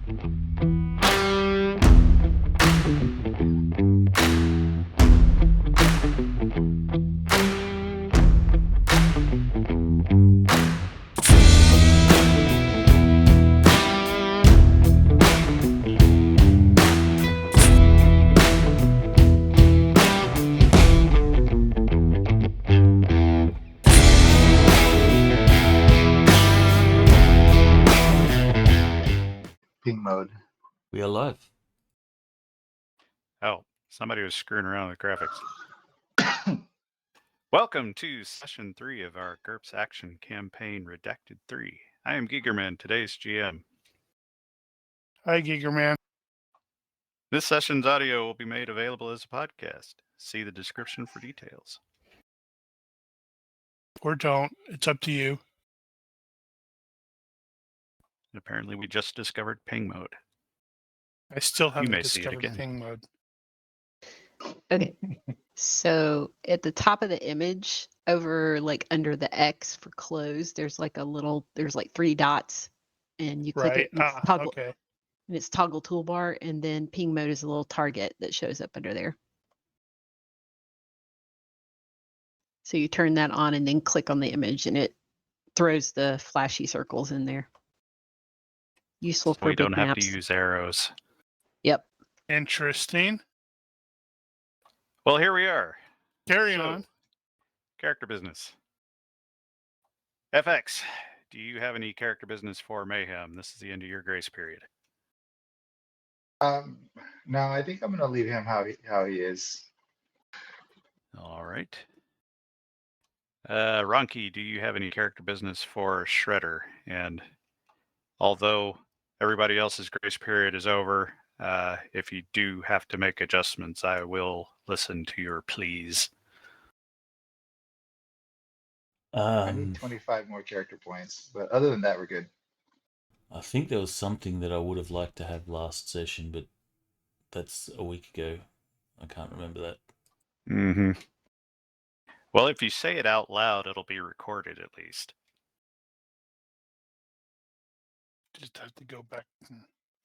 Ping mode. We are live. Oh, somebody was screwing around with graphics. Welcome to session 3 of our GURPS action campaign Redacted 3. I am Gigermann, today's GM. Hi, Gigermann. This session's audio will be made available as a podcast. See the description for details. Or don't. It's up to you. And apparently we just discovered ping mode. I still haven't may see it discovered again. ping mode. Okay. So at the top of the image, over like under the X for close, there's like there's like 3 dots, and you click Right. it and it's toggle, Okay. and it's toggle toolbar, and then ping mode is a little target that shows up under there. So you turn that on and then click on the image, and it throws the flashy circles in there. Useful So for we big don't have maps. to use arrows. Yep. Interesting. Well, here we are. Carry So, on. Character business. FX, do you have any character business for Mayhem? This is the end of your grace period. No, I think I'm gonna leave him how he is. All right. Ronki, do you have any character business for Shredder? And although everybody else's grace period is over, if you do have to make adjustments, I will listen to your pleas. I need 25 more character points, but other than that, we're good. I think there was something that I would have liked to have last session, but that's a week ago. I can't remember that. Mm-hmm. Well, if you say it out loud, it'll be recorded at least. Just have to go back and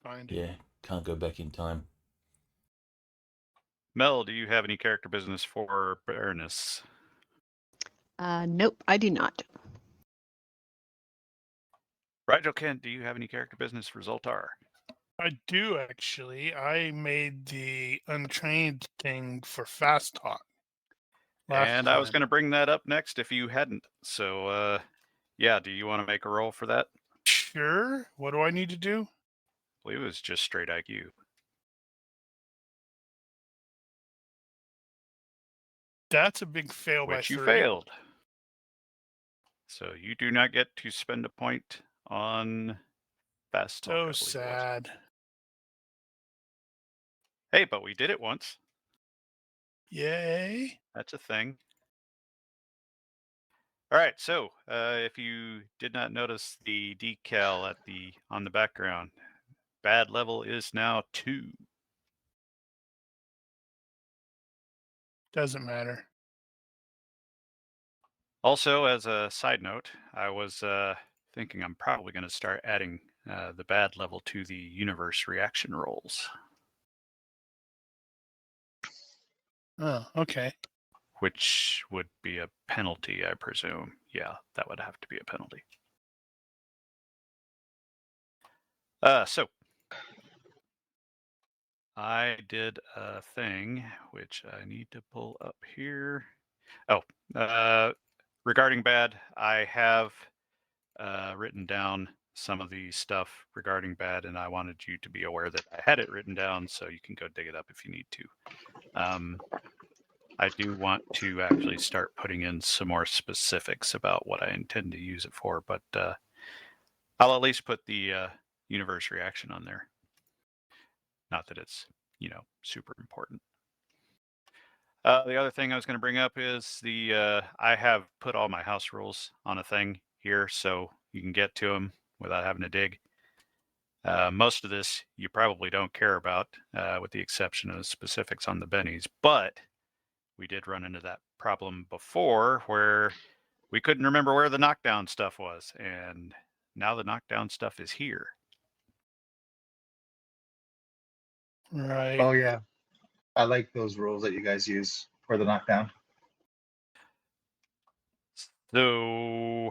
find it. Yeah, can't go back in time. Mel, do you have any character business for Baroness? Nope, I do not. Rigel Kent, do you have any character business for Zoltar? I do, actually. I made the untrained thing for Fast Talk. And I was going to bring that up next if you hadn't. So, yeah, do you want to make a roll for that? Sure. What do I need to do? I believe it was just straight IQ. That's a big fail by 3. Which you failed. So you do not get to spend a point on Fast Talk. So sad. Hey, but we did it once. Yay. That's a thing. All right, so if you did not notice the decal on the background, bad level is now 2. Doesn't matter. Also, as a side note, I was thinking I'm probably going to start adding the bad level to the universe reaction rolls. Oh, okay. Which would be a penalty, I presume. Yeah, that would have to be a penalty. So I did a thing which I need to pull up here. Oh, regarding bad, I have written down some of the stuff regarding bad, and I wanted you to be aware that I had it written down, so you can go dig it up if you need to. I do want to actually start putting in some more specifics about what I intend to use it for, but I'll at least put the universe reaction on there. Not that it's, super important. The other thing I was going to bring up is I have put all my house rules on a thing here, so you can get to them without having to dig. Most of this you probably don't care about, with the exception of specifics on the bennies, but we did run into that problem before where we couldn't remember where the knockdown stuff was, and now the knockdown stuff is here. Right. Oh yeah, I like those rules that you guys use for the knockdown. So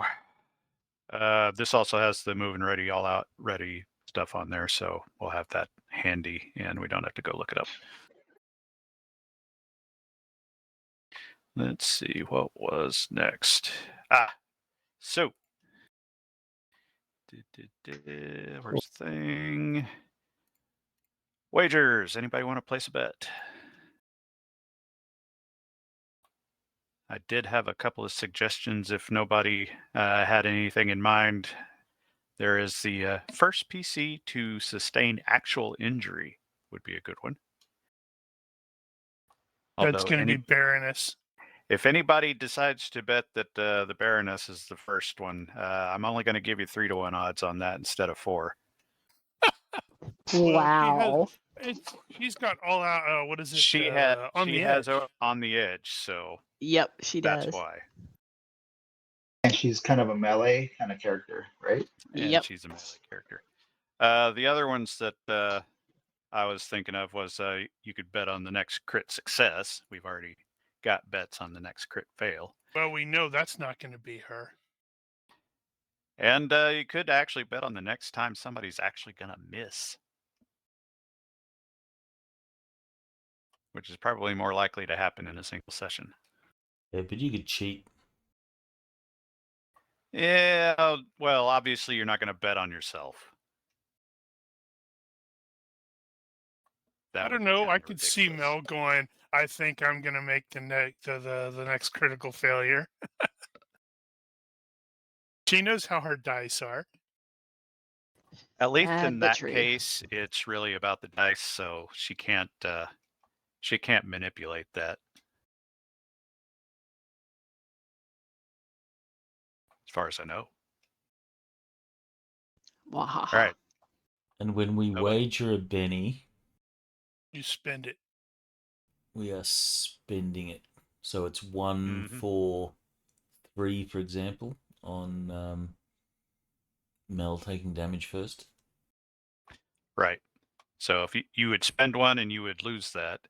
this also has the move and ready, all out ready stuff on there, so we'll have that handy and we don't have to go look it up. Let's see what was next. So where's the thing? Wagers. Anybody want to place a bet? I did have a couple of suggestions if nobody had anything in mind. There is the first PC to sustain actual injury would be a good one. That's going to be Baroness. If anybody decides to bet that the Baroness is the first one, I'm only going to give you 3-1 odds on that instead of 4. Wow. She's got all out. What is it? She on the edge. on the edge, so Yep, she does. that's why. And she's kind of a melee kind of character, right? And Yep. she's a melee character. The other ones that I was thinking of was you could bet on the next crit success. We've already got bets on the next crit fail. Well, we know that's not going to be her. And you could actually bet on the next time somebody's actually going to miss. Which is probably more likely to happen in a single session. Yeah, but you could cheat. Yeah, well, obviously you're not going to bet on yourself. I don't know. I could see Mel going, I think I'm going to make the next critical failure. She knows how her dice are. At least in that true. case, it's really about the dice, so she can't manipulate that. As far as I know. Wahaha. All right. And when we wager a Benny, You spend it. we are spending it. So it's 1 for 3, for example, on Mel taking damage first. Right. So if you would spend 1 and you would lose that,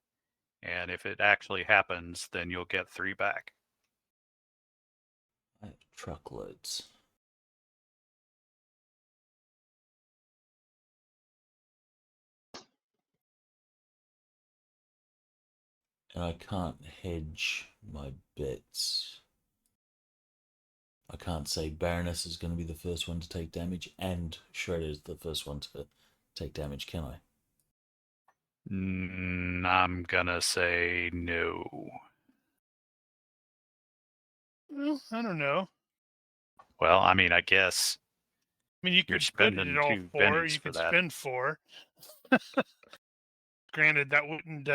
and if it actually happens, then you'll get 3 back. I have truckloads. And I can't hedge my bets. I can't say Baroness is going to be the first one to take damage and Shredder is the first one to take damage, can I? I'm gonna say no. Well, I don't know. Well, I mean, I guess. I mean, you could put it at all 4. You could spend 4. Granted, that wouldn't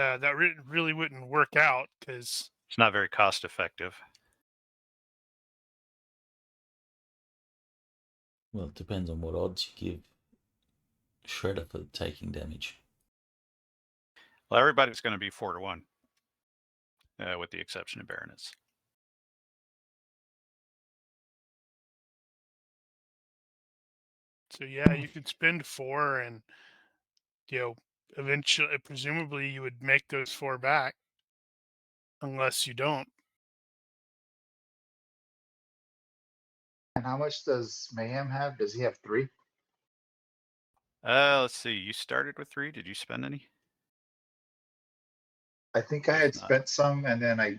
really wouldn't work out because it's not very cost effective. Well, it depends on what odds you give Shredder for taking damage. Well, everybody's going to be 4-1, with the exception of Baroness. So yeah, you could spend 4, and eventually, presumably, you would make those 4 back, unless you don't. And how much does Mayhem have? Does he have 3? Let's see. You started with 3. Did you spend any? I think I had spent some, and then I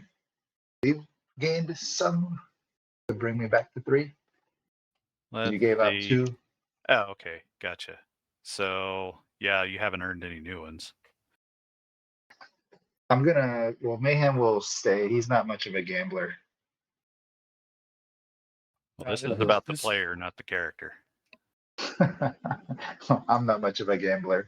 gained some to bring me back to 3. You gave out 2. Oh, okay. Gotcha. So, yeah, you haven't earned any new ones. Mayhem will stay. He's not much of a gambler. Well, this is about the player, not the character. I'm not much of a gambler.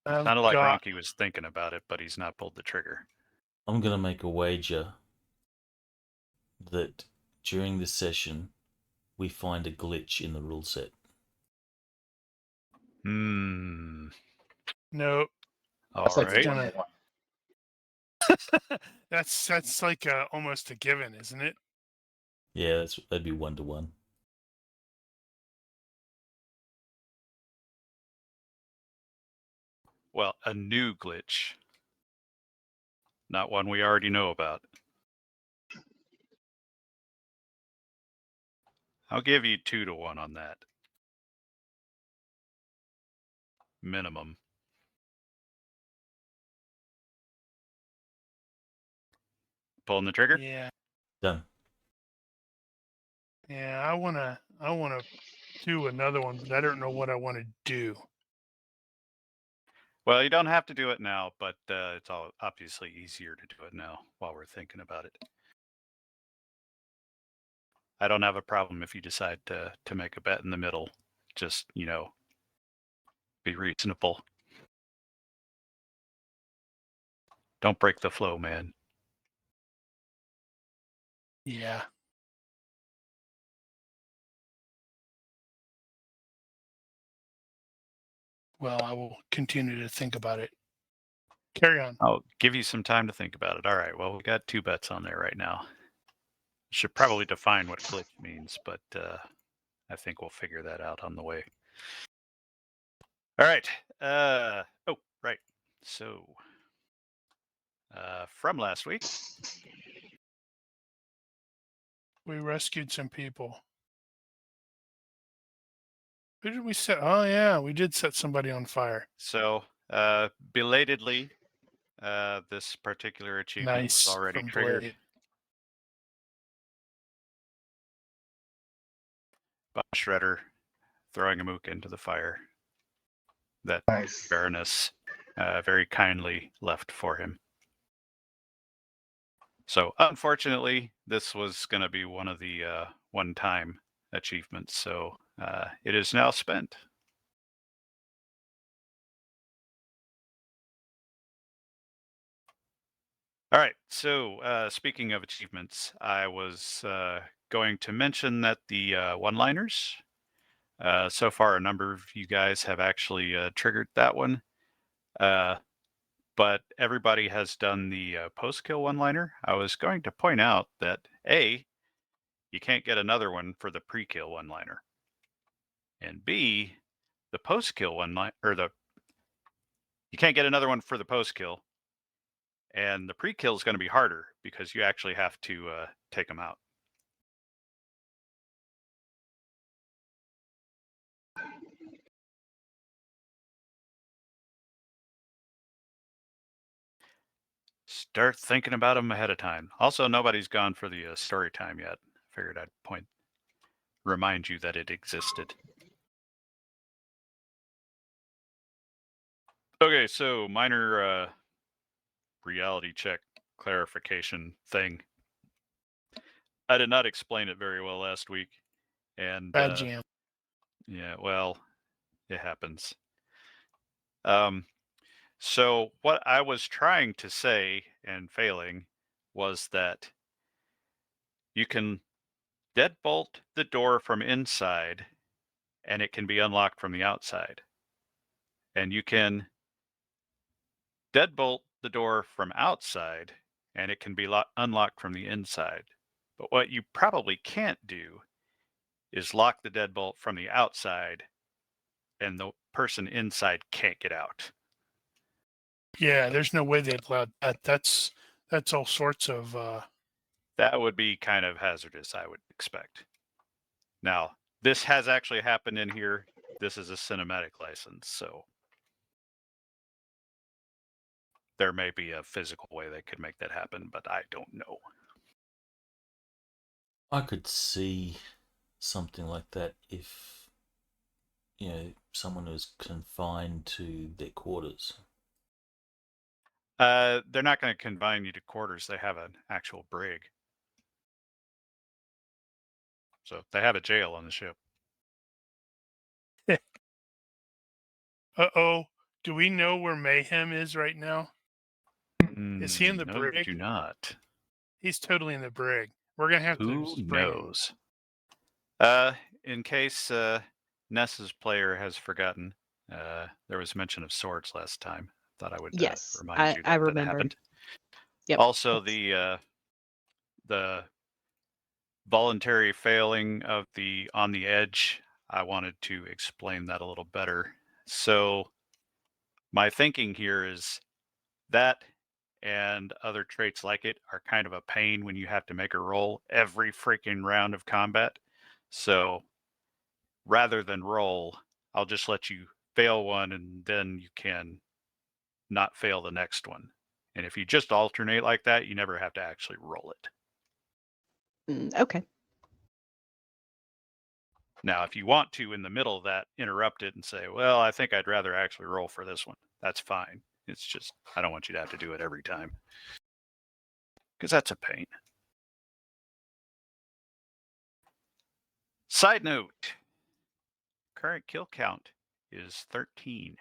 Sounded like Ronky was thinking about it, but he's not pulled the trigger. I'm going to make a wager that during this session, we find a glitch in the rule set. No. That's All like right. That's like almost a given, isn't it? Yeah, that'd be 1-1. Well, a new glitch. Not one we already know about. I'll give you 2-1 on that. Minimum. Pulling the trigger? Yeah. Done. Yeah, I wanna do another one, but I don't know what I want to do. Well, you don't have to do it now, but it's all obviously easier to do it now while we're thinking about it. I don't have a problem if you decide to make a bet in the middle. Just, be reasonable. Don't break the flow, man. Yeah. Well, I will continue to think about it. Carry on. I'll give you some time to think about it. All right, well, we got 2 bets on there right now. Should probably define what glitch means, but I think we'll figure that out on the way. All right. Oh, right. So, from last week, We rescued some people. Who did we set? Oh yeah, we did set somebody on fire. so belatedly, this particular achievement Nice. was already From triggered. Blade. By Shredder throwing a mook into the fire that Nice. Baroness very kindly left for him. So unfortunately, this was going to be one of the one-time achievements, so it is now spent. All right, so speaking of achievements, I was going to mention that the one-liners, so far a number of you guys have actually triggered that one, but everybody has done the post-kill one-liner. I was going to point out that A, you can't get another one for the pre-kill one-liner, and B, the post-kill one-liner, or you can't get another one for the post-kill, and the pre-kill is going to be harder because you actually have to take them out. Start thinking about them ahead of time. Also, nobody's gone for the story time yet. Figured I'd remind you that it existed. Okay, so minor reality check clarification thing. I did not explain it very well last week, and Bad jam. yeah, well, it happens. So what I was trying to say and failing was that you can deadbolt the door from inside and it can be unlocked from the outside. And you can deadbolt the door from outside and it can be unlocked from the inside. But what you probably can't do is lock the deadbolt from the outside and the person inside can't get out. Yeah, there's no way they'd allow that. That's all sorts of That would be kind of hazardous, I would expect. Now, this has actually happened in here. This is a cinematic license, so there may be a physical way they could make that happen, but I don't know. I could see something like that if, someone was confined to their quarters. They're not going to confine you to quarters. They have an actual brig. So they have a jail on the ship. Uh-oh. Do we know where Mayhem is right now? Is he in the no, brig? do not. He's totally in the brig. We're gonna have Who to spring him. knows? In case Ness's player has forgotten, there was mention of swords last time. Thought I would Yes, remind you I that remember. happened. Yep. Also, the voluntary failing of the on the edge, I wanted to explain that a little better. So My thinking here is that and other traits like it are kind of a pain when you have to make a roll every freaking round of combat. So rather than roll, I'll just let you fail one and then you can not fail the next one. And if you just alternate like that, you never have to actually roll it. Okay. Now, if you want to, in the middle of that, interrupt it and say, well, I think I'd rather actually roll for this one. That's fine. It's just, I don't want you to have to do it every time. Because that's a pain. Side note, current kill count is 13.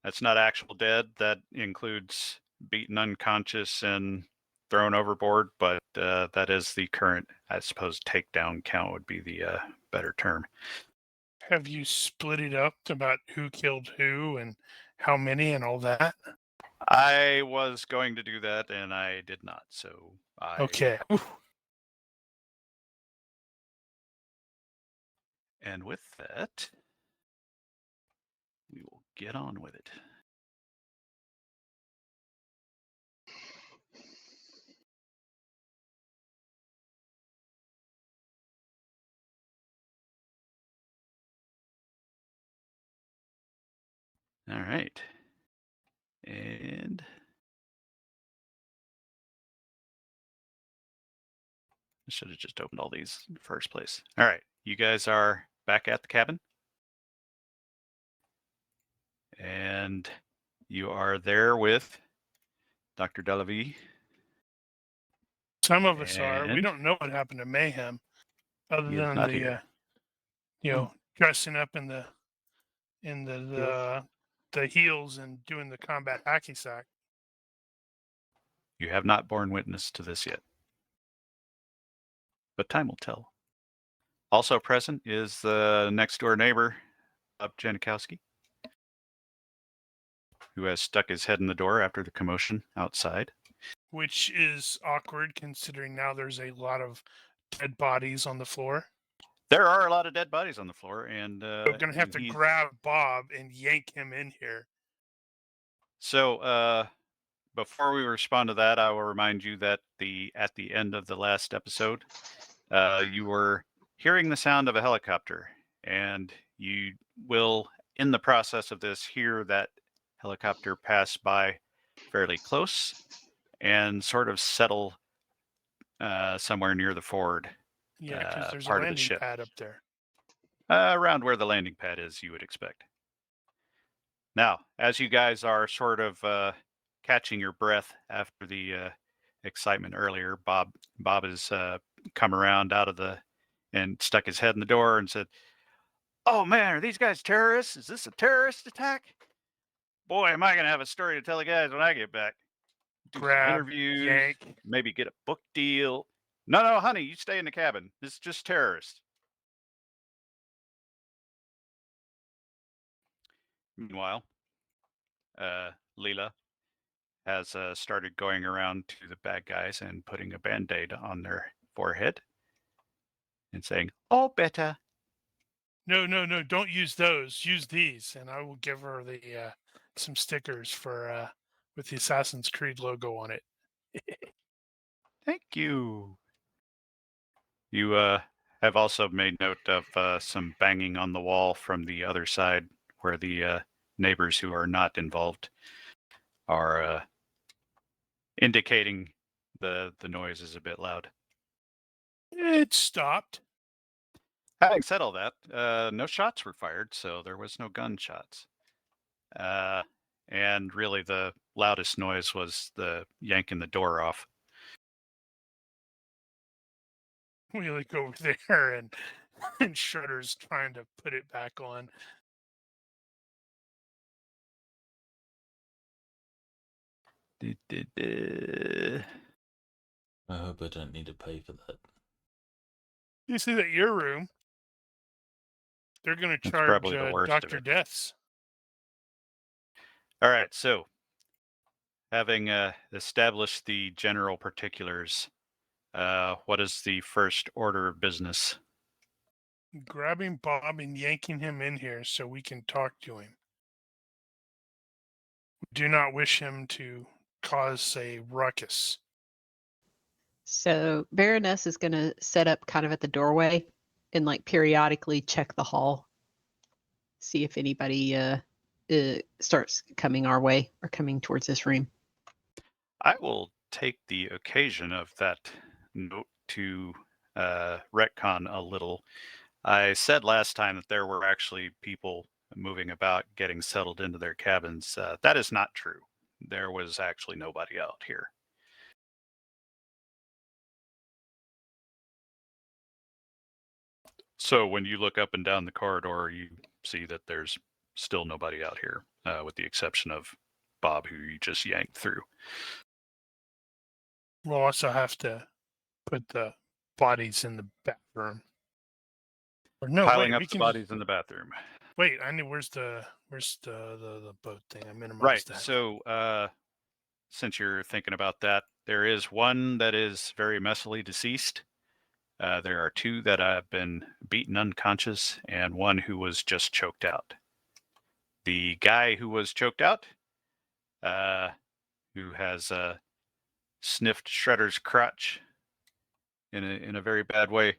That's not actual dead. That includes beaten unconscious and thrown overboard, but that is the current, I suppose, takedown count would be the better term. Have you split it up about who killed who and how many and all that? I was going to do that, and I did not, so Okay. Oof. And with that, we will get on with it. All right. And I should have just opened all these in the first place. All right. You guys are back at the cabin. And you are there with Dr. Delavie. Some of us are. We And don't know what happened to Mayhem, other he is than not the here. dressing up in the heels and doing the combat hacky sack. You have not borne witness to this yet. But time will tell. Also present is the next door neighbor, Bob Janikowski, who has stuck his head in the door after the commotion outside. Which is awkward considering now there's a lot of dead bodies on the floor. There are a lot of dead bodies on the floor, and We're going to have to grab Bob and yank him in here. So, before we respond to that, I will remind you that at the end of the last episode, you were hearing the sound of a helicopter, and you will, in the process of this, hear that helicopter pass by fairly close and sort of settle somewhere near the forward. Yeah, because there's a part of the landing ship. pad up there. Around where the landing pad is, you would expect. Now, as you guys are sort of catching your breath after the excitement earlier, Bob has come around and stuck his head in the door and said, "Oh man, are these guys terrorists? Is this a terrorist attack? Boy, am I going to have a story to tell the guys when I get back. Do some interviews, yank. maybe get a book deal. No, honey, you stay in the cabin. This is just terrorists." Meanwhile, Leela has started going around to the bad guys and putting a Band-Aid on their forehead and saying, "All better." No, don't use those. Use these, and I will give her the some stickers for with the Assassin's Creed logo on it. Thank you. You have also made note of some banging on the wall from the other side where the neighbors who are not involved are indicating the noise is a bit loud. It stopped. Having said all that, no shots were fired, so there was no gunshots. And really the loudest noise was the yanking the door off. We look over there and Shredder's trying to put it back on. I hope I don't need to pay for that. You see that your room? They're going to charge probably the worst of Dr. it. Deaths. All right, so having established the general particulars, what is the first order of business? grabbing Bob and yanking him in here so we can talk to him. Do not wish him to cause a ruckus. So Baroness is going to set up kind of at the doorway and like periodically check the hall, see if anybody starts coming our way or coming towards this room. I will take the occasion of that note to retcon a little. I said last time that there were actually people moving about, getting settled into their cabins. That is not true. There was actually nobody out here. So when you look up and down the corridor, you see that there's still nobody out here, with the exception of Bob, who you just yanked through. We'll also have to put the bodies in the bathroom. Or no, Piling wait, up we the can bodies in the bathroom. Wait, I knew where's the boat thing? I minimized Right. that. So since you're thinking about that, there is one that is very messily deceased. There are two that have been beaten unconscious, and one who was just choked out. The guy who was choked out, who has sniffed Shredder's crotch in a very bad way,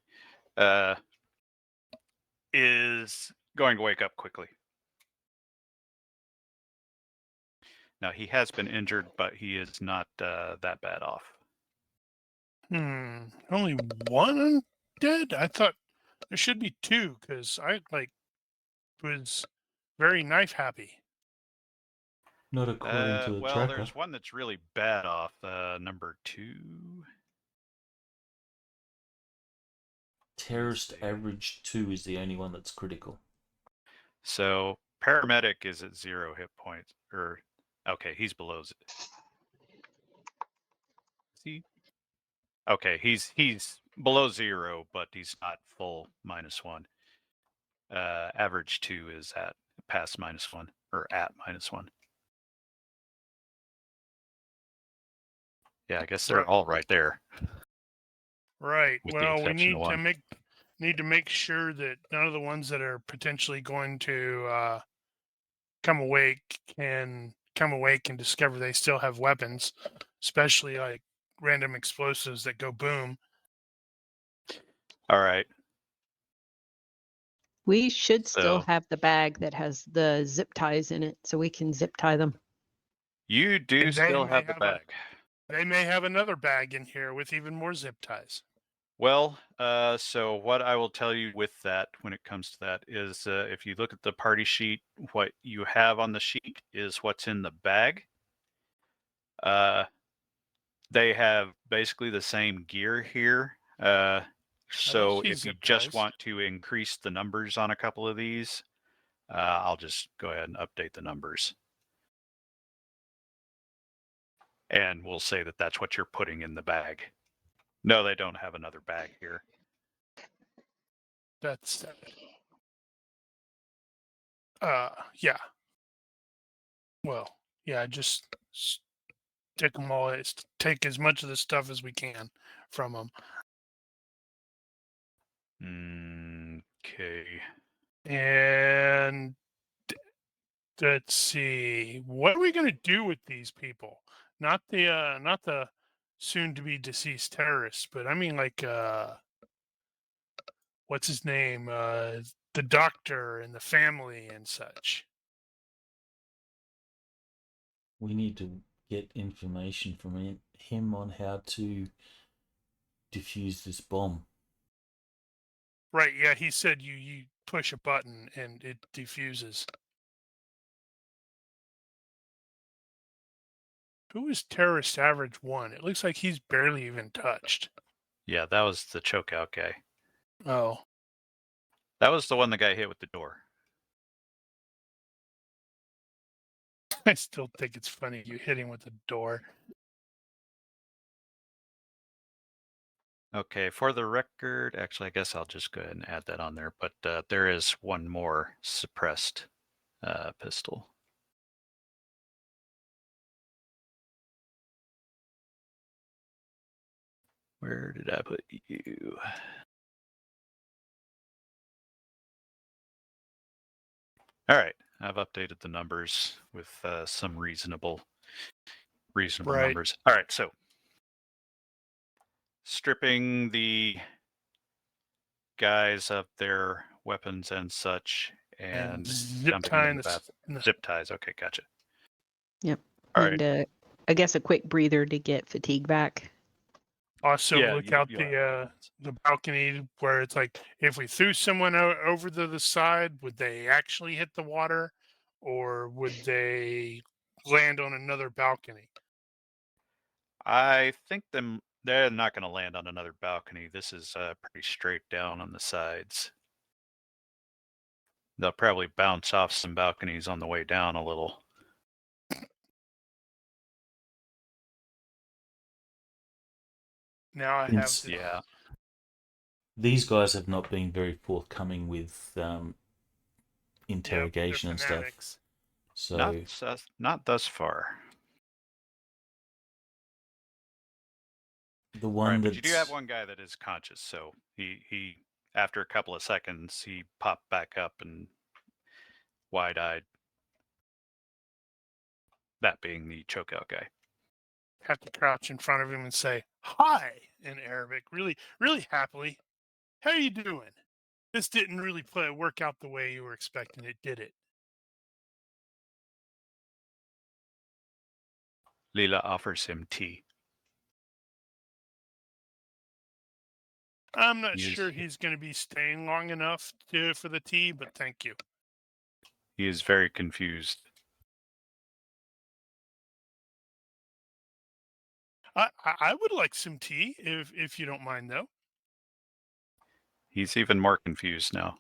is going to wake up quickly. Now, he has been injured, but he is not that bad off. Only one undead? I thought there should be two, because I was very knife happy. Not according to the Well, tracker. there's one that's really bad off. Number 2. Terrorist average 2 is the only one that's critical. So paramedic is at 0 hit points. Okay, he's below. See? Okay, he's below 0, but he's not full -1. Average 2 is at past -1 or at -1. Yeah, I guess they're all right there. Right. With the Well, we exception of need to make sure that none of the ones that are potentially going to come awake and discover they still have weapons, especially like random explosives that go boom. All right. We should still So- have the bag that has the zip ties in it, so we can zip tie them. You do And they still may have the have bag. They may have another bag in here with even more zip ties. Well, so what I will tell you with that when it comes to that is if you look at the party sheet, what you have on the sheet is what's in the bag. They have basically the same gear here. So see if you zip just ties. want to increase the numbers on a couple of these, I'll just go ahead and update the numbers. And we'll say that that's what you're putting in the bag. No, they don't have another bag here. That's yeah. Well, yeah, just stick them all. Take as much of the stuff as we can from them. Okay. And let's see, what are we going to do with these people? Not the soon to be deceased terrorists, but I mean like what's his name? The doctor and the family and such. We need to get information from him on how to defuse this bomb. Right, yeah, he said you push a button and it defuses. Who is terrorist average 1? It looks like he's barely even touched. Yeah, that was the chokeout guy. Oh. That was the one the guy hit with the door. I still think it's funny you hit him with the door. Okay, for the record, actually, I guess I'll just go ahead and add that on there, but there is one more suppressed pistol. Where did I put you? All right, I've updated the numbers with some reasonable Right. numbers. All right, so stripping the guys of their weapons and such, and zip dumping them in tying the the bath. no. Zip ties. Okay, gotcha. Yep. All right. And I guess a quick breather to get fatigue back. Also, Yeah, look you- out you'll have the balcony where it's like if we threw someone over to the side, would they actually hit the water, or would they land on another balcony? I think they're not going to land on another balcony. This is pretty straight down on the sides. They'll probably bounce off some balconies on the way down a little. Now I have the, Yeah. These guys have not been very forthcoming with interrogation the and stuff. fanatics. So Not thus far. the All one right, that but you do have one guy that is conscious, so he after a couple of seconds he popped back up and wide-eyed. That being the chokeout guy. Have to crouch in front of him and say hi in Arabic, really, really happily. How you doing? This didn't really work out the way you were expecting it, did it? Leela offers him tea. I'm not He is- sure he's going to be staying long enough for the tea, but thank you. He is very confused. I would like some tea if you don't mind, though. He's even more confused now.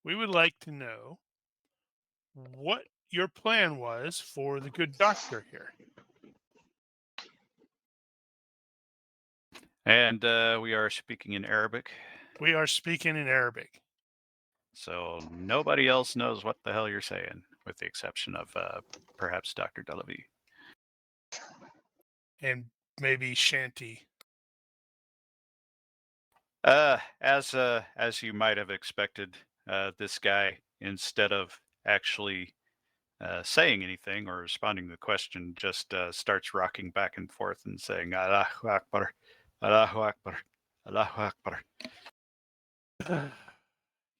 We would like to know what your plan was for the good doctor here. And we are speaking in Arabic, We are speaking in Arabic. so nobody else knows what the hell you're saying, with the exception of perhaps Dr. Delavi. And maybe Shanty. As you might have expected, this guy, instead of actually saying anything or responding to the question, just starts rocking back and forth and saying Allahu Akbar, Allahu Akbar, Allahu Akbar.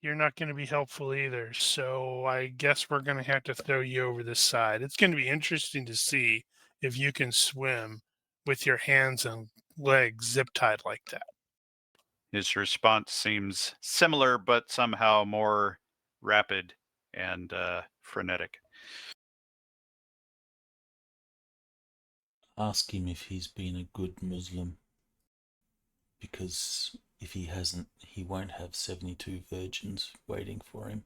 You're not going to be helpful either, so I guess we're going to have to throw you over the side. It's going to be interesting to see if you can swim with your hands and legs zip tied like that. His response seems similar, but somehow more rapid and frenetic. ask him if he's been a good Muslim, because if he hasn't, he won't have 72 virgins waiting for him.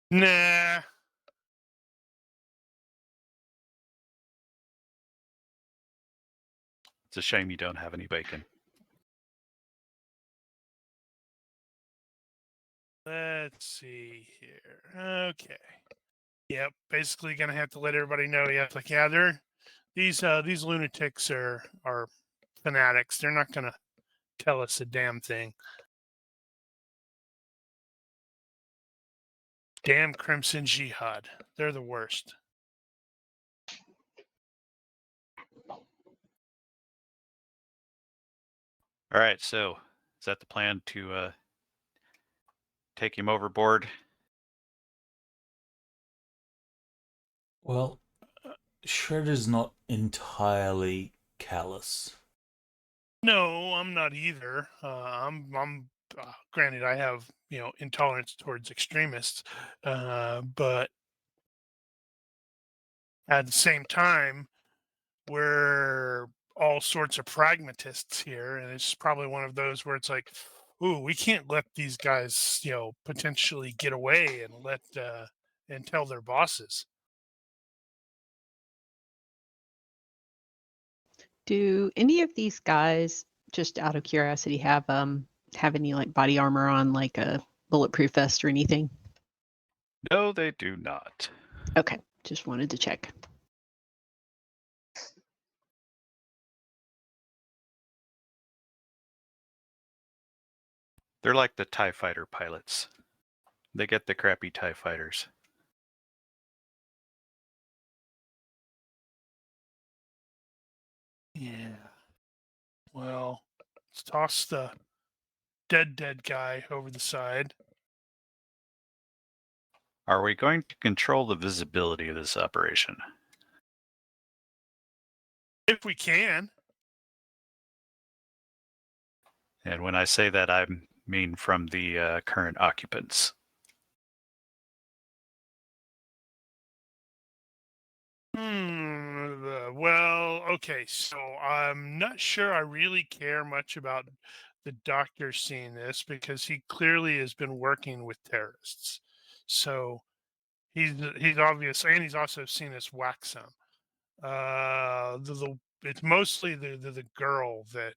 Nah. It's a shame you don't have any bacon. Let's see here. Okay. Yep. Basically, gonna have to let everybody know. Yeah, it's like these lunatics are fanatics. They're not gonna tell us a damn thing. Damn Crimson Jihad. They're the worst. All right, so is that the plan to take him overboard? Well, Shredder's not entirely callous. No, I'm not either. I'm granted I have intolerance towards extremists, but at the same time, we're all sorts of pragmatists here, and it's probably one of those where it's like, ooh, we can't let these guys potentially get away and tell their bosses. Do any of these guys, just out of curiosity, have any like body armor on, like a bulletproof vest or anything? No, they do not. Okay, just wanted to check. They're like the TIE fighter pilots. They get the crappy TIE fighters. Yeah. Well, let's toss the dead guy over the side. Are we going to control the visibility of this operation? If we can. And when I say that, I mean from the current occupants. Well, okay, so I'm not sure I really care much about the doctor seeing this because he clearly has been working with terrorists. So he's obvious, and he's also seen us whack some. It's mostly the girl that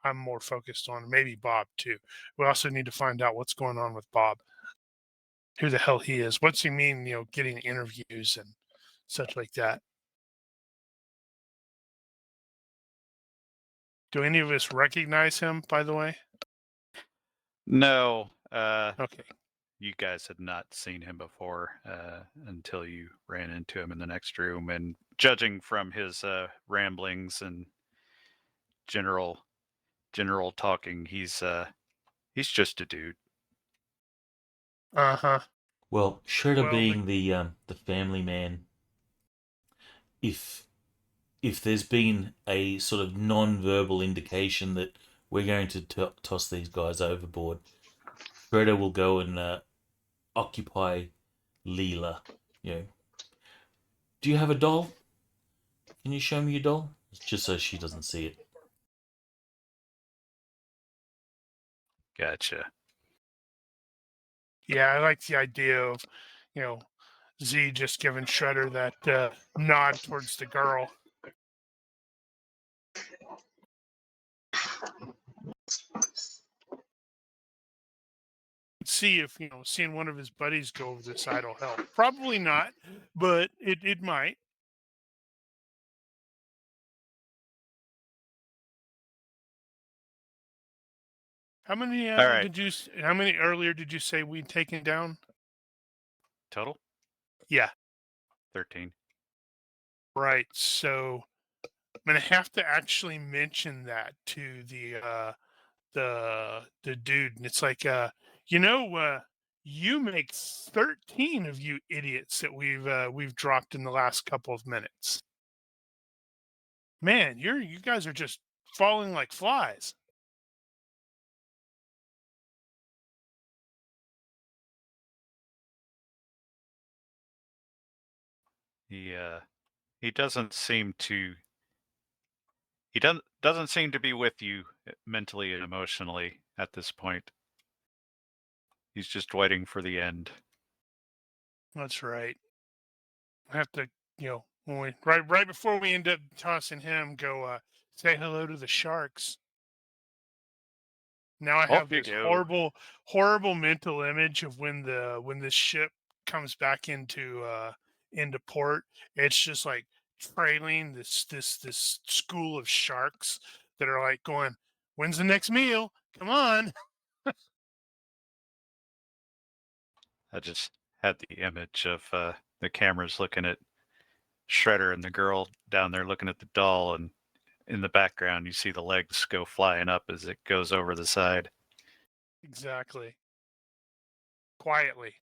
I'm more focused on, maybe Bob too. We also need to find out what's going on with Bob, who the hell he is, what's he mean, getting interviews and such like that. Do any of us recognize him, by the way? No, Okay. you guys had not seen him before until you ran into him in the next room. And judging from his ramblings and general talking, he's just a dude. Uh-huh. Well, Shredder Well, being the family man, if there's been a sort of non-verbal indication that we're going to toss these guys overboard, Shredder will go and occupy Leela. Do you have a doll? Can you show me your doll? Just so she doesn't see it. Gotcha. Yeah, I like the idea of, Z just giving Shredder that nod towards the girl. See if, seeing one of his buddies go over the side will help. Probably not, but it might. How many All right. how many earlier did you say we'd taken down? Total? Yeah. 13. Right. So I'm gonna have to actually mention that to the dude, and it's like, you make 13 of you idiots that we've dropped in the last couple of minutes. Man, you guys are just falling like flies. He doesn't seem to. He doesn't seem to be with you mentally and emotionally at this point. He's just waiting for the end. That's right. I have to, when we right before we end up tossing him, go say hello to the sharks. Now I have this horrible mental image of when this ship comes back into port. It's just like trailing this school of sharks that are like going, "When's the next meal? Come on!" I just had the image of the cameras looking at Shredder and the girl down there looking at the doll, and in the background you see the legs go flying up as it goes over the side. Exactly. Quietly.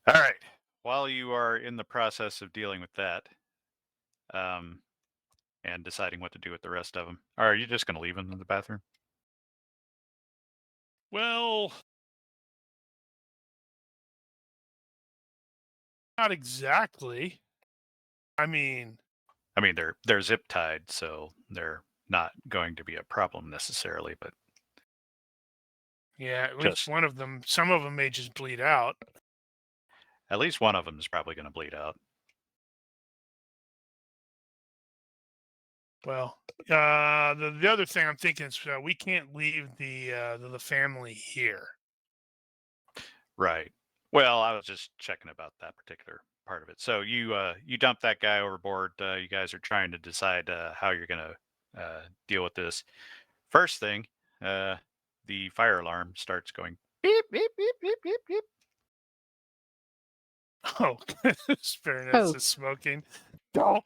All right. While you are in the process of dealing with that, and deciding what to do with the rest of them, are you just going to leave them in the bathroom? Well, not exactly. I mean, they're zip tied, so they're not going to be a problem necessarily, but yeah, at least one of them. Some of them may just bleed out. At least one of them is probably going to bleed out. Well, the other thing I'm thinking is we can't leave the family here. Right. Well, I was just checking about that particular part of it. So you dump that guy overboard. You guys are trying to decide how you're going to deal with this. First thing, the fire alarm starts going beep, beep, beep, beep, beep, beep. Oh, Baroness Oh. is smoking. Don't.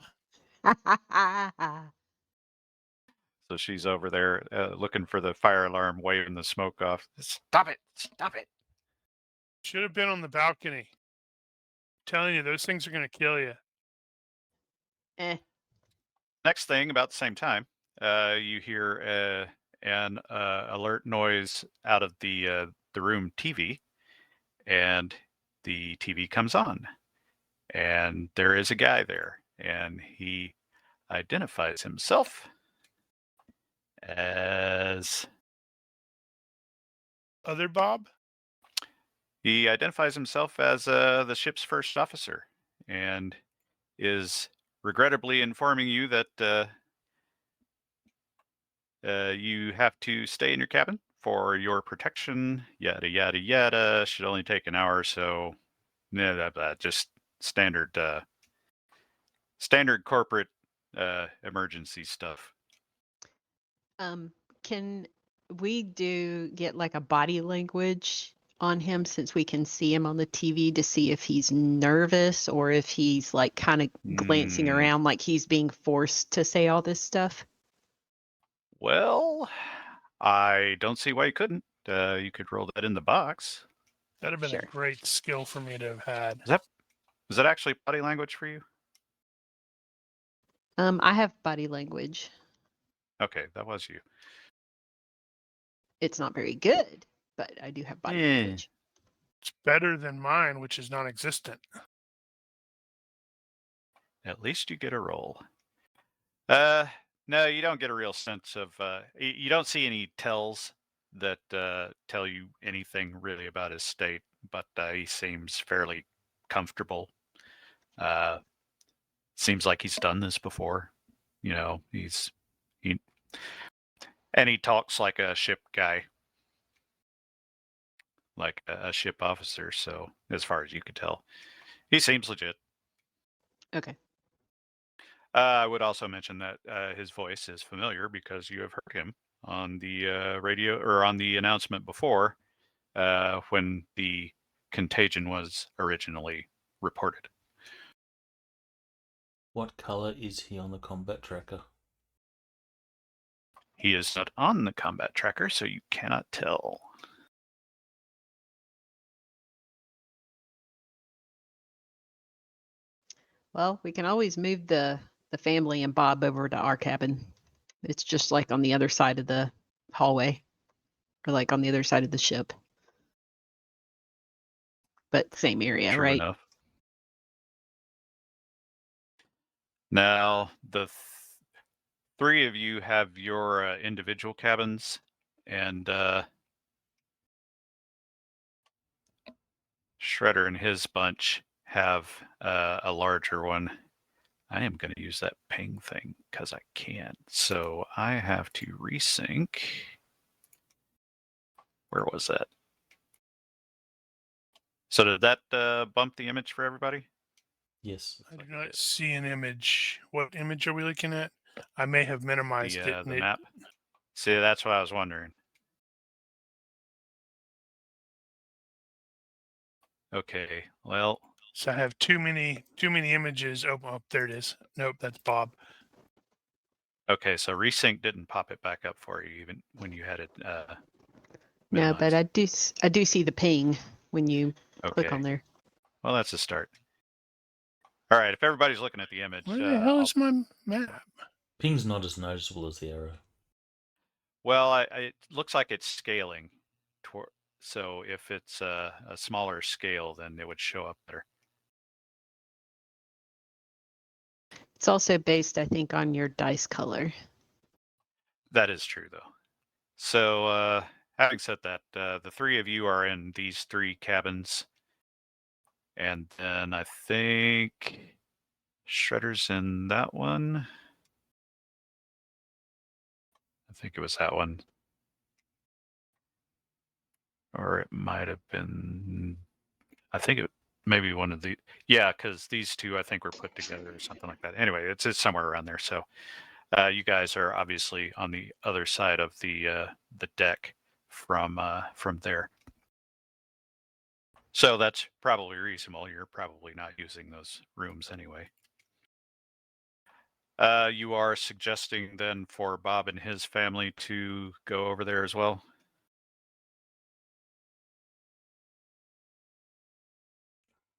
So she's over there looking for the fire alarm, waving the smoke off. Stop it! Stop it! Should have been on the balcony. Telling you, those things are going to kill you. Eh. Next thing, about the same time, you hear an alert noise out of the room TV, and the TV comes on, and there is a guy there, and he identifies himself as Other Bob? the ship's first officer, and is regrettably informing you that you have to stay in your cabin for your protection. Yada yada yada. Should only take an hour or so. Yeah, just standard corporate emergency stuff. Can we get like a body language on him, since we can see him on the TV, to see if he's nervous or if he's like kind of glancing around like he's being forced to say all this stuff? Well, I don't see why you couldn't. You could roll that in the box. That'd have been Sure. a great skill for me to have had. Is that actually body language for you? I have body language. Okay, that was you. It's not very good, but I do have body language. It's better than mine, which is non-existent. At least you get a roll. No, you don't get a real sense of. You don't see any tells that tell you anything really about his state, but he seems fairly comfortable. Seems like he's done this before. You know, he talks like a ship guy, like a ship officer. So as far as you could tell, he seems legit. Okay. I would also mention that his voice is familiar because you have heard him on the radio or on the announcement before when the contagion was originally reported. What color is he on the combat tracker? He is not on the combat tracker, so you cannot tell. Well, we can always move the family and Bob over to our cabin. It's just like on the other side of the hallway, or like on the other side of the ship. But same area, True right? enough. Now, the three of you have your individual cabins, and Shredder and his bunch have a larger one. I am going to use that ping thing because I can. So I have to resync. Where was that? So did that bump the image for everybody? Yes. I do not see an image. What image are we looking at? I may have minimized it. The map. See, that's what I was wondering. Okay, well. So I have too many images. Oh, there it is. Nope, that's Bob. Okay, so resync didn't pop it back up for you even when you had it. No, but I do see the ping when you click on there. Well, that's a start. All right, if everybody's looking at the image, Where the hell is my map? Ping's not as noticeable as the arrow. Well, it looks like it's scaling. So if it's a smaller scale, then it would show up better. It's also based, I think, on your dice color. That is true, though. So having said that, the three of you are in these three cabins. And then I think Shredder's in that one. I think it was that one. Or it might have been, I think it maybe one of the, yeah, because these two I think were put together or something like that. Anyway, it's somewhere around there. So You guys are obviously on the other side of the deck from there. So that's probably reasonable. You're probably not using those rooms anyway. You are suggesting then for Bob and his family to go over there as well?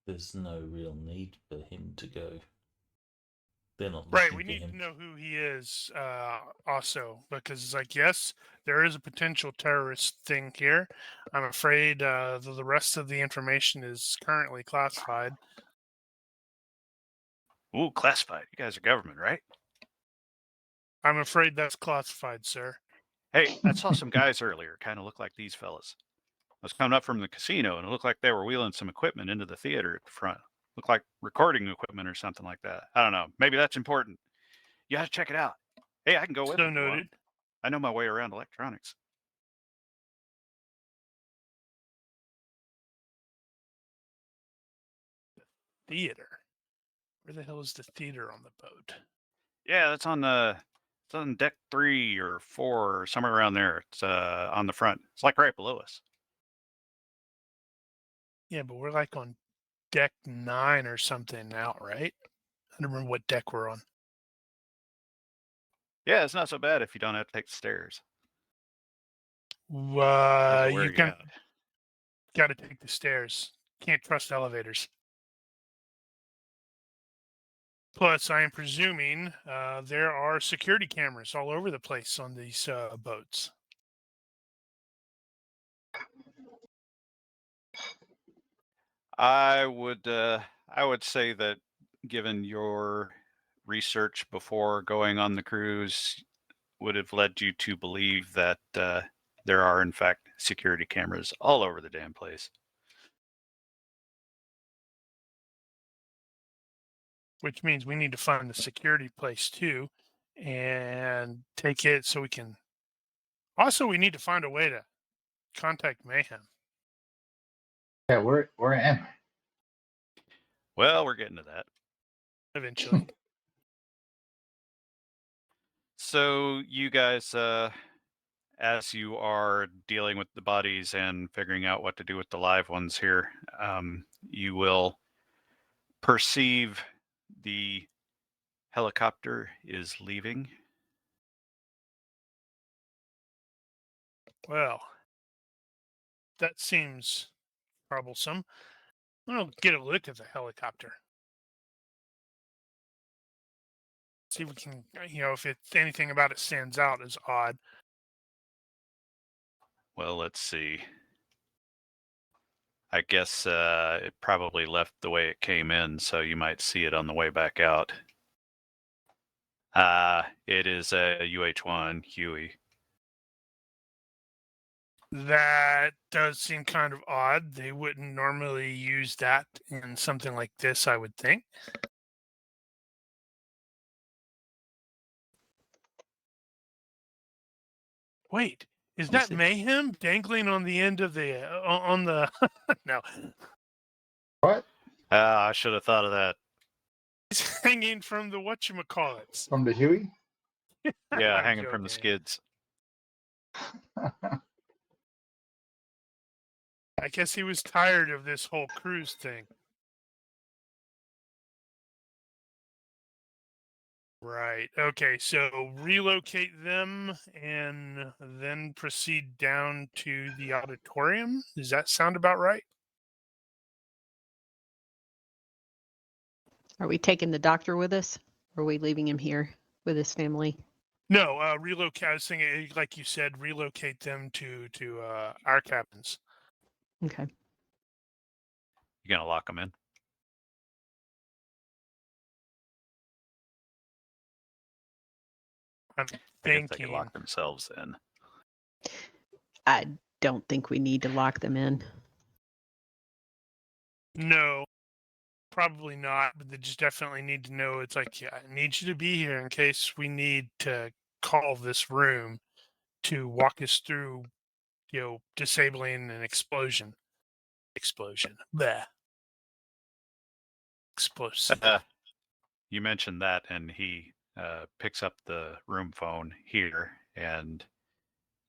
There's no real need for him to go. They're not Right, looking we for need him. to know who he is also, because it's like, yes, there is a potential terrorist thing here. I'm afraid the rest of the information is currently classified. Ooh, classified. You guys are government, right? I'm afraid that's classified, sir. Hey, I saw some guys earlier, kind of look like these fellas. I was coming up from the casino, and it looked like they were wheeling some equipment into the theater at the front. Looked like recording equipment or something like that. I don't know. Maybe that's important. You got to check it out. Hey, I can go with So you if you want. noted. I know my way around electronics. Theater. Where the hell is the theater on the boat? Yeah, it's on deck 3 or 4 or somewhere around there. It's on the front. It's like right below us. Yeah, but we're like on deck 9 or something now, right? I don't remember what deck we're on. Yeah, it's not so bad if you don't have to take the stairs. You Got got to take the stairs. Can't trust elevators. Plus, I am presuming there are security cameras all over the place on these boats. I would say that given your research before going on the cruise would have led you to believe that there are in fact security cameras all over the damn place. Which means we need to find the security place too and take it so we can. Also, we need to find a way to contact Mayhem. Yeah, where am I? Well, we're getting to that. Eventually. So you guys, as you are dealing with the bodies and figuring out what to do with the live ones here, you will perceive the helicopter is leaving. Well, that seems troublesome. I'll get a look at the helicopter. See if we can, if anything about it stands out as odd. Well, let's see. I guess it probably left the way it came in, so you might see it on the way back out. It is a UH-1 Huey. That does seem kind of odd. They wouldn't normally use that in something like this, I would think. Wait, is that Mayhem dangling on the end of the on the? No, What? I should have thought of that. it's hanging from the whatchamacallits. From the Huey? Yeah, I'm hanging from the joking. skids. I guess he was tired of this whole cruise thing. Right. Okay. So relocate them and then proceed down to the auditorium. Does that sound about right? Are we taking the doctor with us? Or are we leaving him here with his family? No, relocate. I was thinking, like you said, relocate them to our cabins. Okay. You gonna lock them in? I'm I guess they thinking. can lock themselves in. I don't think we need to lock them in. No, probably not. But they just definitely need to know. It's like, yeah, I need you to be here in case we need to call this room to walk us through, disabling an explosion. Bleh. Explosive. You mentioned that, and he picks up the room phone here and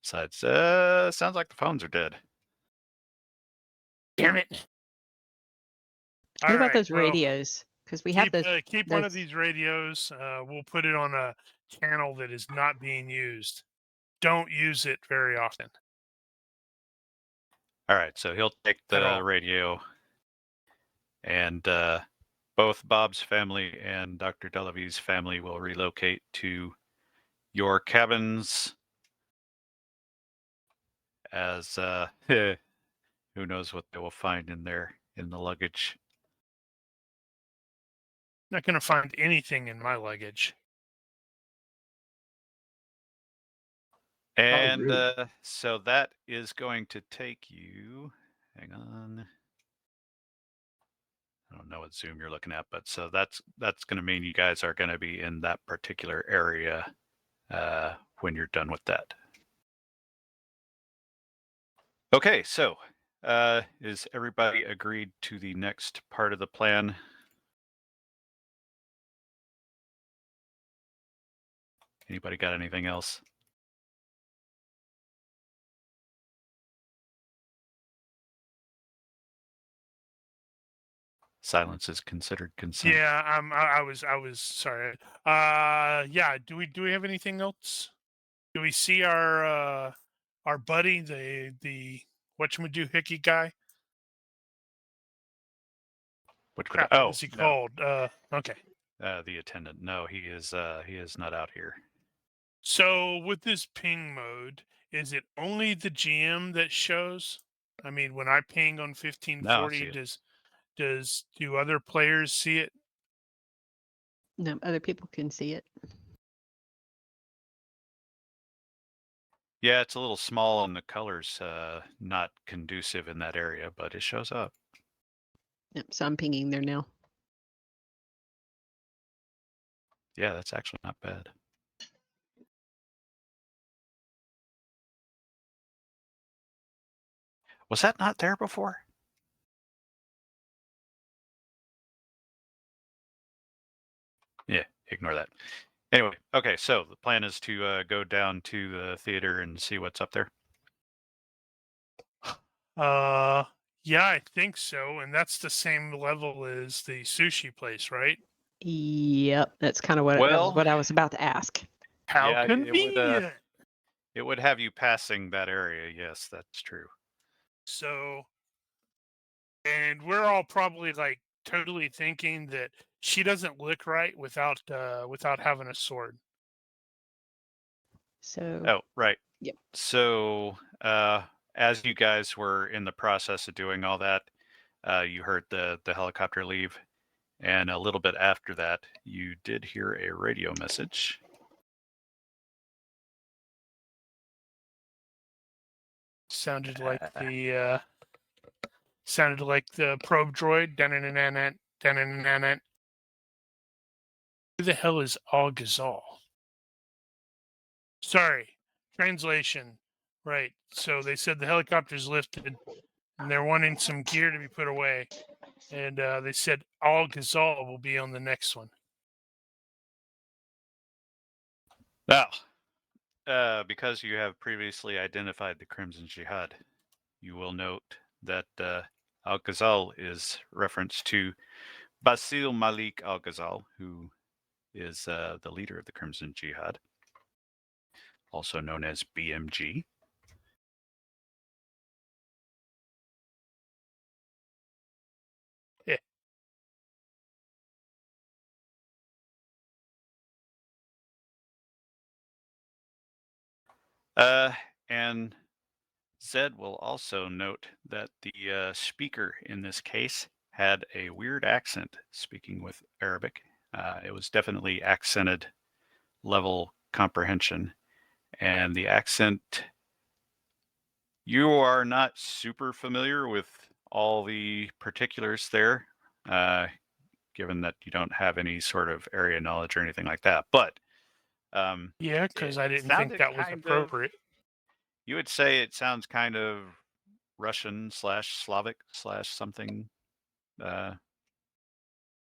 decides, sounds like the phones are dead. Damn it. What about those radios? Because we have those. Keep one of these radios. We'll put it on a channel that is not being used. Don't use it very often. All right, so he'll take the radio, and both Bob's family and Dr. Delavy's family will relocate to your cabins as who knows what they will find in there in the luggage. Not going to find anything in my luggage. And really? so that is going to take you, hang on. I don't know what Zoom you're looking at, but so that's going to mean you guys are going to be in that particular area when you're done with that. Okay, so is everybody agreed to the next part of the plan? Anybody got anything else? Silence is considered consent. Yeah, I was sorry. Yeah. Do we have anything else? Do we see our buddy, the whatchamajoohickey guy? What What is he called? Okay. The attendant. No, he is not out here. So with this ping mode, is it only the GM that shows? I mean, when I ping on 1540, do other players see it? No, other people can see it. Yeah, it's a little small and the color's not conducive in that area, but it shows up. Yep, so I'm pinging there now. Yeah, that's actually not bad. Was that not there before? Yeah, ignore that. Anyway, okay, so the plan is to go down to the theater and see what's up there. Yeah, I think so. And that's the same level as the sushi place, right? Yep, that's kind of what I was about to ask. How convenient. It would have you passing that area. Yes, that's true. So, and we're all probably like totally thinking that she doesn't look right without having a sword. So. Oh, right. Yep. So, as you guys were in the process of doing all that, you heard the helicopter leave, and a little bit after that, you did hear a radio message. Sounded like the probe droid. Who the hell is Al-Ghazal? Sorry, translation. Right. So they said the helicopter's lifted, and they're wanting some gear to be put away. And they said Al-Ghazal will be on the next one. Now, because you have previously identified the Crimson Jihad, you will note that Al-Ghazal is reference to Basil Malik Al-Ghazal, who is the leader of the Crimson Jihad, also known as BMG. Yeah. And Zed will also note that the speaker in this case had a weird accent speaking with Arabic. It was definitely accented level comprehension. And the accent, you are not super familiar with all the particulars there, given that you don't have any sort of area knowledge or anything like that. But yeah, because I didn't think that was appropriate. You would say it sounds kind of Russian / Slavic / something.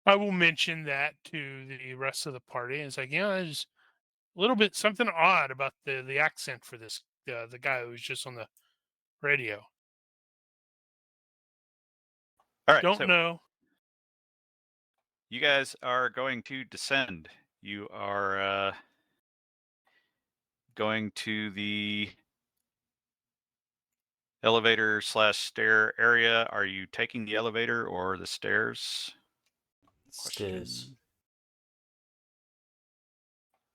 I will mention that to the rest of the party. It's like, there's a little bit something odd about the accent for this the guy who was just on the radio. All right, Don't so know. you guys are going to descend. You are going to the elevator / stair area. Are you taking the elevator or the stairs? Stairs. Question.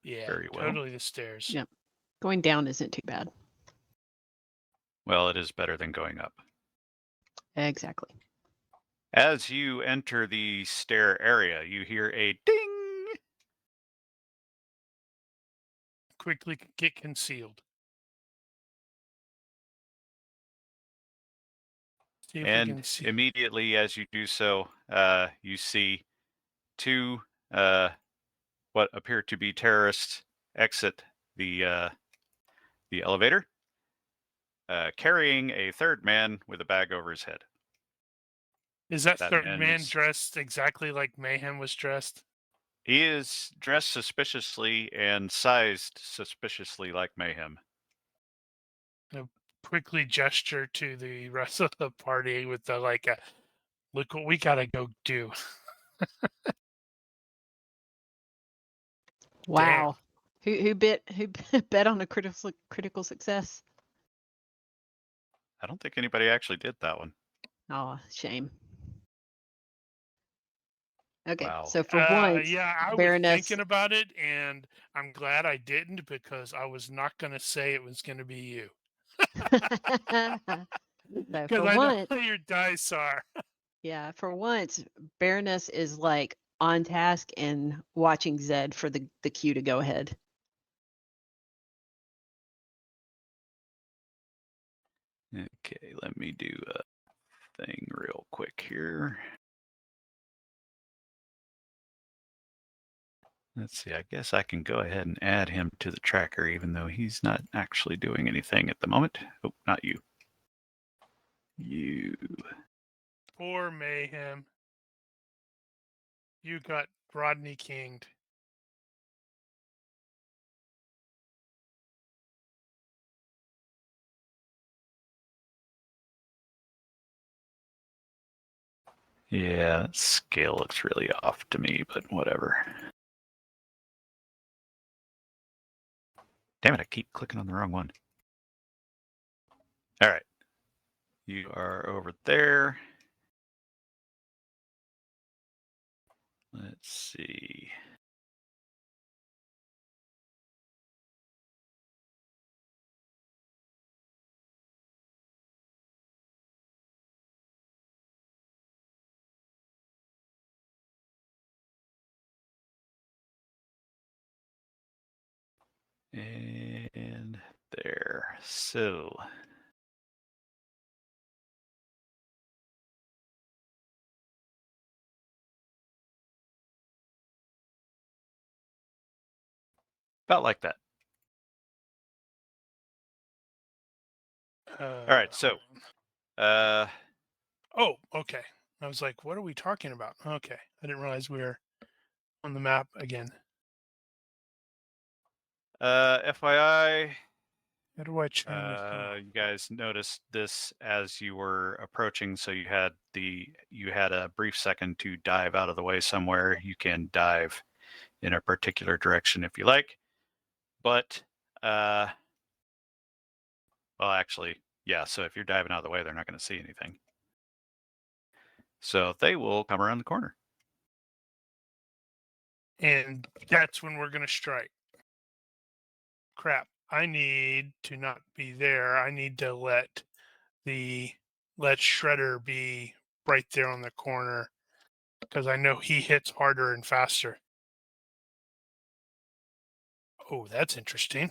Yeah, Very well. totally the stairs. Yeah. Going down isn't too bad. Well, it is better than going up. Exactly. As you enter the stair area, you hear a ding. Quickly get concealed. See if we And can see. immediately as you do so, you see two what appear to be terrorists exit the elevator, carrying a third man with a bag over his head. Is that That third man man is- dressed exactly like Mayhem was dressed? He is dressed suspiciously and sized suspiciously like Mayhem. Quickly gesture to the rest of the party with the look what we gotta go do. Wow. Who bet on a critical success? I don't think anybody actually did that one. Oh, shame. Okay, Wow. so for once, Yeah, I was Baroness. thinking about it, and I'm glad I didn't because I was not going to say it was going to be you. So Because for I once, know your dice are. yeah, for once, Baroness is like on task and watching Zed for the cue to go ahead. Okay, let me do a thing real quick here. Let's see, I guess I can go ahead and add him to the tracker, even though he's not actually doing anything at the moment. Oh, not you. You. Poor Mayhem. You got Rodney Kinged. Yeah, that scale looks really off to me, but whatever. Damn it, I keep clicking on the wrong one. All right. You are over there. Let's see. And there. So. About like that. All right, so. Oh, okay. I was like, what are we talking about? Okay. I didn't realize we were on the map again. FYI, How do I turn this? you guys noticed this as you were approaching, so you had a brief second to dive out of the way somewhere. You can dive in a particular direction if you like, but well, actually, yeah. So if you're diving out of the way, they're not going to see anything. So they will come around the corner. And that's when we're going to strike. Crap. I need to not be there. I need to let Shredder be right there on the corner because I know he hits harder and faster. Oh, that's interesting.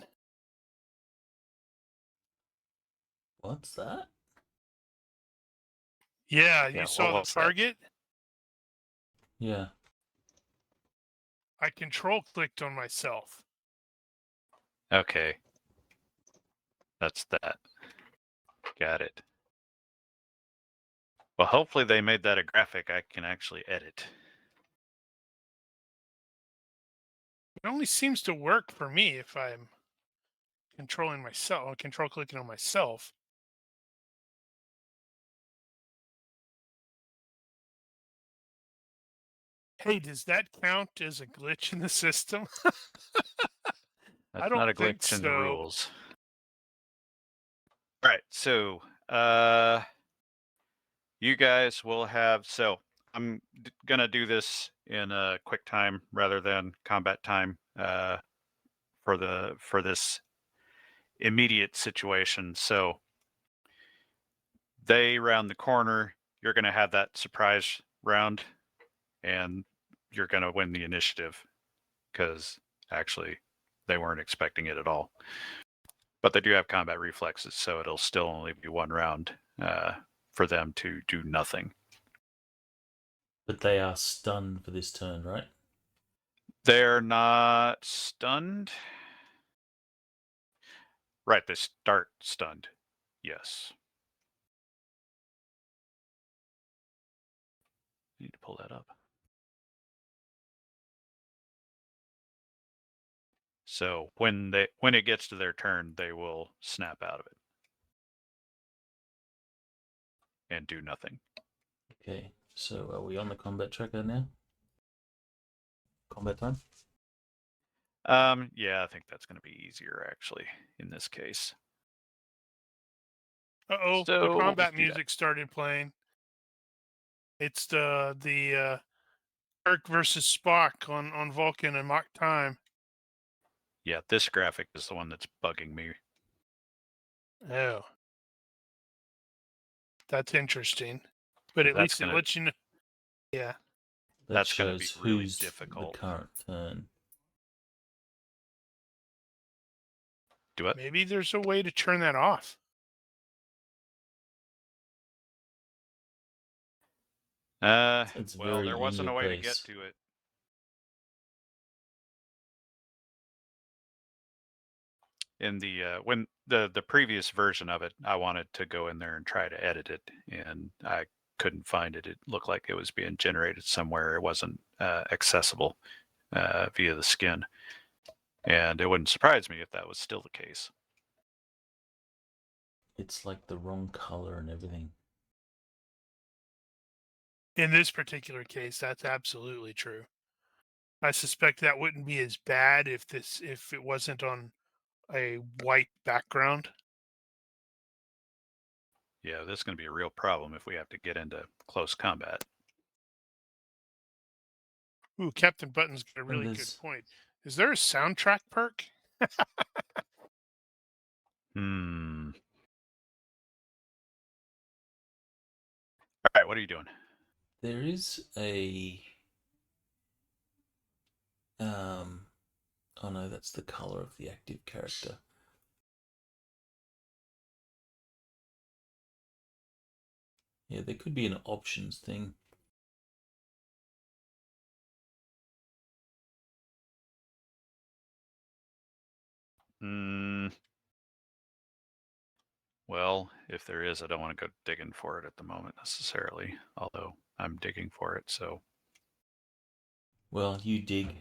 What's that? Yeah, Yeah, you saw the what's that? target? Yeah. I control clicked on myself. Okay. That's that. Got it. Well, hopefully they made that a graphic I can actually edit. It only seems to work for me if I'm controlling myself, control clicking on myself. Hey, does that count as a glitch in the system? That's don't not a think glitch in the so. rules. All right, so you guys will have. So I'm gonna do this in a quick time rather than combat time for this immediate situation. So they round the corner. You're gonna have that surprise round, and you're gonna win the initiative because actually they weren't expecting it at all. But they do have combat reflexes, so it'll still only be one round for them to do nothing. But they are stunned for this turn, right? They're not stunned. Right, they start stunned. Yes. Need to pull that up. So when it gets to their turn, they will snap out of it and do nothing. Okay, so are we on the combat tracker now? Combat time? Yeah, I think that's going to be easier actually in this case. Uh-oh, So the we'll combat just do that. music started playing. It's the Kirk versus Spock on Vulcan and Mock Time. Yeah, this graphic is the one that's bugging me. Oh. That's interesting. But at least it lets you know. Yeah. That That's gonna shows be really who's difficult. the current turn. Do it. Maybe there's a way to turn that off. It's Well, very there in wasn't a your way to get face. to it. In the when the previous version of it, I wanted to go in there and try to edit it, and I couldn't find it. It looked like it was being generated somewhere. It wasn't accessible via the skin, and it wouldn't surprise me if that was still the case. It's like the wrong color and everything. In this particular case, that's absolutely true. I suspect that wouldn't be as bad if it wasn't on a white background. Yeah, this is going to be a real problem if we have to get into close combat. Ooh, Captain Button's got a really good point. Is there a soundtrack perk? All right, what are you doing? There is a oh no, that's the color of the active character. Yeah, there could be an options thing. Well, if there is, I don't want to go digging for it at the moment necessarily, although I'm digging for it, so. Well, you dig.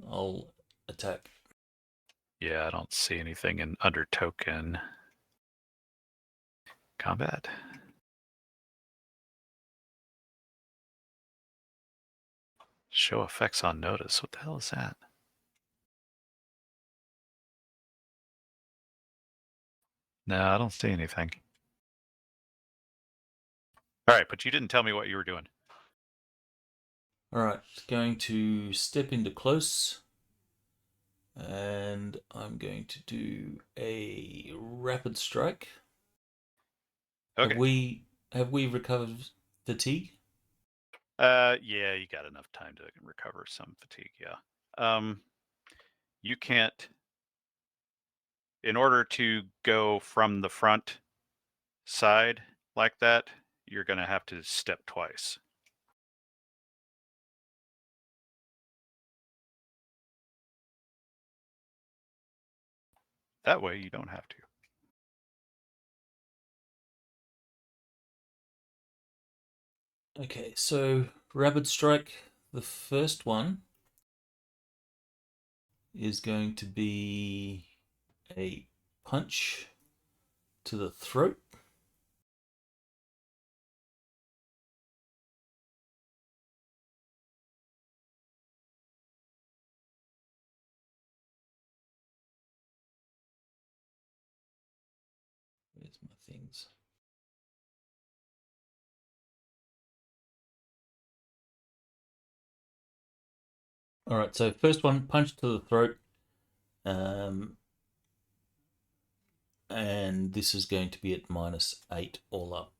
I'll attack. Yeah, I don't see anything in under token combat. Show effects on notice. What the hell is that? No, I don't see anything. All right, but you didn't tell me what you were doing. All right, going to step into close, and I'm going to do a rapid strike. Okay. Have we recovered fatigue? Yeah, you got enough time to recover some fatigue. Yeah. You can't. In order to go from the front side like that, you're going to have to step twice. That way you don't have to. Okay, so rapid strike. The first one is going to be a punch to the throat. Where's my things? All right, so first one, punch to the throat. And this is going to be at -8 all up.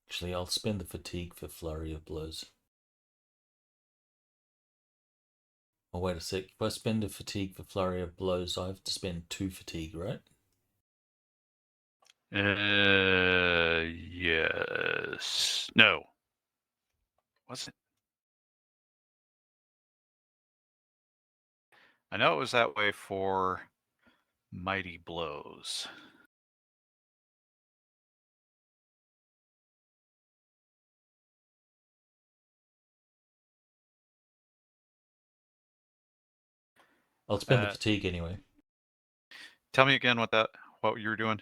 Actually, I'll spend the fatigue for flurry of blows. Oh, wait a sec. If I spend a fatigue for flurry of blows, I have to spend 2 fatigue, right? Yes. No. Was it? I know it was that way for mighty blows. I'll spend the fatigue anyway. Tell me again what you were doing.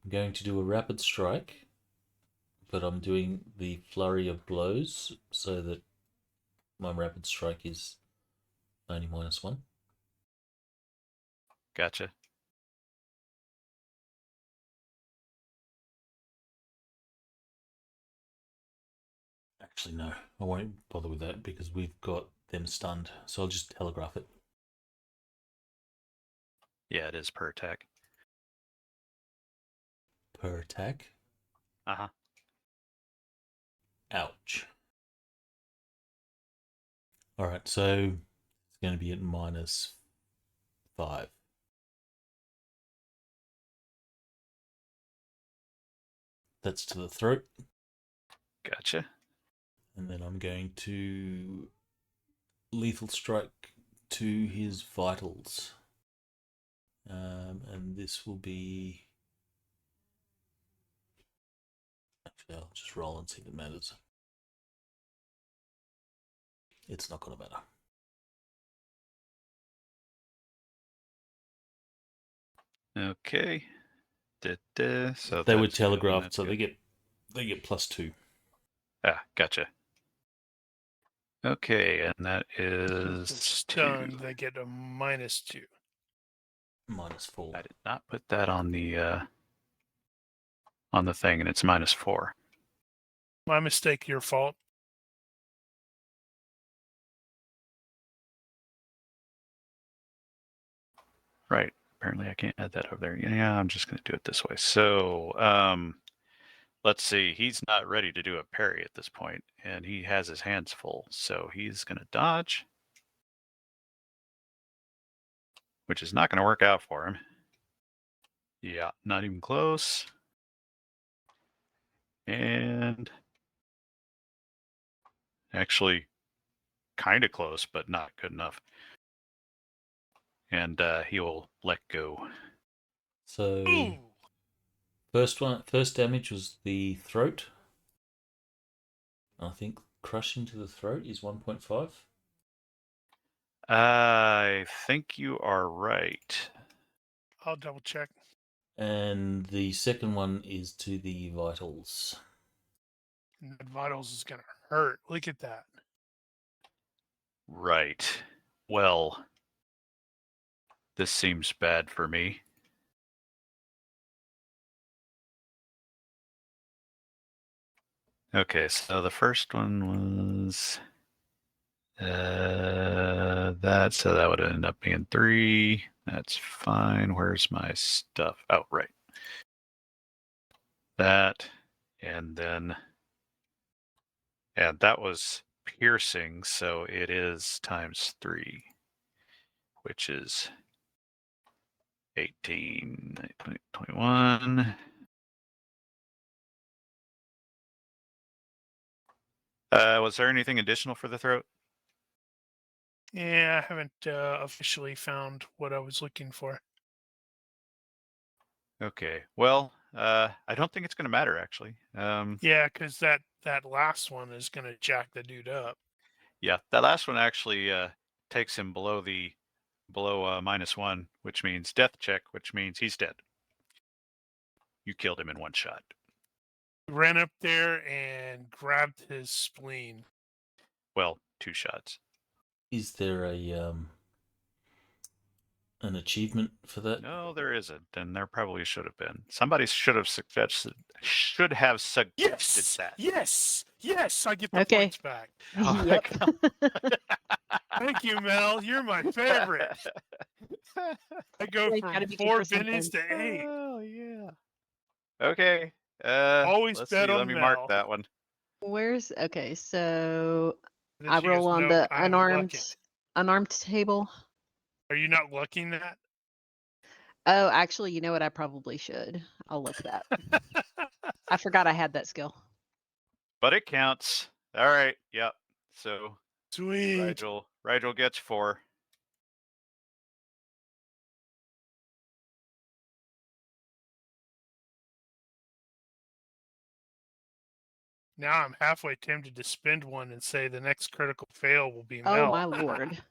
I'm going to do a rapid strike, but I'm doing the flurry of blows so that my rapid strike is only -1. Gotcha. Actually, no, I won't bother with that because we've got them stunned. So I'll just telegraph it. Yeah, it is per attack. Per attack? Uh-huh. Ouch. Alright, so it's going to be at -5. That's to the throat. Gotcha. And then I'm going to lethal strike to his vitals. And this will be... Actually, I'll just roll and see if it matters. It's not going to matter. Okay. So they were that's good, telegraphed, so good. they get +2. Ah, gotcha. Okay, and that is stunned. 2. They get a -2. -4. I did not put that on the thing, and it's -4. My mistake, your fault. Right. Apparently I can't add that over there. Yeah, I'm just going to do it this way. So, let's see. He's not ready to do a parry at this point, and he has his hands full. So he's going to dodge, which is not going to work out for him. Yeah, not even close. And actually kind of close, but not good enough. And he will let go. So Ooh. first damage was the throat. I think crushing to the throat is 1.5. I think you are right. I'll double check. And the second one is to the vitals. And that vitals is gonna hurt. Look at that. Right. Well, this seems bad for me. Okay, so the first one was that, so that would end up being 3. That's fine. Where's my stuff? Oh, right. That, and then, and that was piercing, so it is ×3, which is 18, 20, 21. Was there anything additional for the throat? Yeah, I haven't officially found what I was looking for. Okay. Well, I don't think it's going to matter, actually. Yeah, because that last one is gonna jack the dude up. Yeah, that last one actually takes him below -1, which means death check, which means he's dead. You killed him in one shot. Ran up there and grabbed his spleen. Well, 2 shots. Is there an achievement for that? No, there isn't, and there probably should have been. Somebody should have suggested Yes, that. yes, I get the Okay. points back. Oh, Yep. Thank you, Mel. You're my favorite. I go Always from gotta be good 4 for something. bennies to 8. Oh yeah. Okay. Always Let's bet see. on Let me mark Mel. that one. Okay, so Then I she goes, roll on "Nope, the I am lucking." unarmed table. Are you not lucking that? Oh, actually, you know what? I probably should. I'll look that. I forgot I had that skill. But it counts. All right. Yep. So Sweet. Rigel gets 4. Now I'm halfway tempted to spend one and say the next critical fail will be Oh Mel. my lord.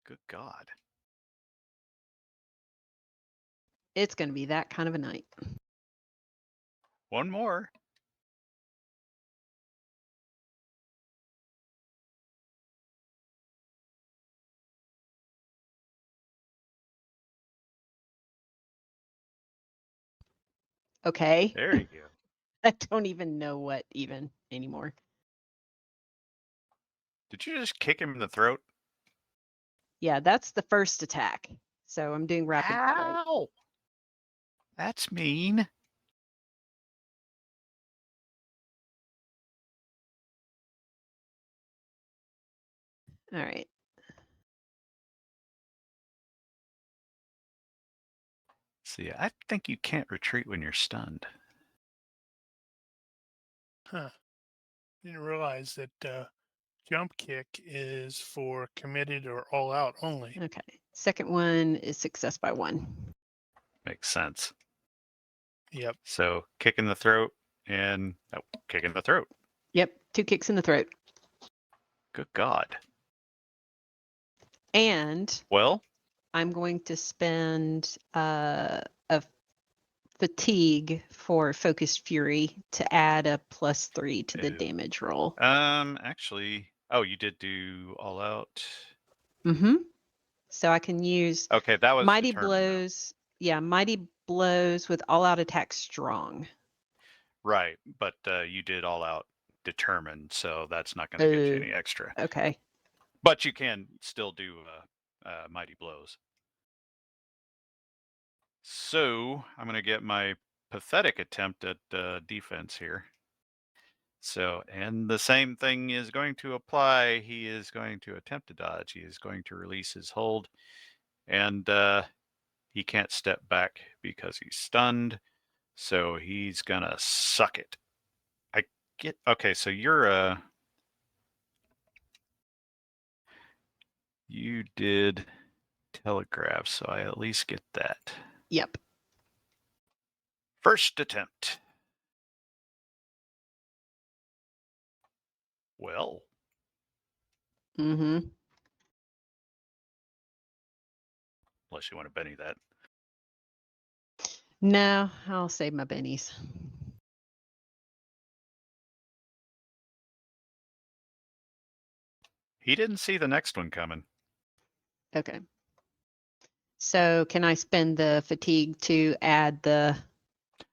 Good God. It's gonna be that kind of a night. One more. Okay. There you go. I don't even know what even anymore. Did you just kick him in the throat? Yeah, that's the first attack. So I'm doing rapid strike. Ow! That's mean. All right. See, I think you can't retreat when you're stunned. Huh. Didn't realize that jump kick is for committed or all out only. Okay. Second one is success by 1. Makes sense. Yep. So kick in the throat and kick in the throat. Yep, 2 kicks in the throat. Good God. And Well, I'm going to spend a fatigue for focused fury to add a +3 to the Ew. damage roll. Actually, you did do all out. Mm-hmm. So I can use Okay, that was mighty determined, blows. Yeah, mighty blows with all out attack strong. though. Right, but you did all out determined, so that's not going to get you any extra. Okay. But you can still do mighty blows. So I'm going to get my pathetic attempt at defense here. So, and the same thing is going to apply. He is going to attempt to dodge. He is going to release his hold, and he can't step back because he's stunned. So he's gonna suck it. Okay. So you did telegraph, so I at least get that. Yep. First attempt. Well. Mm-hmm. Unless you want to Benny that. No, I'll save my bennies. He didn't see the next one coming. Okay. So can I spend the fatigue to add the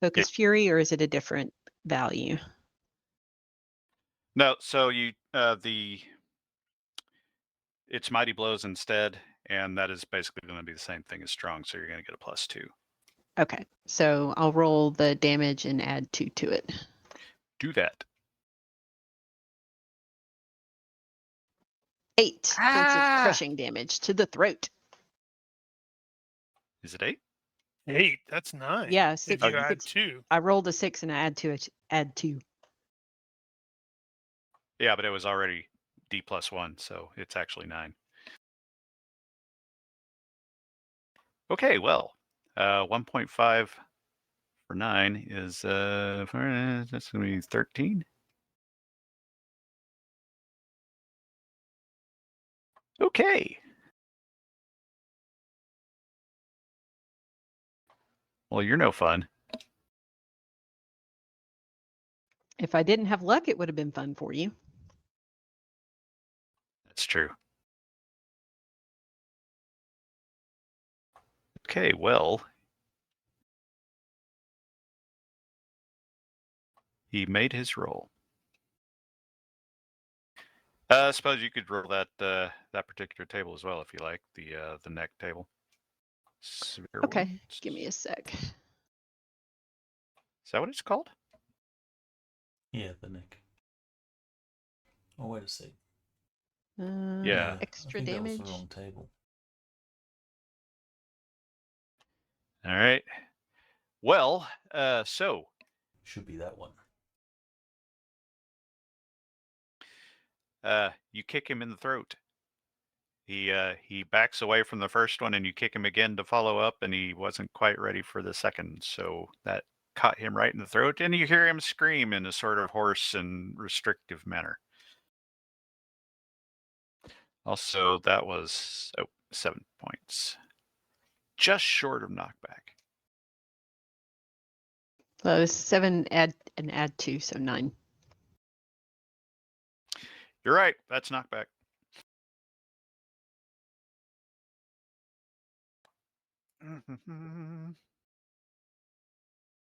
focus fury, or is it a different value? No, so you it's mighty blows instead, and that is basically going to be the same thing as strong, so you're going to get a +2. Okay, so I'll roll the damage and add 2 to it. Do that. 8 points of crushing damage to the throat. Is it 8? 8. That's 9. Yeah, If 6. you add 2. I rolled a 6 and I add 2. Yeah, but it was already D+1, so it's actually 9. Okay, well, 1.5 for 9 is that's going to be 13. Okay. Well, you're no fun. If I didn't have luck, it would have been fun for you. That's true. Okay, well. He made his roll. I suppose you could roll that that particular table as well if you like, the neck table. Severe Okay, wounds. give me a sec. Is that what it's called? Yeah, the neck. Oh, wait a sec. Yeah. Extra I think damage. That was the wrong table. All right. Well, so Should be that one. you kick him in the throat. He backs away from the first one, and you kick him again to follow up, and he wasn't quite ready for the second, so that caught him right in the throat, and you hear him scream in a sort of hoarse and restrictive manner. Also, that was 7 points, just short of knockback. So 7 add 2, so 9. You're right. That's knockback.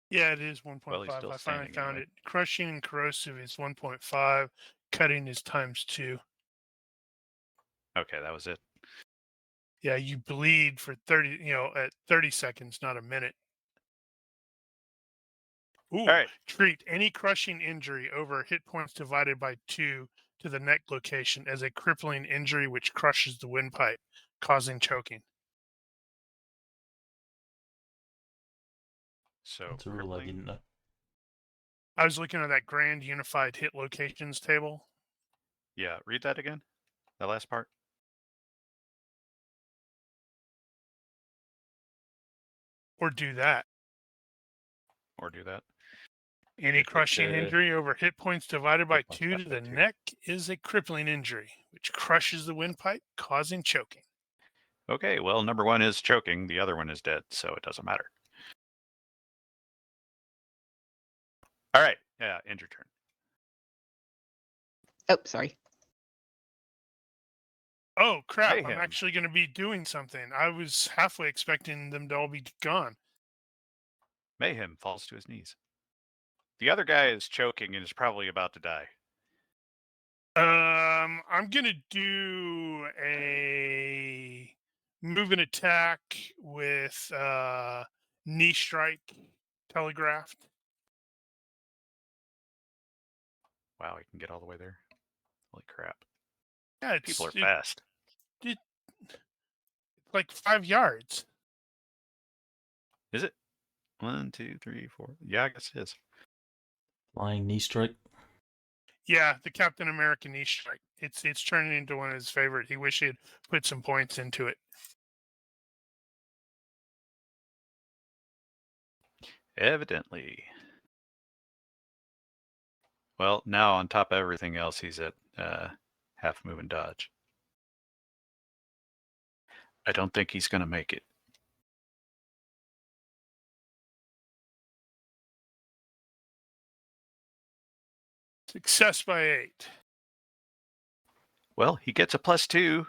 Yeah, it is 1.5. Well, he's still I finally standing found anyway. it. Crushing and corrosive is 1.5. Cutting is ×2. Okay, that was it. Yeah, you bleed for 30, at 30 seconds, not a minute. Ooh, All right. Treat any crushing injury over hit points divided by 2 to the neck location as a crippling injury which crushes the windpipe, causing choking. So That's a rule I didn't know. I was looking at that grand unified hit locations table. Yeah, read that again. That last part. Or do that. Or do that. Any crushing injury over hit points divided by 2 to the two. neck is a crippling injury, which crushes the windpipe, causing choking. Okay, well, number 1 is choking. The other one is dead, so it doesn't matter. All right. Yeah, end your turn. Oh, sorry. Oh, crap. Mayhem. I'm actually going to be doing something. I was halfway expecting them to all be gone. Mayhem falls to his knees. The other guy is choking and is probably about to die. I'm going to do a move and attack with knee strike telegraphed. Wow, he can get all the way there. Holy crap. Yeah, People are fast. It's like 5 yards. Is it? 1, 2, 3, 4. Yeah, I guess it is. Flying knee strike. Yeah, the Captain America knee strike. It's turning into one of his favorite. He wished he had put some points into it. Evidently. Well, now on top of everything else, he's at half move and dodge. I don't think he's going to make it. Success by 8. Well, he gets a +2.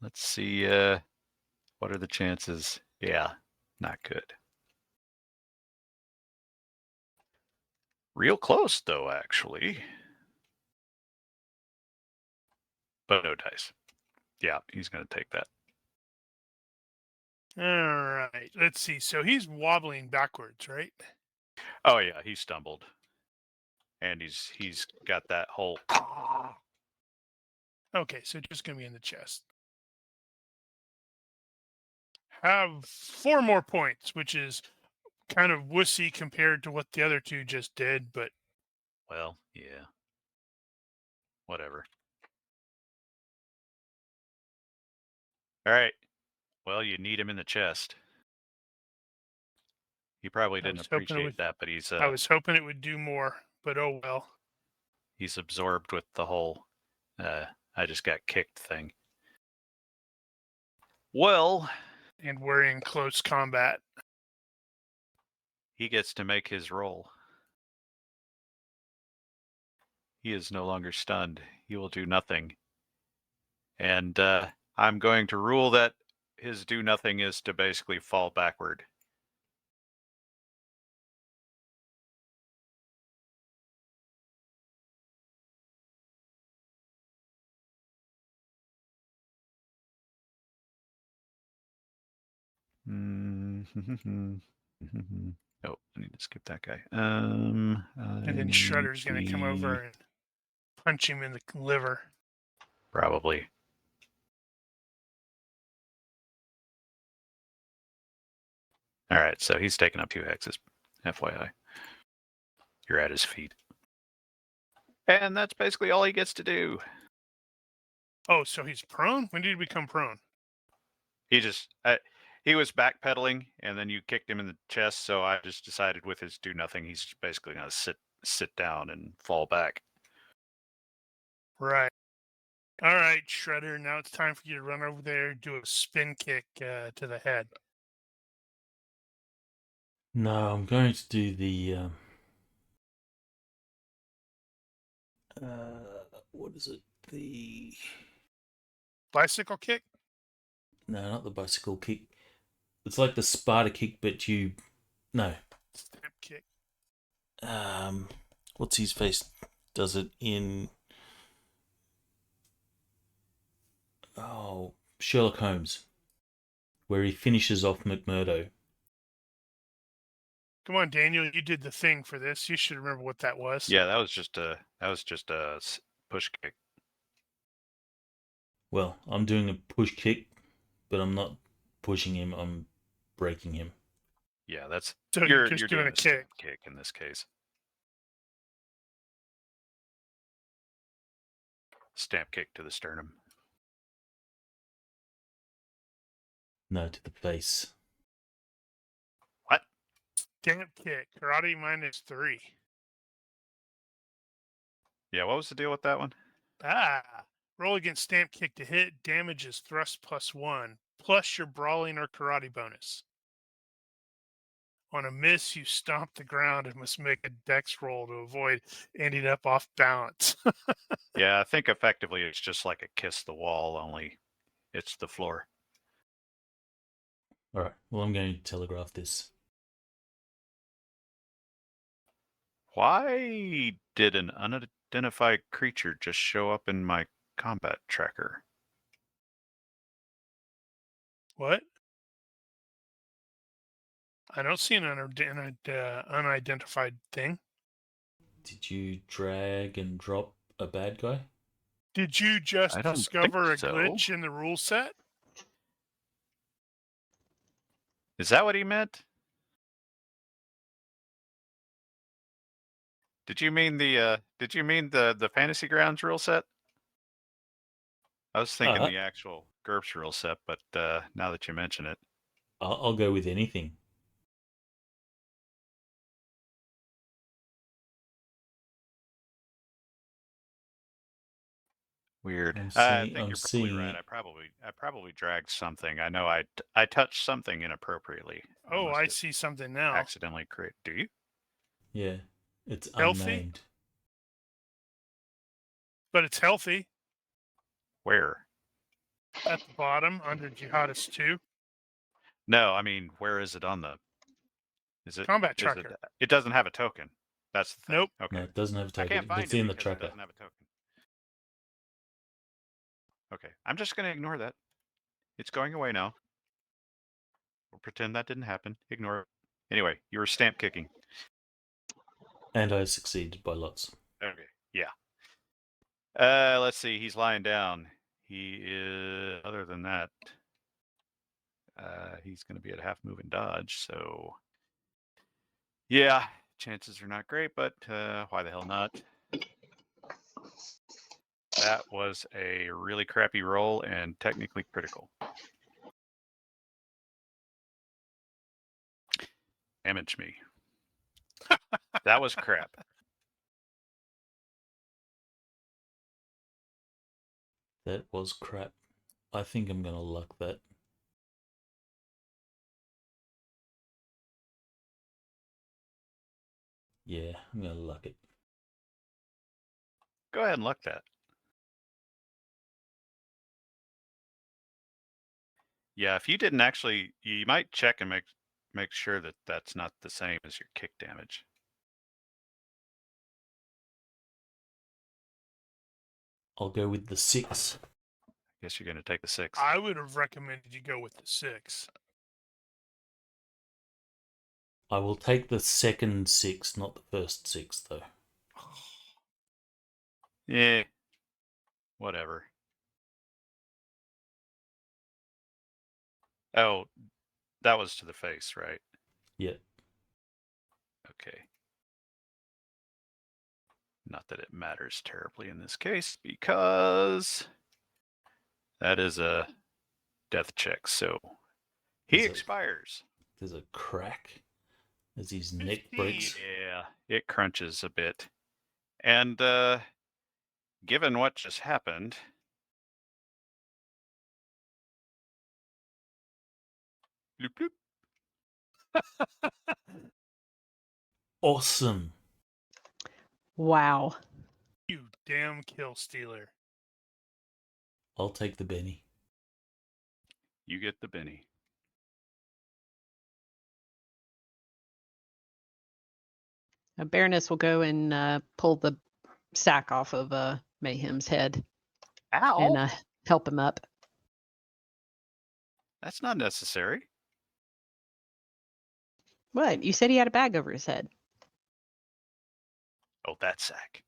Let's see. What are the chances? Yeah, not good. Real close, though, actually. But no dice. Yeah, he's going to take that. All right. Let's see. So he's wobbling backwards, right? Oh, yeah, he stumbled. And he's got that whole... Okay, so just going to be in the chest. Have 4 more points, which is kind of wussy compared to what the other 2 just did, but... Well, yeah. Whatever. All right. Well, you need him in the chest. He probably didn't appreciate that, but he's... I was hoping it would do more, but oh well. He's absorbed with the whole I just got kicked thing. Well, and we're in close combat. he gets to make his roll. He is no longer stunned. He will do nothing. And I'm going to rule that his do nothing is to basically fall backward. Oh, I need to skip that guy. And then Shredder's going to come over and punch him in the liver. Probably. All right, so he's taking up 2 hexes, FYI. You're at his feet. And that's basically all he gets to do. Oh, so he's prone? When did he become prone? He just, he was backpedaling, and then you kicked him in the chest, so I just decided with his do nothing, he's just basically going to sit down and fall back. Right. All right, Shredder, now it's time for you to run over there, do a spin kick to the head. No, I'm going to do the what is it? The Bicycle kick? no, not the bicycle kick. It's like the spider kick, but no. Step kick. What's his face does it in Sherlock Holmes, where he finishes off McMurdo. Come on, Daniel, you did the thing for this. You should remember what that was. Yeah, that was just a push kick. Well, I'm doing a push kick, but I'm not pushing him. I'm breaking him. Yeah, that's so you're just doing a kick in this case. Stamp kick to the sternum. No, to the face. What? Stamp kick. Karate -3. Yeah, what was the deal with that one? Roll against stamp kick to hit. Damage is thrust +1, plus your brawling or karate bonus. On a miss, you stomp the ground and must make a dex roll to avoid ending up off balance. Yeah, I think effectively it's just like a kiss the wall, only it's the floor. All right. Well, I'm going to telegraph this. Why did an unidentified creature just show up in my combat tracker? What? I don't see an unidentified thing. Did you drag and drop a bad guy? Did you just I don't discover a think so. glitch in the rule set? Is that what he meant? Did you mean the Fantasy Grounds rule set? I was thinking the actual GURPS rule set, but now that you mention it, I'll go with anything. weird. I'm I think I'm you're probably seeing right. it. I probably dragged something. I know I touched something inappropriately. Oh, must I have see something now. accidentally create. Do you? Yeah, it's Healthy? unnamed. But it's healthy. Where? At the bottom, under Jihadist 2. No, I mean, where is it on the? Is it Combat is tracker? It doesn't have a token. That's the thing. Nope. Okay. No, it doesn't have a I token. can't find It's it in the because it tracker. doesn't have a token. Okay, I'm just going to ignore that. It's going away now. We'll pretend that didn't happen. Ignore it. Anyway, you were stamp kicking. And I succeeded by lots. Okay, yeah. Let's see. He's lying down. He is. Other than that, he's going to be at half move and dodge. So, yeah, chances are not great, but why the hell not? That was a really crappy roll and technically critical. Damage me. That was crap. That was crap. I think I'm going to luck that. Yeah, I'm going to luck it. Go ahead and luck that. Yeah, if you didn't actually, you might check and make sure that that's not the same as your kick damage. I'll go with the 6. I guess you're going to take the 6. I would have recommended you go with the 6. I will take the second 6, not the first 6, though. Yeah, whatever. Oh, that was to the face, right? Yeah. Okay. Not that it matters terribly in this case, because that is a death check, so he expires. There's a crack as his neck breaks. Yeah, it crunches a bit. And given what just happened, bloop, bloop. Awesome. Wow. You damn kill stealer. I'll take the Benny. You get the Benny. Baroness will go and pull the sack off of Mayhem's head Ow! and help him up. That's not necessary. What? You said he had a bag over his head. Oh, that sack.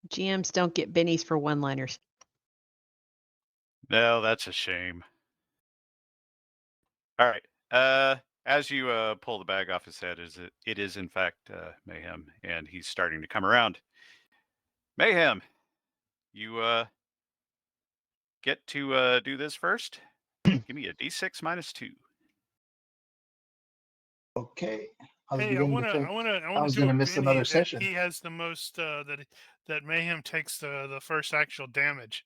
GMs don't get bennies for one-liners. No, that's a shame. All right. As you pull the bag off his head, it is in fact Mayhem, and he's starting to come around. Mayhem, you get to do this first. Give me a d6 minus 2. Okay. Hey, I want to gonna miss another session. He has the most that Mayhem takes the first actual damage.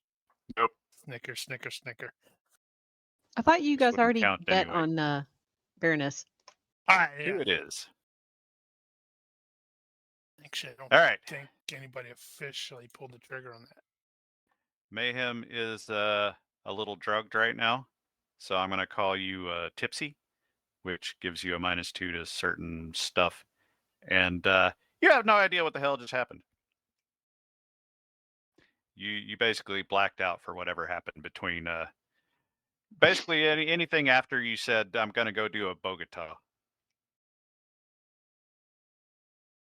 Nope. Snicker, snicker, snicker. I thought you This guys wouldn't already count bet anyway. on Baroness. Here it is. Actually, I don't All right. think anybody officially pulled the trigger on that. Mayhem is a little drugged right now, so I'm going to call you tipsy, which gives you a minus 2 to certain stuff. And you have no idea what the hell just happened. You basically blacked out for whatever happened between basically anything after you said, I'm going to go do a Bogota.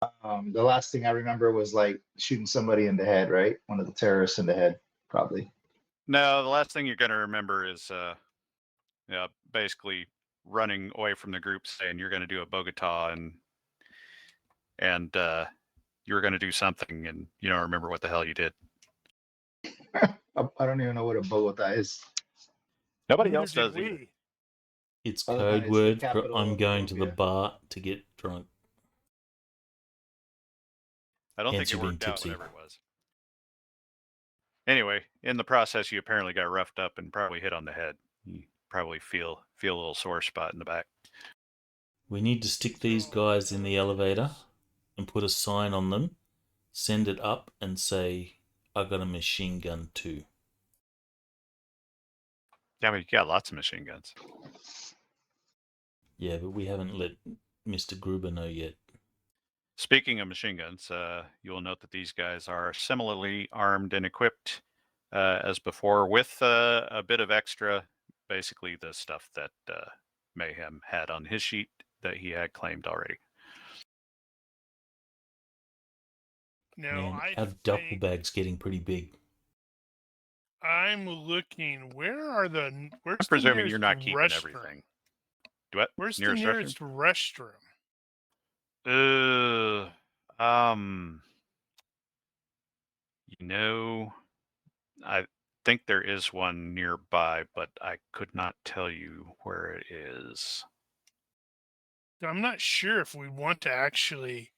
The last thing I remember was like shooting somebody in the head, right? One of the terrorists in the head, probably. No, the last thing you're going to remember is basically running away from the group saying you're going to do a Bogota and you're going to do something and you don't remember what the hell you did. I don't even know what a Bogota is. Nobody Neither else did does we. either. It's Oh, code it's the word for capital I'm of going to the Colombia. bar to get drunk. I don't Hence think it you being worked out, tipsy. whatever it was. Anyway, in the process, you apparently got roughed up and probably hit on the head. You probably feel a little sore spot in the back. We need to stick these guys in the elevator and put a sign on them, send it up and say, I got a machine gun too. Yeah, I mean, you got lots of machine guns. Yeah, but we haven't let Mr. Gruber know yet. Speaking of machine guns, you will note that these guys are similarly armed and equipped as before with a bit of extra, basically the stuff that Mayhem had on his sheet that he had claimed already. No, Man, our duffel bag's getting pretty big. I'm looking. Where's I'm the presuming nearest you're not keeping restroom? everything. What? Where's Nearest the nearest restroom? I think there is one nearby, but I could not tell you where it is. I'm not sure if we want to actually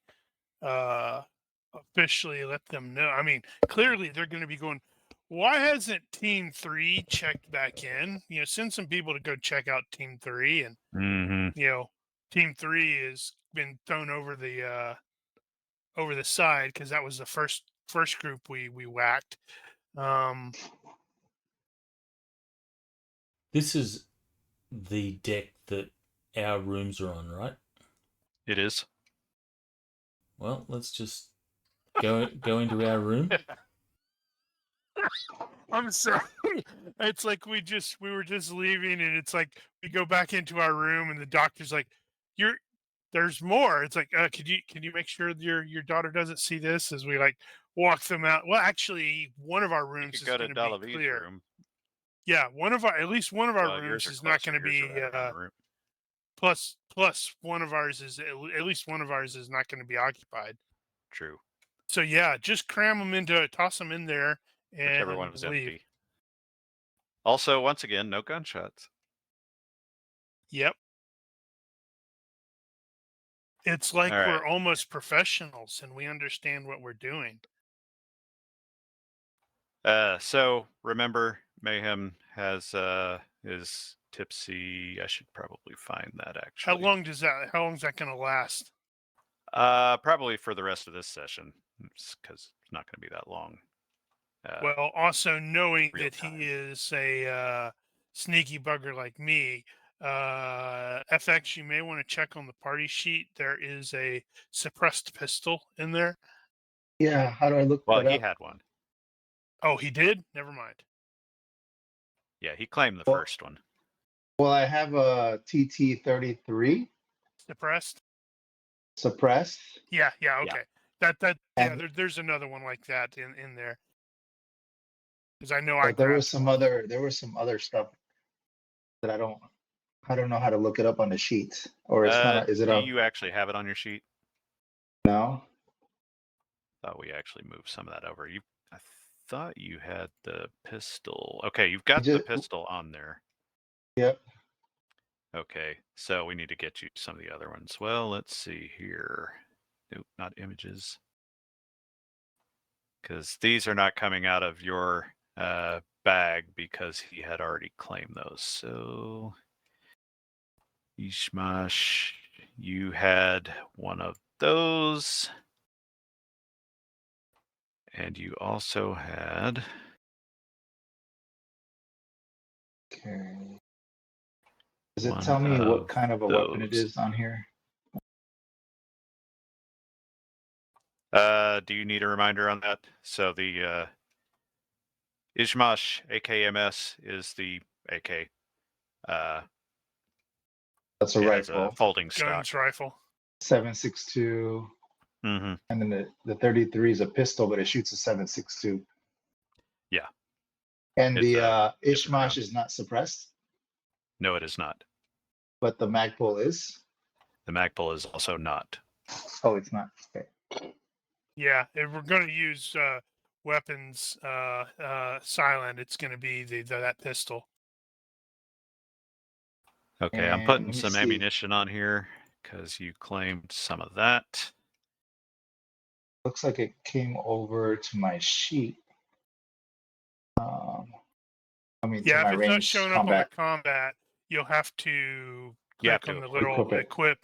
officially let them know. I mean, clearly they're going to be going, why hasn't Team 3 checked back in? Send some people to go check out Team 3. And, Team 3 has been thrown over the side because that was the first group we whacked. This is the deck that our rooms are on, right? It is. Well, let's just go into our room. I'm sorry. It's like we were just leaving, and it's like we go back into our room, and the doctor's like, there's more. It's like, can you make sure your daughter doesn't see this as we like walk them out? Well, actually, one of our rooms is going to be clear. Room. Yeah, at least one of our rooms is not going to be plus one of ours is at least one of ours is not going to be occupied. True. So yeah, just toss them in there, and whichever one is leave. empty. Also, once again, no gunshots. Yep. It's like we're almost professionals and we understand what we're doing. So remember, Mayhem has is tipsy. I should probably find that actually. How long is that going to last? Probably for the rest of this session, because it's not going to be that long. Well, also knowing that he is a sneaky bugger like me, FX, you may want to check on the party sheet. There is a suppressed pistol in there. Yeah, how do I look Well, that up? he had one. Oh, he did? Never mind. Yeah, he claimed the first one. Well, I have a TT-33. Suppressed? Yeah, okay. Yeah. There's another one like that in there. Because I know But there was some other stuff that I don't know how to look it up on the sheet. Or it's not is it do you actually have it on your sheet? No. Thought we actually moved some of that over. I thought you had the pistol. Okay, you've got the pistol on there. Yep. Okay, so we need to get you some of the other ones. Well, let's see here. Nope, not images. Because these are not coming out of your bag because he had already claimed those. So, Ishmash, you had one of those. And you also had... Okay. Does it tell me what kind of a weapon it is on here? Do you need a reminder on that? So the Ishmash AKMS is the AK. That's a rifle. A folding stock. Guns rifle. 7.62. Mm-hmm. And then the 33 is a pistol, but it shoots a 7.62. Yeah. And the Ishmash is not suppressed? No, it is not. But the Magpul is? The Magpul is also not. Oh, it's not. Okay. Yeah, if we're going to use weapons silent, it's going to be that pistol. Okay, And I'm putting some ammunition on here because you claimed some of that. Looks like it came over to my sheet. Yeah, if it's not showing up on the combat, you'll have to click on the little equip.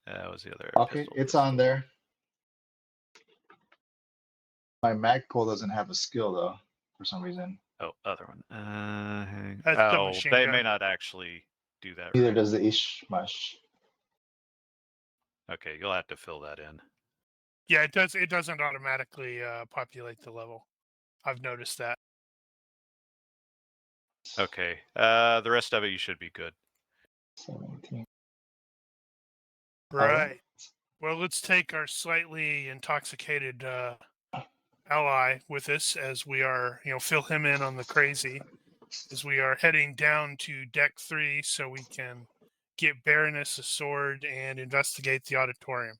That was the other. Okay, it's on there. My Magpul doesn't have a skill though, for some reason. Oh, other one. That's they may not actually do that. Neither does the Ishmash. Okay, you'll have to fill that in. Yeah, it does. It doesn't automatically populate the level. I've noticed that. Okay, the rest of it you should be good. 17. Right. Well, let's take our slightly intoxicated ally with us as we are, fill him in on the crazy as we are heading down to deck 3 so we can get Baroness a sword and investigate the auditorium.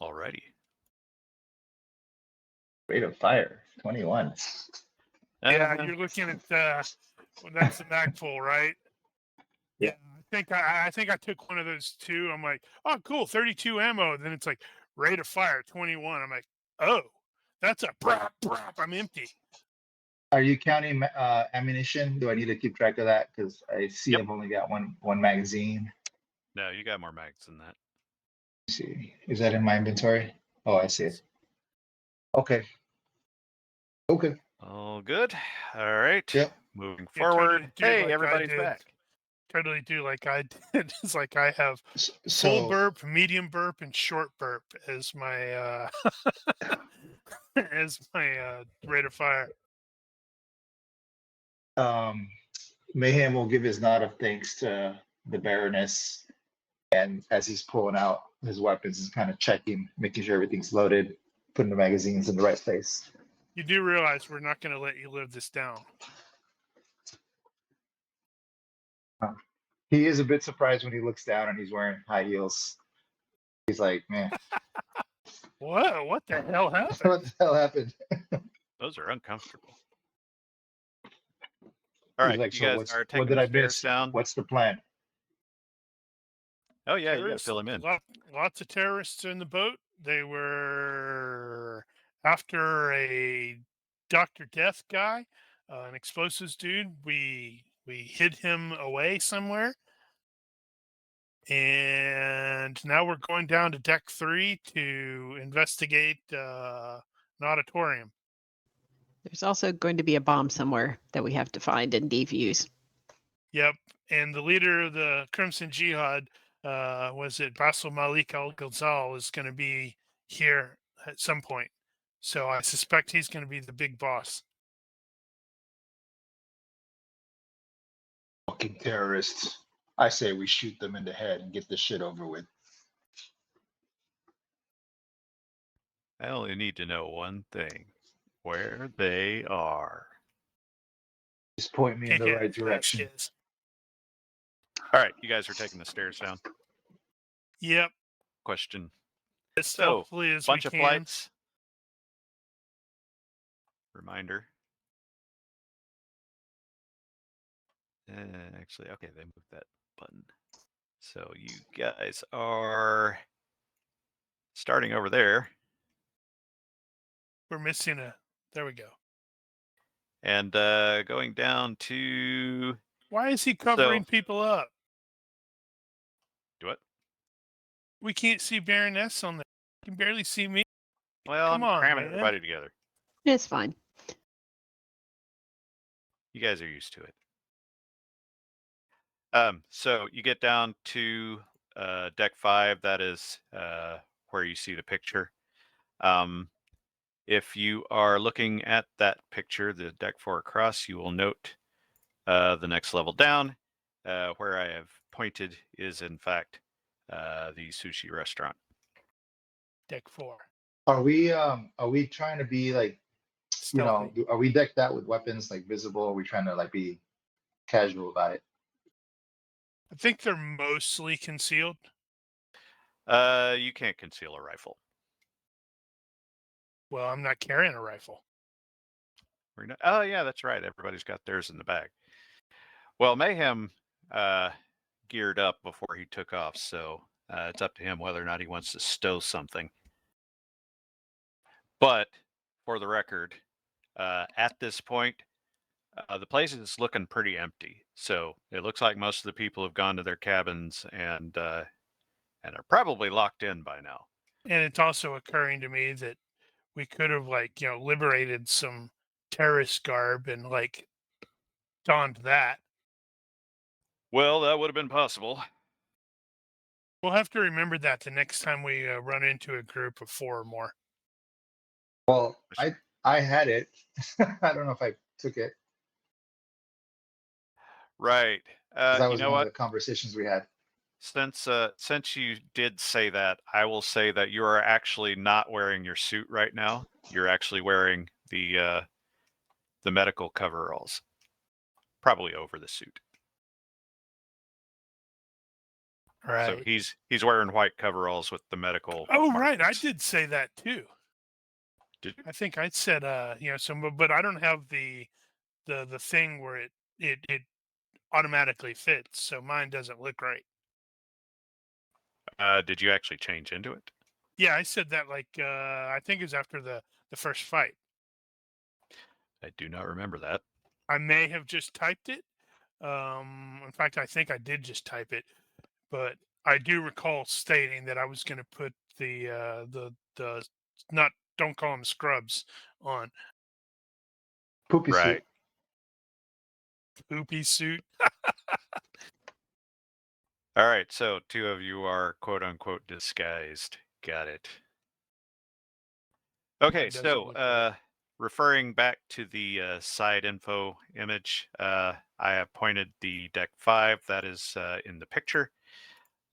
Alrighty. Rate of fire, 21. Yeah, you're looking at that's the Magpul, right? Yeah. think I took one of those too. I'm like, oh, cool, 32 ammo. Then it's like rate of fire 21. I'm like, oh, that's a brap. I'm empty. Are you counting ammunition? Do I need to keep track of that? Because I see Yep. I've only got one magazine. No, you got more mags than that. Let's see, is that in my inventory? Oh, I see it. Okay. Okay. All good. All right. Yep. Moving Yeah, totally forward. do Hey, like I everybody's did. back. Totally do like I did. It's like I have full So burp, medium burp, and short burp as my as my rate of fire. Mayhem will give his nod of thanks to the Baroness, and as he's pulling out his weapons, he's kind of checking, making sure everything's loaded, putting the magazines in the right place. You do realize we're not going to let you live this down. He is a bit surprised when he looks down and he's wearing high heels. He's like, man, Whoa, what the hell happened? what the hell happened? Those are uncomfortable. All right, Like, you so guys what's, are what taking did the I stairs miss? down. What's the plan? Oh yeah, you got to Terrorists, fill him in. Lots of terrorists in the boat. They were after a Dr. Death guy, an explosives dude. We hid him away somewhere. And now we're going down to deck 3 to investigate an auditorium. There's also going to be a bomb somewhere that we have to find and defuse. Yep. And the leader of the Crimson Jihad, was it Basil Malik Al-Ghazal, is going to be here at some point. So I suspect he's going to be the big boss. Fucking terrorists. I say we shoot them in the head and get this shit over with. I only need to know one thing: where they are. Just point me in the right Yes, direction. yes. All right, you guys are taking the stairs down. Yep. Question. As So, stealthily as bunch we of can. flights. Reminder. Actually, okay, they moved that button. So you guys are starting over there. We're missing a. There we go. And going down to. Why is he covering people up? Do what? We can't see Baroness on there. You can barely see me. Well, Come I'm on, cramming man. everybody together. It's fine. You guys are used to it. So you get down to deck 5. That is where you see the picture. If you are looking at that picture, the deck 4 across, you will note the next level down. Where I have pointed is, in fact, the sushi restaurant. Deck 4. Are we trying to be like, you know, Stealthy. are we decked out with weapons like visible? Are we trying to like be casual about it? I think they're mostly concealed. You can't conceal a rifle. Well, I'm not carrying a rifle. Oh, yeah, that's right. Everybody's got theirs in the bag. Well, Mayhem geared up before he took off, so it's up to him whether or not he wants to stow something. But for the record, at this point, the place is looking pretty empty. So it looks like most of the people have gone to their cabins and are probably locked in by now. And it's also occurring to me that we could have, like, you know, liberated some terrorist garb and like donned that. Well, that would have been possible. We'll have to remember that the next time we run into a group of 4 or more. Well, I had it. I don't know if I took it. Right. That was you know one what? of the conversations we had. Since you did say that, I will say that you are actually not wearing your suit right now. You're actually wearing the medical coveralls, probably over the suit. Right. So he's wearing white coveralls with the medical. Oh, right. I markings. did say that too. Did you? I think I said, you know, some, but I don't have the thing where it automatically fits, so mine doesn't look right. Did you actually change into it? Yeah, I said that like I think it was after the first fight. I do not remember that. I may have just typed it. In fact, I think I did just type it, but I do recall stating that I was going to put the not, don't call them scrubs, on. Poopy Right. suit. Poopy suit. All right, so 2 of you are quote unquote disguised. Got it. Okay, doesn't so look right. referring back to the side info image, I have pointed the deck 5 that is in the picture.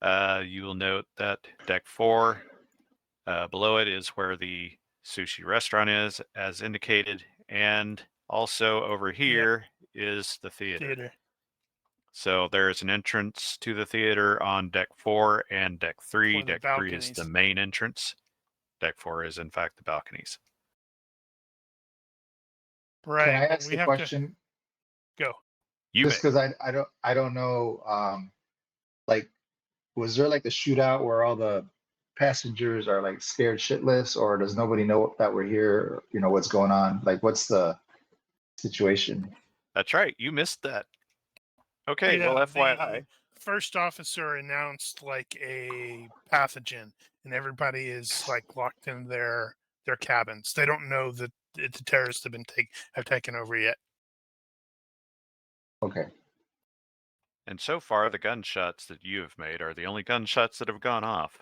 You will note that deck 4, below it is where the sushi restaurant is, as indicated, and also over here is the theater. So there is an entrance to the theater on deck 4 and deck 3. For the Deck 3 is the balconies. main entrance. Deck 4 is, in fact, the balconies. Right. Can I but ask we a have question? to go. You Just may. because I don't know. Like, was there like a shootout where all the passengers are like scared shitless, or does nobody know that we're here? You know what's going on? Like, what's the situation? That's right. You missed that. Okay, well, Yeah, FYI. the first officer announced like a pathogen, and everybody is like locked in their cabins. They don't know that the terrorists have taken over yet. Okay. And so far, the gunshots that you have made are the only gunshots that have gone off.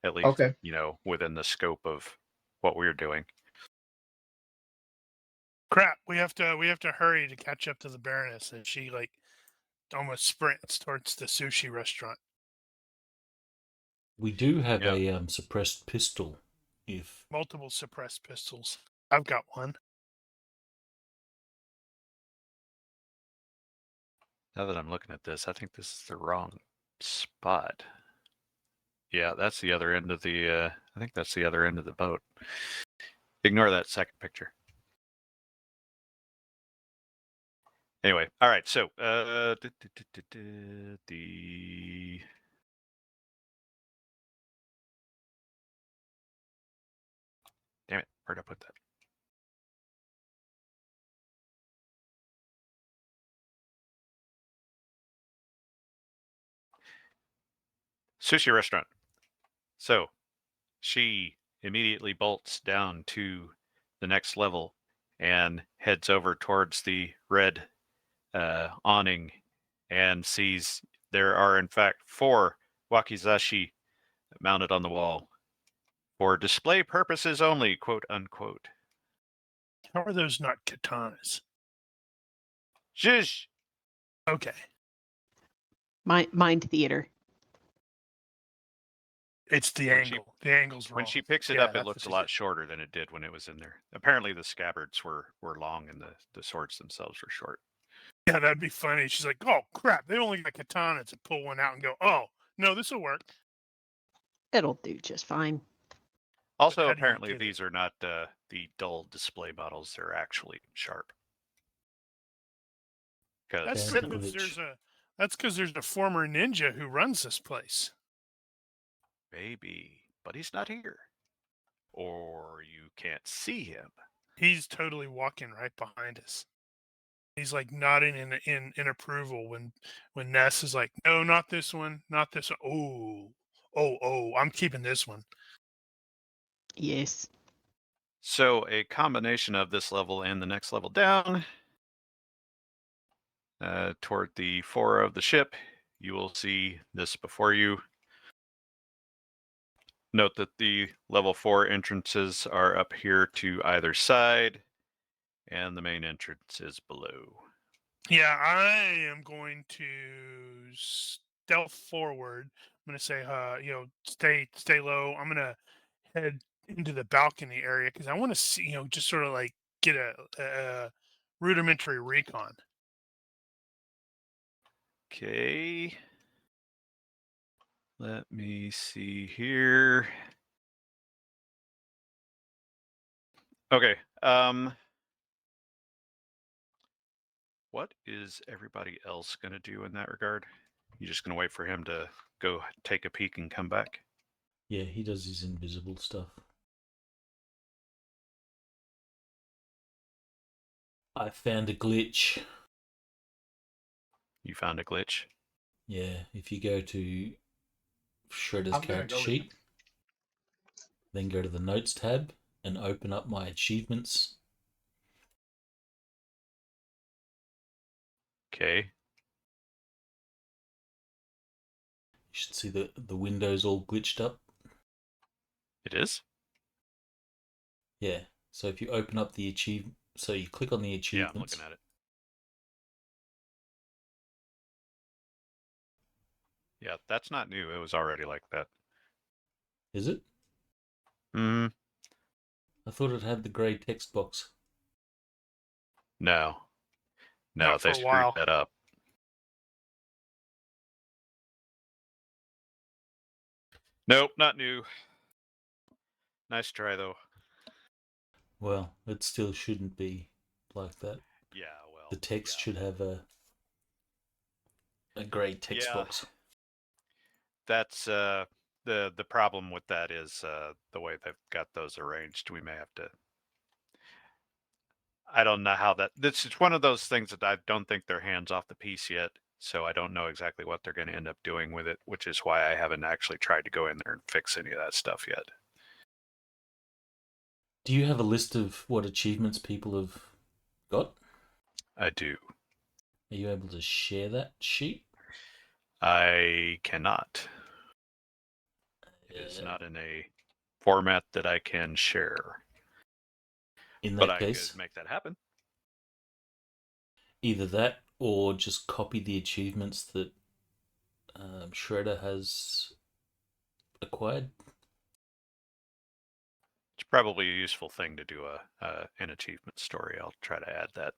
At least, Okay. you know, within the scope of what we're doing. Crap, we have to hurry to catch up to the Baroness, and she like almost sprints towards the sushi restaurant. We do have Yeah. a suppressed pistol. If Multiple suppressed pistols. I've got one. Now that I'm looking at this, I think this is the wrong spot. Yeah, that's the other end of the, I think that's the other end of the boat. Ignore that second picture. Anyway, all right, so, the... Damn it, where'd I put that? Sushi restaurant. So, she immediately bolts down to the next level and heads over towards the red awning and sees there are, in fact, 4 wakizashi mounted on the wall for display purposes only, quote unquote. How are those not katanas? Zhish! Okay. Mind theater. It's the When she- angle. The angle's wrong. When she picks it Yeah, up, it that's looks a what she lot said. shorter than it did when it was in there. Apparently, the scabbards were long and the swords themselves were short. Yeah, that'd be funny. She's like, "Oh crap! They only got katanas," to pull one out and go, "Oh no, this will work." It'll do just fine. Also, how do you apparently, get it? these are not the dull display models. They're actually sharp. That's Bad because glitch. there's a former ninja who runs this place. Maybe, but he's not here. Or you can't see him. He's totally walking right behind us. He's like nodding in approval when Ness is like, "No, not this one, not this one." Oh, I'm keeping this one. Yes. So a combination of this level and the next level down, toward the fore of the ship, you will see this before you. Note that the level 4 entrances are up here to either side, and the main entrance is below. Yeah, I am going to stealth forward. I'm going to say, stay low. I'm going to head into the balcony area because I want to see, just sort of like get a rudimentary recon. Okay. Let me see here. Okay. What is everybody else going to do in that regard? You just going to wait for him to go take a peek and come back? Yeah, he does his invisible stuff. I found a glitch. You found a glitch? Yeah, if you go to Shredder's I'm gonna character go with sheet, then go to the Notes tab and open up my achievements. Okay. You should see the windows all glitched up. It is? Yeah, so if you open up the achievement, so you click on the Yeah, achievements. I'm looking at it. Yeah, that's not new. It was already like that. Is it? Hmm. I thought it had the grey text box. No. No, Not for they a screwed while. that up. Nope, not new. Nice try, though. Well, it still shouldn't be like that. Yeah, well. The text yeah. should have a grey text Yeah. box. That's the problem with that is the way they've got those arranged. We may have to. I don't know how that. This is one of those things that I don't think they're hands off the piece yet. So I don't know exactly what they're going to end up doing with it, which is why I haven't actually tried to go in there and fix any of that stuff yet. Do you have a list of what achievements people have got? I do. Are you able to share that sheet? I cannot. It is not in a format that I can share. In But that I case, could make that happen. either that or just copy the achievements that Shredder has acquired. It's probably a useful thing to do an achievement story. I'll try to add that.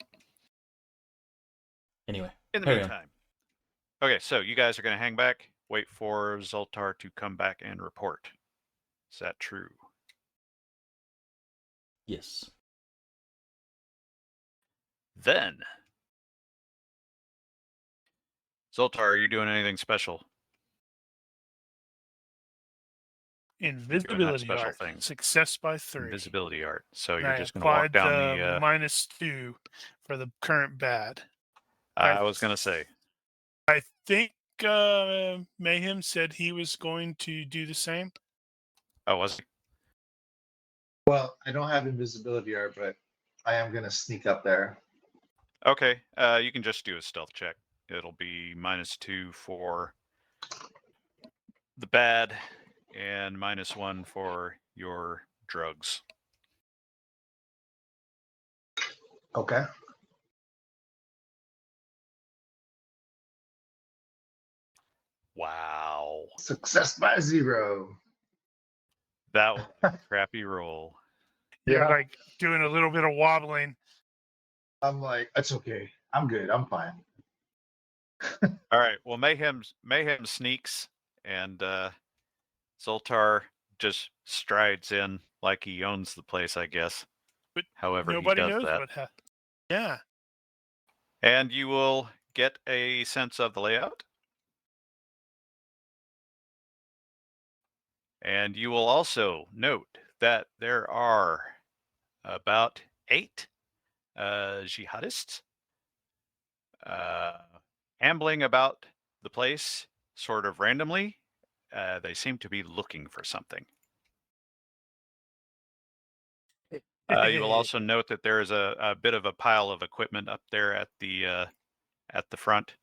Anyway, In the carry on. meantime. Okay, so you guys are going to hang back, wait for Zoltar to come back and report. Is that true? Yes. Then, Zoltar, are you doing anything special? Invisibility special art. things. Success by 3. Invisibility art. So you're I just going to walk applied down the the... -2 for the current bad. I was going to say. I think Mayhem said he was going to do the same. Oh, was he? Well, I don't have invisibility art, but I am gonna sneak up there. Okay, you can just do a stealth check. It'll be -2 for the bad and -1 for your drugs. Okay. Wow. Success by 0. That was a crappy roll. You're Yeah. like doing a little bit of wobbling. I'm like, it's okay. I'm good. I'm fine. All right. Well, Mayhem sneaks, and Zoltar just strides in like he owns the place, I guess. But however nobody he does knows that. what happened. Yeah. And you will get a sense of the layout. And you will also note that there are about 8 jihadists ambling about the place sort of randomly. They seem to be looking for something. You will also note that there is a bit of a pile of equipment up there at the front.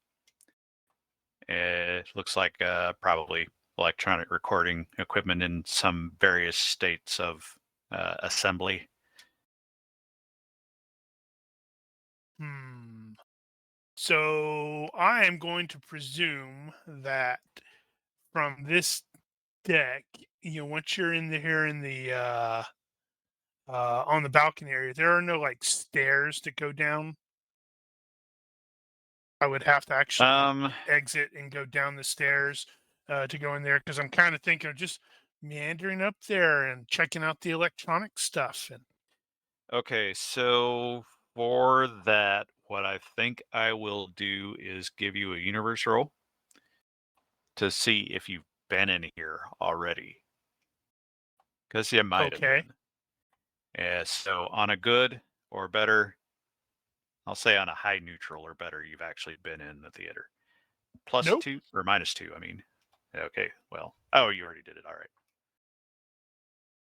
It looks like probably electronic recording equipment in some various states of assembly. So I am going to presume that from this deck, once you're in here in the on the balcony area, there are no like stairs to go down. I would have to actually exit and go down the stairs to go in there, because I'm kind of thinking of just meandering up there and checking out the electronic stuff. And Okay, so for that, what I think I will do is give you a universe roll to see if you've been in here already. Because you might have Okay. been. So on a good or better, I'll say on a high neutral or better, you've actually been in the theater. Plus Nope. 2 or minus 2, I mean. Okay, well. Oh, you already did it. All right.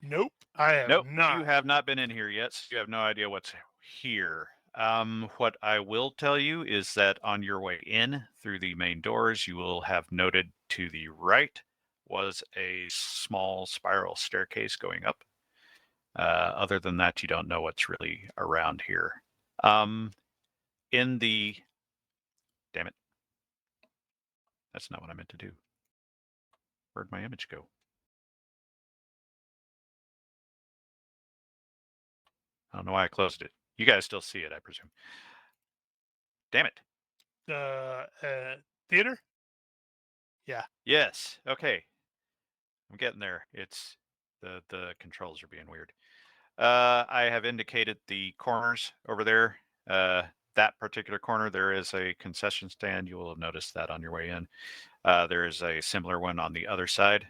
Nope. I have Nope, not. you have not been in here yet, so you have no idea what's here. What I will tell you is that on your way in through the main doors, you will have noted to the right was a small spiral staircase going up. Other than that, you don't know what's really around here. In the... Damn it. That's not what I meant to do. Where'd my image go? I don't know why I closed it. You guys still see it, I presume. Damn it. Theater? Yeah. Yes. Okay. I'm getting there. It's the controls are being weird. I have indicated the corners over there. That particular corner, there is a concession stand. You will have noticed that on your way in. There is a similar one on the other side.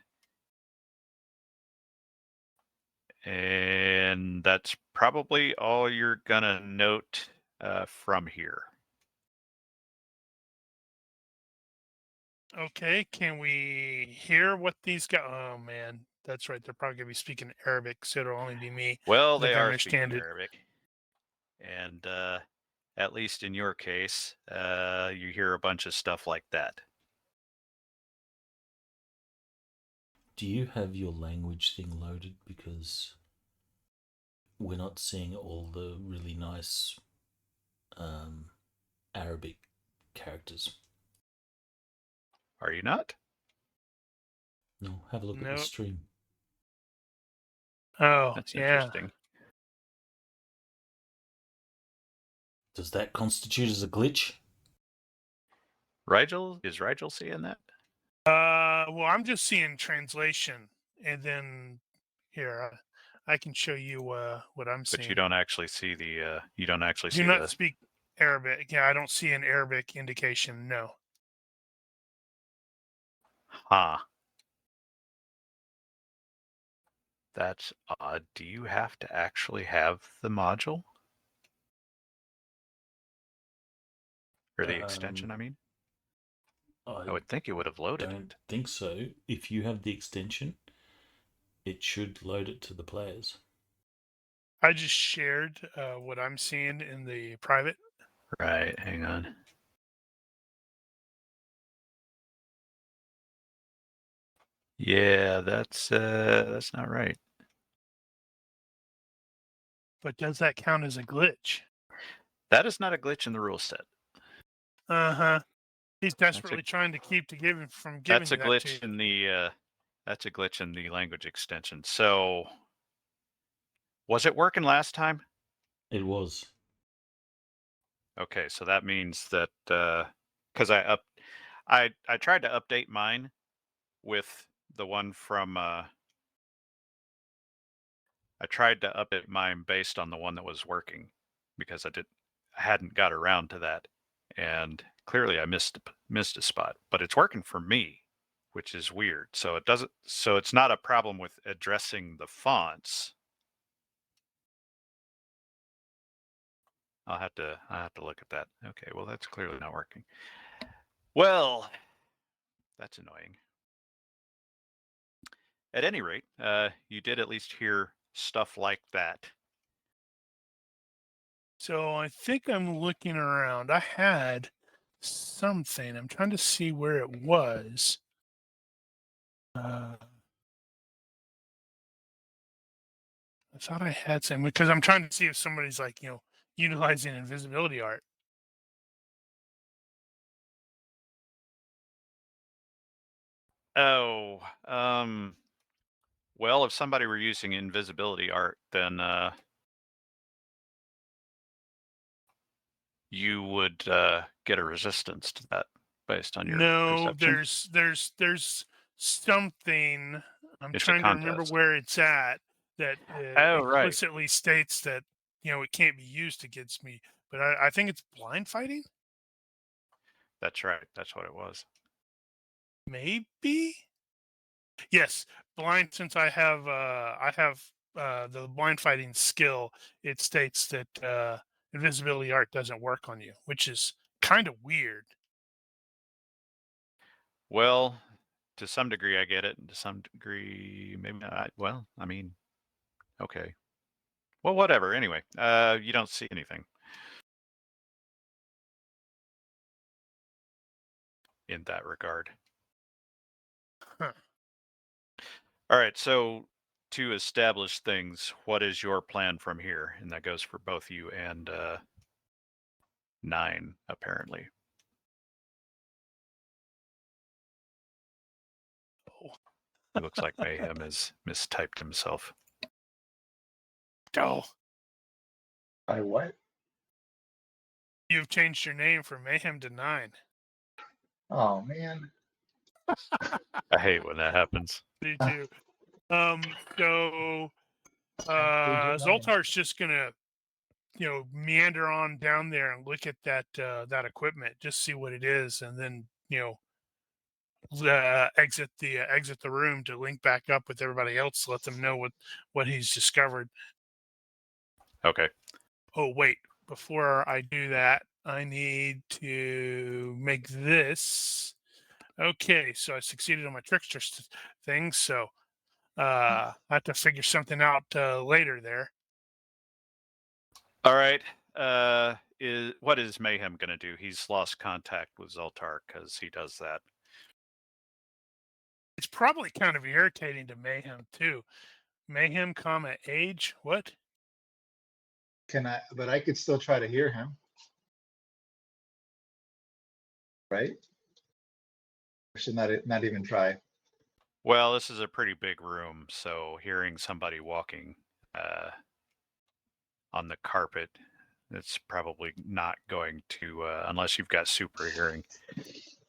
And that's probably all you're gonna note from here. Okay. Can we hear what these guys? Oh man, that's right. They're probably gonna be speaking Arabic, so it'll only be me. Well, that they can are speaking understand it. Arabic. And at least in your case, you hear a bunch of stuff like that. Do you have your language thing loaded? Because we're not seeing all the really nice Arabic characters. Are you not? No, have a look at the Nope. stream. Oh, That's yeah. interesting. Does that constitute as a glitch? Rigel? Is Rigel seeing that? Well, I'm just seeing translation, and then here I can show you what I'm seeing. But you don't actually see the you don't actually Do see not the speak Arabic. Yeah, I don't see an Arabic indication. No. That's odd. Do you have to actually have the module? Or the extension, I mean? I would think it would have loaded Don't it. think so. If you have the extension, it should load it to the players. I just shared what I'm seeing in the private. Right, hang on. Yeah, that's not right. But does that count as a glitch? That is not a glitch in the rule set. Uh-huh. He's desperately trying to keep from giving That's you a that glitch to in the language extension. So was it working last time? It was. Okay, so that means that because I tried to update mine with the one from I tried to update mine based on the one that was working because I hadn't got around to that, and clearly I missed a spot, but it's working for me, which is weird. So it's not a problem with addressing the fonts. I'll have to look at that. Okay, well that's clearly not working. Well, that's annoying. At any rate, you did at least hear stuff like that. So I think I'm looking around. I had something. I'm trying to see where it was. I thought I had some because I'm trying to see if somebody's like, utilizing invisibility art. Oh, well, if somebody were using invisibility art, then you would get a resistance to that based on your perception. There's something. I'm It's a trying to remember contest. where it's at that Oh, right. explicitly states that it can't be used against me. but I think it's blind fighting. That's right. That's what it was. Maybe. Yes, blind. Since I have the blind fighting skill, it states that invisibility art doesn't work on you, which is kind of weird. Well, to some degree, I get it. And to some degree, maybe not. Well, I mean, okay. Well, whatever. Anyway, you don't see anything in that regard. Huh. All right. So to establish things, what is your plan from here? And that goes for both you and 9, apparently. Oh. It looks like Mayhem has mistyped himself. Oh, By what? you've changed your name from Mayhem to 9. Oh man. I hate when that happens. Me too. So Zoltar's just gonna, meander on down there and look at that equipment, just see what it is, and then exit the room to link back up with everybody else to let them know what he's discovered. Okay. Oh wait, before I do that, I need to make this. Okay, so I succeeded on my trickster thing, so I have to figure something out later there. All right. What is Mayhem going to do? He's lost contact with Zoltar because he does that. It's probably kind of irritating to Mayhem too. Mayhem, age. What? But I could still try to hear him. Right? I should not even try. Well, this is a pretty big room, so hearing somebody walking on the carpet, it's probably not going to, unless you've got super hearing.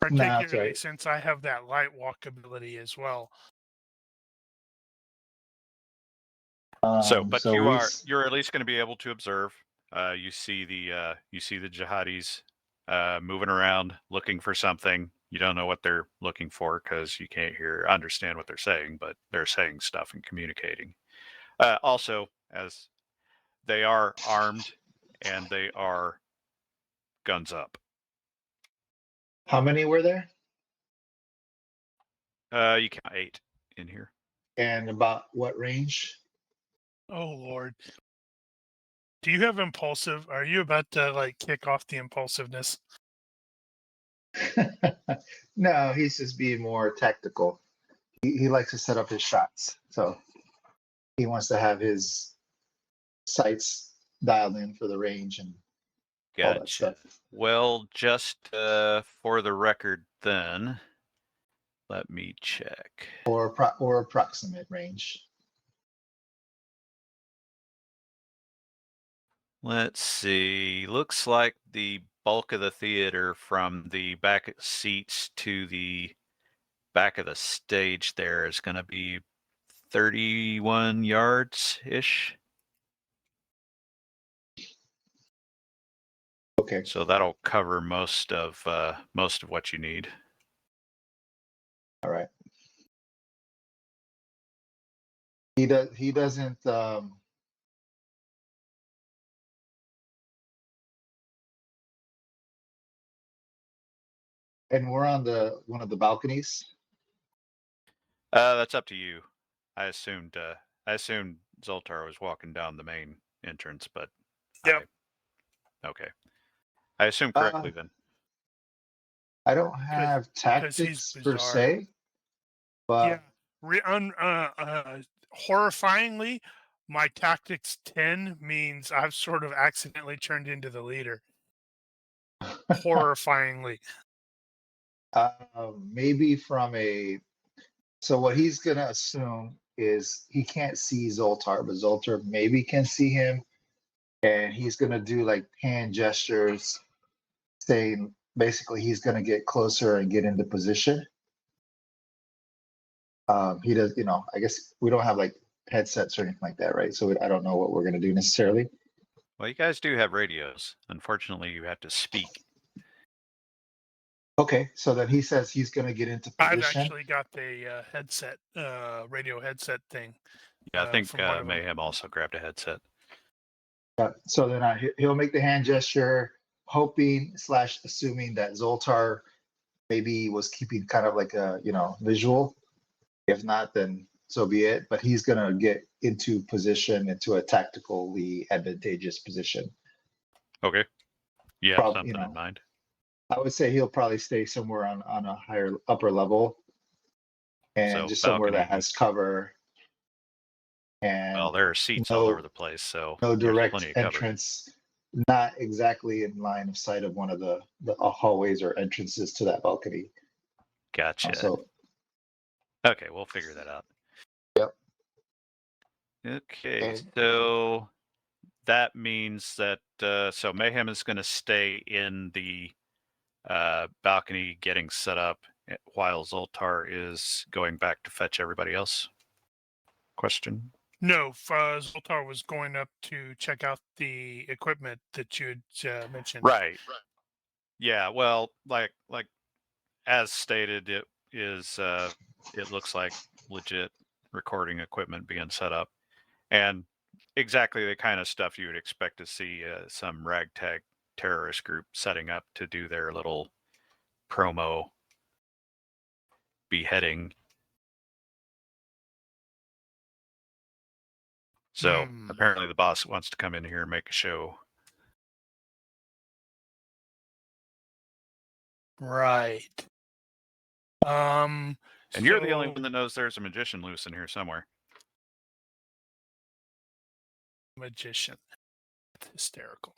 Particularly that's right. since I have that light walk ability as well. But you're at least going to be able to observe. You see the jihadis moving around looking for something. You don't know what they're looking for because you can't understand what they're saying, but they're saying stuff and communicating. Also, as they are armed and they are guns up. How many were there? You count 8 in here. And about what range? Oh Lord. Do you have impulsive? Are you about to kick off the impulsiveness? No, he's just being more tactical. He likes to set up his shots. So he wants to have his sights dialed in for the range and all that stuff. Well, just for the record then, let me check. Or approximate range. Let's see. Looks like the bulk of the theater from the back seats to the back of the stage there is going to be 31 yards-ish. Okay. So that'll cover most of what you need. All right. He doesn't and we're on one of the balconies. That's up to you. I assumed Zoltar was walking down the main entrance, but Yep. Okay. I assume correctly then. I don't have tactics per se, but horrifyingly, my tactics 10 means I've sort of accidentally turned into the leader. Horrifyingly. Maybe so what he's gonna assume is he can't see Zoltar, but Zoltar maybe can see him, and he's gonna do like hand gestures, saying basically he's gonna get closer and get into position. He does, I guess we don't have like headsets or anything like that, right? So I don't know what we're gonna do necessarily. Well, you guys do have radios. Unfortunately, you have to speak. Okay, so then he says he's going to get into I've position. actually got the headset, radio headset thing. Yeah, I think from one of them. Mayhem also grabbed a headset. So then he'll make the hand gesture, hoping / assuming that Zoltar maybe was keeping kind of like a visual. If not, then so be it. But he's gonna get into position, into a tactically advantageous position. Okay. You have Probably, something in mind? I would say he'll probably stay somewhere on a higher upper level, and So just somewhere that balcony. has cover. And Well, there are seats all no- over the place, so no there's direct plenty of cover. entrance, not exactly in line of sight of one of the hallways or entrances to that balcony. Gotcha. So Okay, we'll figure that out. Yep. Okay, And- so that means that so Mayhem is going to stay in the balcony getting set up while Zoltar is going back to fetch everybody else. Question? No, Zoltar was going up to check out the equipment that you had mentioned. Right. Yeah, well, like as stated, it is it looks like legit recording equipment being set up, and exactly the kind of stuff you would expect to see some ragtag terrorist group setting up to do their little promo beheading. So apparently the boss wants to come in here and make a show. Right. And you're the only one that knows there's a magician loose in here somewhere. Magician. That's hysterical.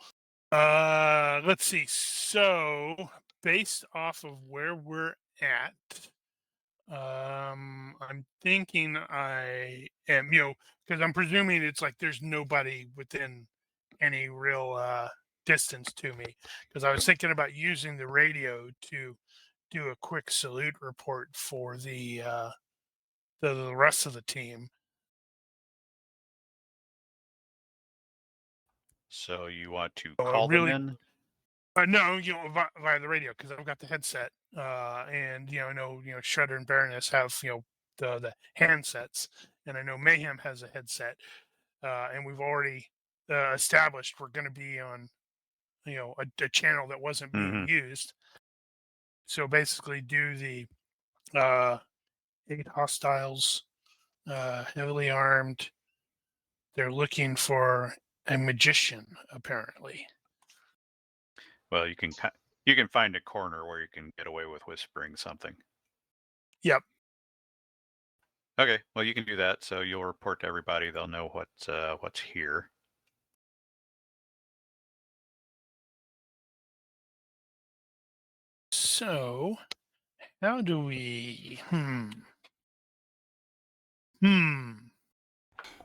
Let's see. So based off of where we're at, I'm thinking I am, because I'm presuming it's like there's nobody within any real distance to me. Because I was thinking about using the radio to do a quick salute report for the rest of the team. So you want to call them in? No, via the radio, because I've got the headset, and I know Shredder and Baroness have the handsets, and I know Mayhem has a headset, and we've already established we're going to be on a channel that wasn't being used. So basically, do the 8 hostiles, heavily armed. They're looking for a magician, apparently. Well, you can find a corner where you can get away with whispering something. Yep. Okay, well you can do that. So you'll report to everybody. They'll know what's here. So, how do we? All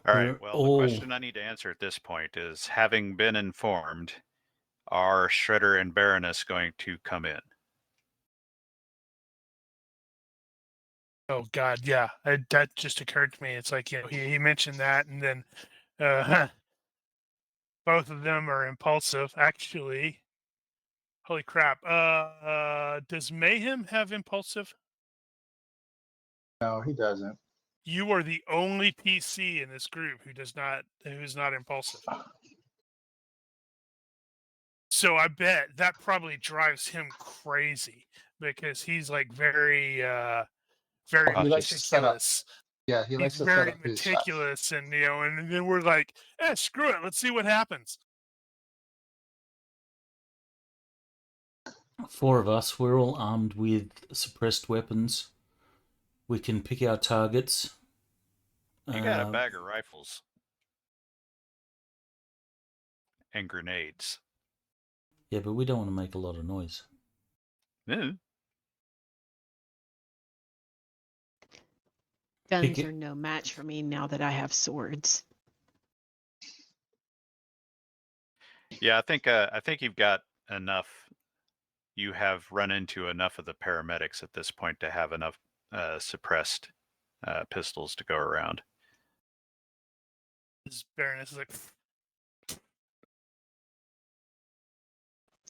right. Well, the question I need to answer at this point is, having been informed, are Shredder and Baroness going to come in? Oh God, yeah, that just occurred to me. It's like he mentioned that, and then both of them are impulsive. Actually, holy crap! Does Mayhem have impulsive? No, he doesn't. You are the only PC in this group who's not impulsive. So I bet that probably drives him crazy because he's like very meticulous. Yeah, he likes He's to very set up his shots. meticulous, and and then we're like, screw it, let's see what happens. 4 of us, we're all armed with suppressed weapons. We can pick our targets. You got a bag of rifles and grenades. Yeah, but we don't want to make a lot of noise. Yeah. Guns are no match for me now that I have swords. Yeah, I think you've got enough. You have run into enough of the paramedics at this point to have enough suppressed pistols to go around. Baroness is like,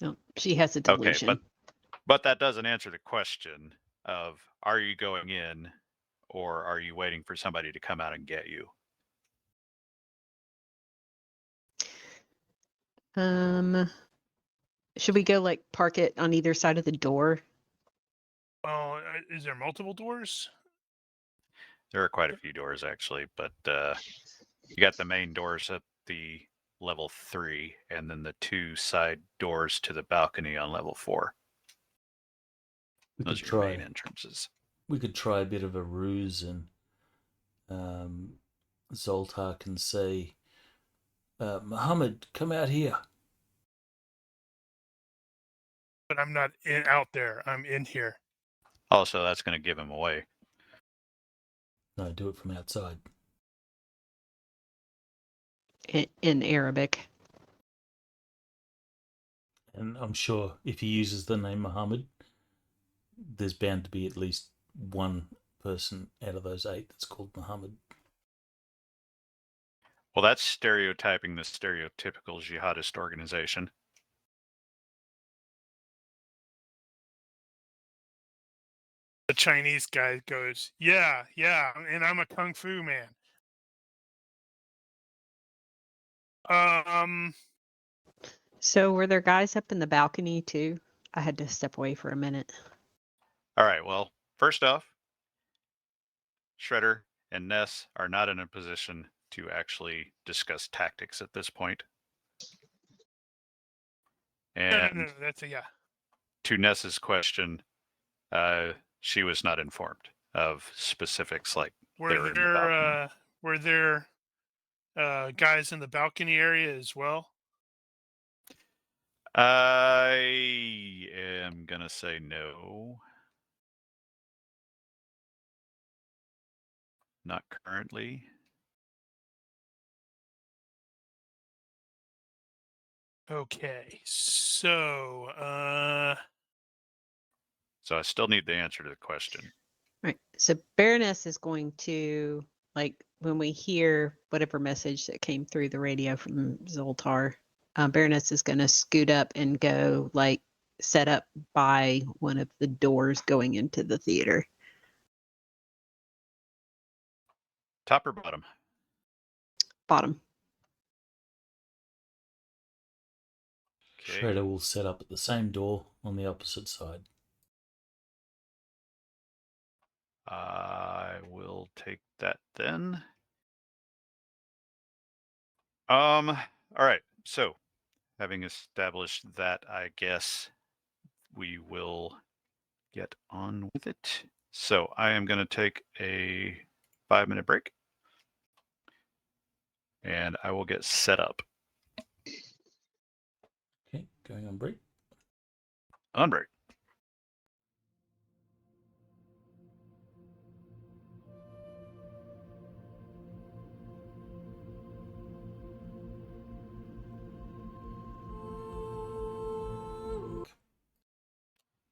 No, she has a Okay, delusion. but that doesn't answer the question of, are you going in or are you waiting for somebody to come out and get you? Should we go like park it on either side of the door? Well, is there multiple doors? There are quite a few doors actually, but you got the main doors at the level 3 and then the 2 side doors to the balcony on level 4. We Those could are your main try. entrances. We could try a bit of a ruse, and Zoltar can say, "Muhammad, come out here." But I'm not out there. I'm in here. Also, that's going to give him away. No, do it from outside. In Arabic. And I'm sure if he uses the name Muhammad, there's bound to be at least one person out of those 8 that's called Muhammad. Well, that's stereotyping the stereotypical jihadist organization. The Chinese guy goes, yeah, and I'm a kung fu man. So were there guys up in the balcony too? I had to step away for a minute. All right, well, first off, Shredder and Ness are not in a position to actually discuss tactics at this point. And no, that's a yeah. To Ness's question, she was not informed of specifics like Were there guys in the balcony area as well? I am gonna say no. Not currently. Okay, so So I still need the answer to the question. Right. So Baroness is going to, like, when we hear whatever message that came through the radio from Zoltar, Baroness is going to scoot up and go, like, set up by one of the doors going into the theater. Top or bottom? Bottom. Okay. Shredder will set up at the same door on the opposite side. I will take that then. All right. So, having established that, I guess we will get on with it. So, I am going to take a 5-minute break. And I will get set up. Okay, going on break. On break.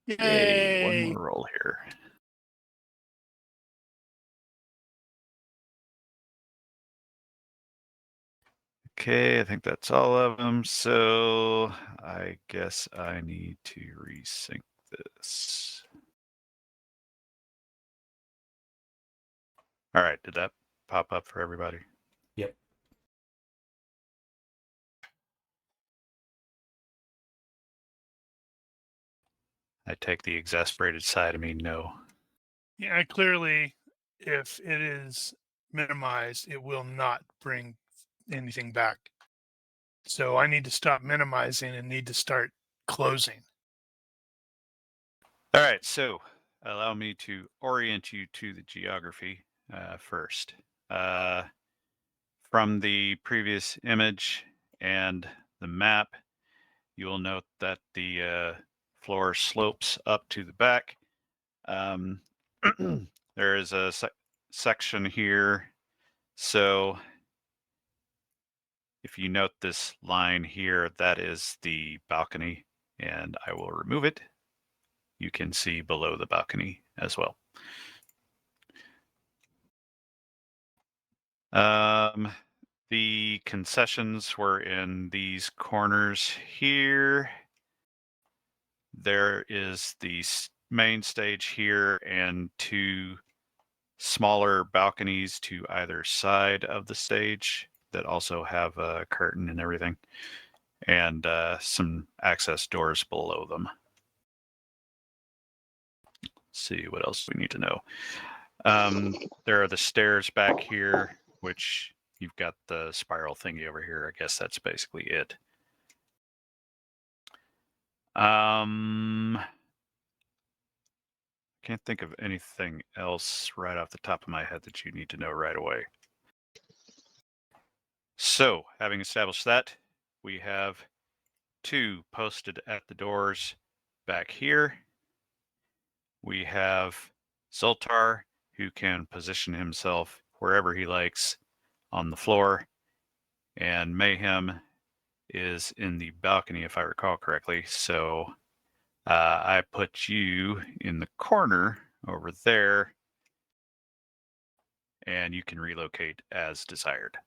Yay! One more roll here. Okay, I think that's all of them. So I guess I need to resync this. All right, did that pop up for everybody? Yep. I take the exasperated side of me, no. yeah, clearly, if it is minimized, it will not bring anything back. So I need to stop minimizing and need to start closing. All right, so allow me to orient you to the geography first. From the previous image and the map, you will note that the floor slopes up to the back. There is a section here. So if you note this line here, that is the balcony, and I will remove it. You can see below the balcony as well. The concessions were in these corners here. there is the main stage here and 2 smaller balconies to either side of the stage that also have a curtain and everything, and some access doors below them. Let's see what else we need to know. There are the stairs back here, which you've got the spiral thingy over here. I guess that's basically it. Can't think of anything else right off the top of my head that you need to know right away. So, having established that, we have 2 posted at the doors back here. We have Zoltar, who can position himself wherever he likes on the floor, and Mayhem is in the balcony, if I recall correctly. So I put you in the corner over there, and you can relocate as desired.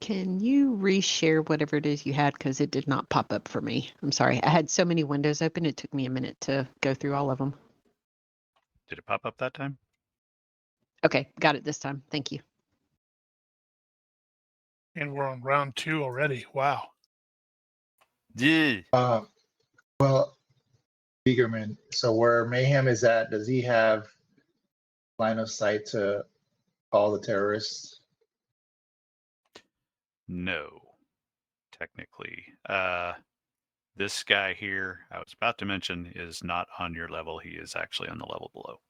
Can you reshare whatever it is you had? Because it did not pop up for me. I'm sorry. I had so many windows open, it took me a minute to go through all of them. Did it pop up that time? Okay, got it this time. Thank you. And we're on round 2 already. Wow. Yeah. Well, Gigermann, so where Mayhem is at, does he have line of sight to all the terrorists? No, technically. This guy here, I was about to mention, is not on your level. He is actually on the level below.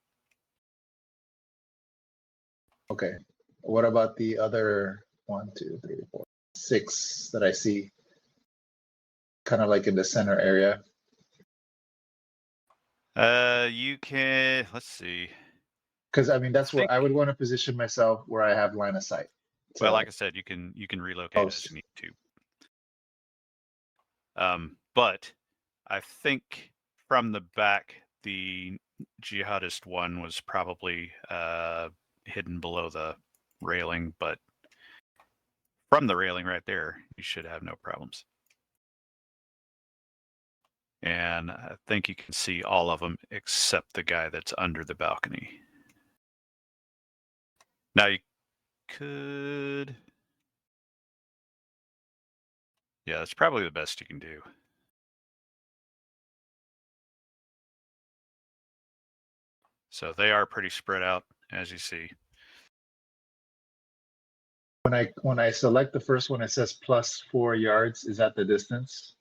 Okay. What about the other 1, 2, 3, 4, 6 that I see? Kind of like in the center area. You can, let's see. Because I mean, that's where I think- would want to position myself where I have line of sight. Well, So- like I said, you can relocate as Post. you need to. But I think from the back, the jihadist one was probably hidden below the railing, but from the railing right there, you should have no problems. And I think you can see all of them except the guy that's under the balcony. Now you could... Yeah, that's probably the best you can do. So they are pretty spread out, as you see. when I select the first one, it says +4 yards. Is that the distance?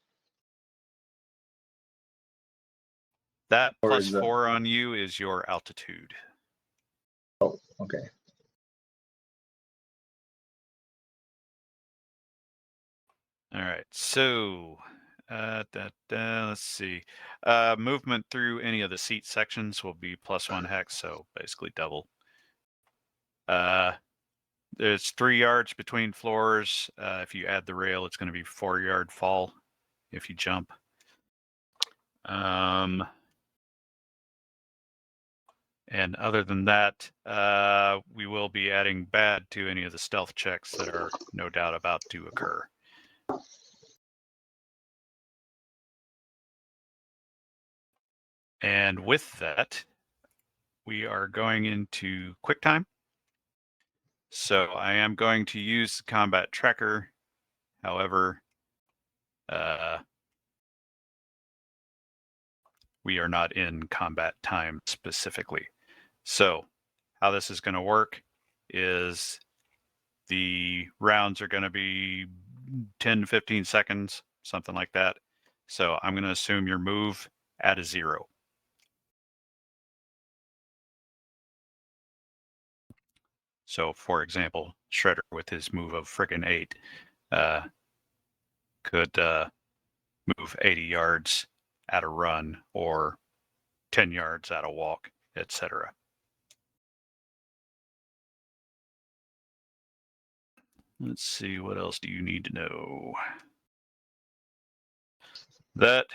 That Or plus is that- 4 on you is your altitude. Oh, okay. All right, so let's see. Movement through any of the seat sections will be +1 hex, so basically double. There's 3 yards between floors. If you add the rail, it's going to be 4-yard fall if you jump. And other than that, we will be adding bad to any of the stealth checks that are no doubt about to occur. And with that, we are going into quick time. So I am going to use the combat tracker. However, we are not in combat time specifically. So how this is going to work is the rounds are going to be 10 to 15 seconds, something like that. So I'm going to assume your move at a 0. So for example, Shredder with his move of friggin' 8 could move 80 yards at a run or 10 yards at a walk, etc. Let's see, what else do you need to know? That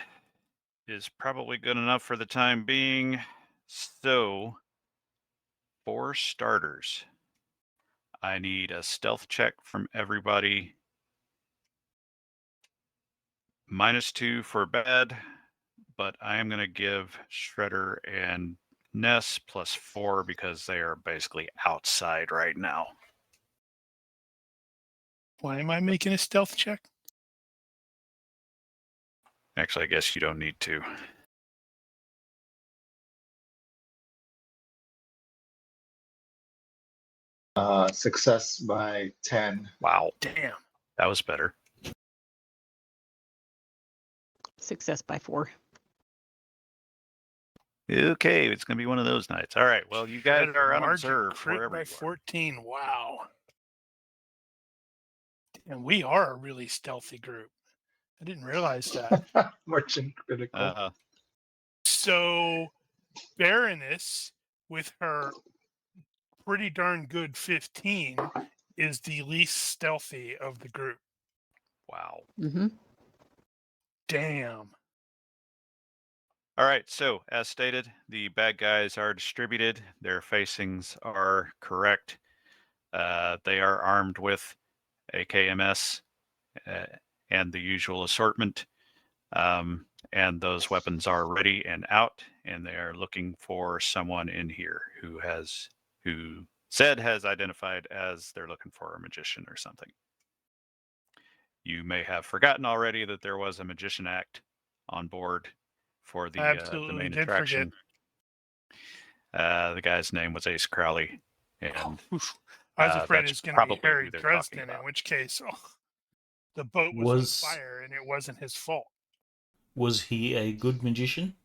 is probably good enough for the time being. So, for starters, I need a stealth check from everybody. -2 for bad, but I am going to give Shredder and Ness +4 because they are basically outside right now. Why am I making a stealth check? Actually, I guess you don't need to. Success by 10. Wow, Damn. that was better. Success by 4. Okay, it's going to be one of those nights. All right, well, you guys Shredder, are margin unobserved crit wherever by you are. 14. Wow. And we are a really stealthy group. I didn't realize that. Marching critical. So, Baroness, with her pretty darn good 15, is the least stealthy of the group. Wow. Mm-hmm. Damn. All right, so as stated, the bad guys are distributed. Their facings are correct. They are armed with AKMS and the usual assortment. And those weapons are ready and out, and they are looking for someone in here who said has identified as they're looking for a magician or something. You may have forgotten already that there was a magician act on board for the main did attraction. The guy's name was Ace Crowley, and I was afraid that's it's going to be probably who Harry they're talking Dresden, in about. which case the boat was on fire and it wasn't his fault. Was he a good magician?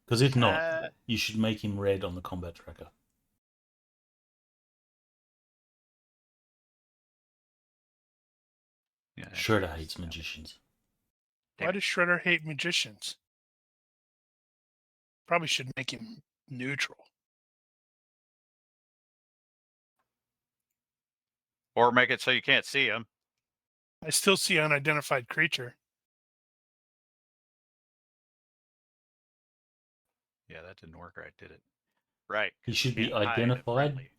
Because if not, you should make him red on the combat tracker. Yeah, Shredder hates magicians. Why does Shredder hate magicians? Probably should make him neutral. Or make it so you can't see him. I still see unidentified creature. Yeah, that didn't work right, did it? Right. He 'cause should you be can't hide a identified. friendly.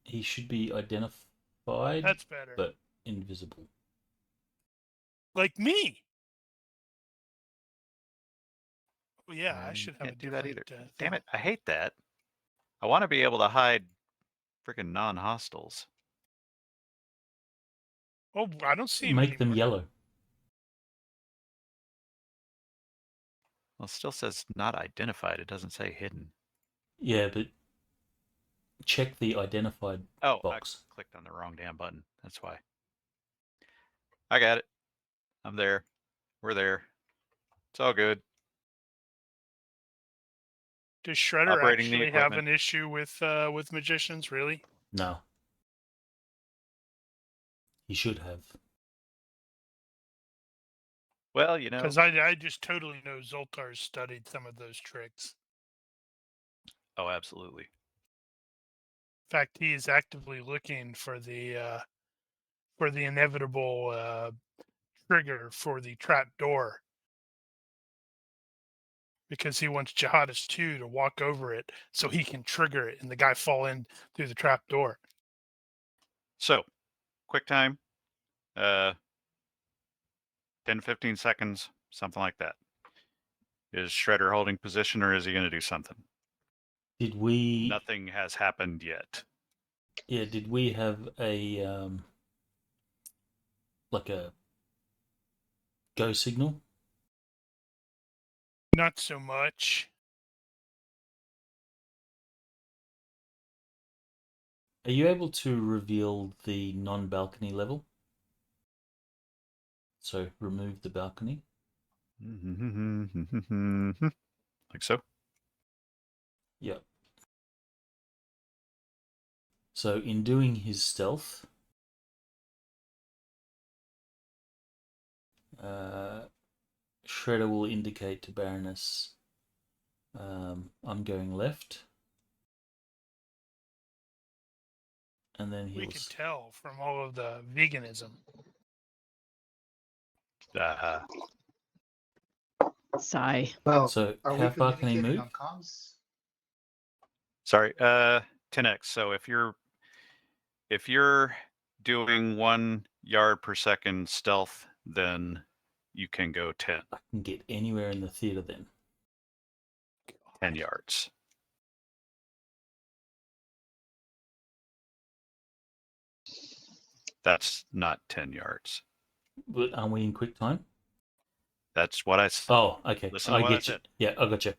He should be identified, That's better. but invisible. Like me. Oh, yeah, I You should have a can't do that either. different, Damn thing. it, I hate that. I want to be able to hide freaking non-hostiles. Oh, I don't see him Make them anymore. yellow. Well, it still says not identified. It doesn't say hidden. Yeah, but check the identified Oh, box. I clicked on the wrong damn button. That's why. I got it. I'm there. We're there. It's all good. Does Shredder Operating the actually have equipment. an issue with magicians? Really? No. He should have. Well, you know. Because I just totally know Zoltar's studied some of those tricks. Oh, absolutely. In fact, he is actively looking for the inevitable trigger for the trap door, because he wants Jihadist 2 to walk over it so he can trigger it and the guy fall in through the trap door. So, quick time. 10 to 15 seconds, something like that. Is Shredder holding position, or is he going to do something? Did we? Nothing has happened yet. Yeah. Did we have a like a go signal? Not so much. Are you able to reveal the non-balcony level? So remove the balcony. Like so. Yep. So in doing his stealth, Shredder will indicate to Baroness, I'm going left. And then We could tell from all of the veganism. Sigh. Well, So are how we far can he communicating move? on comms? Sorry, 10x. So if you're doing 1 yard per second stealth, then you can go 10, I can get anywhere in the theater then. 10 yards. That's not 10 yards. But aren't we in quick time? That's what I said. Oh, okay. Listen to I what I get you. said. Yeah, I got you.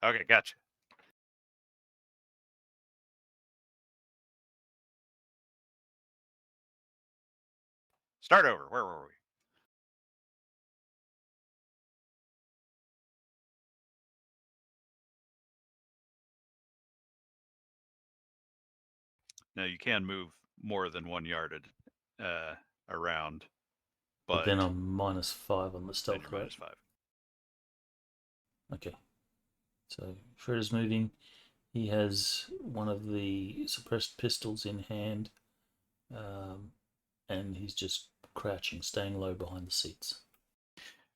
Okay, gotcha. Start over. Where were we? Now you can move more than 1 yard around, But then I'm -5 on the then stealth, you're right? -5. Okay. So Shredder's moving. He has one of the suppressed pistols in hand. And he's just crouching, staying low behind the seats.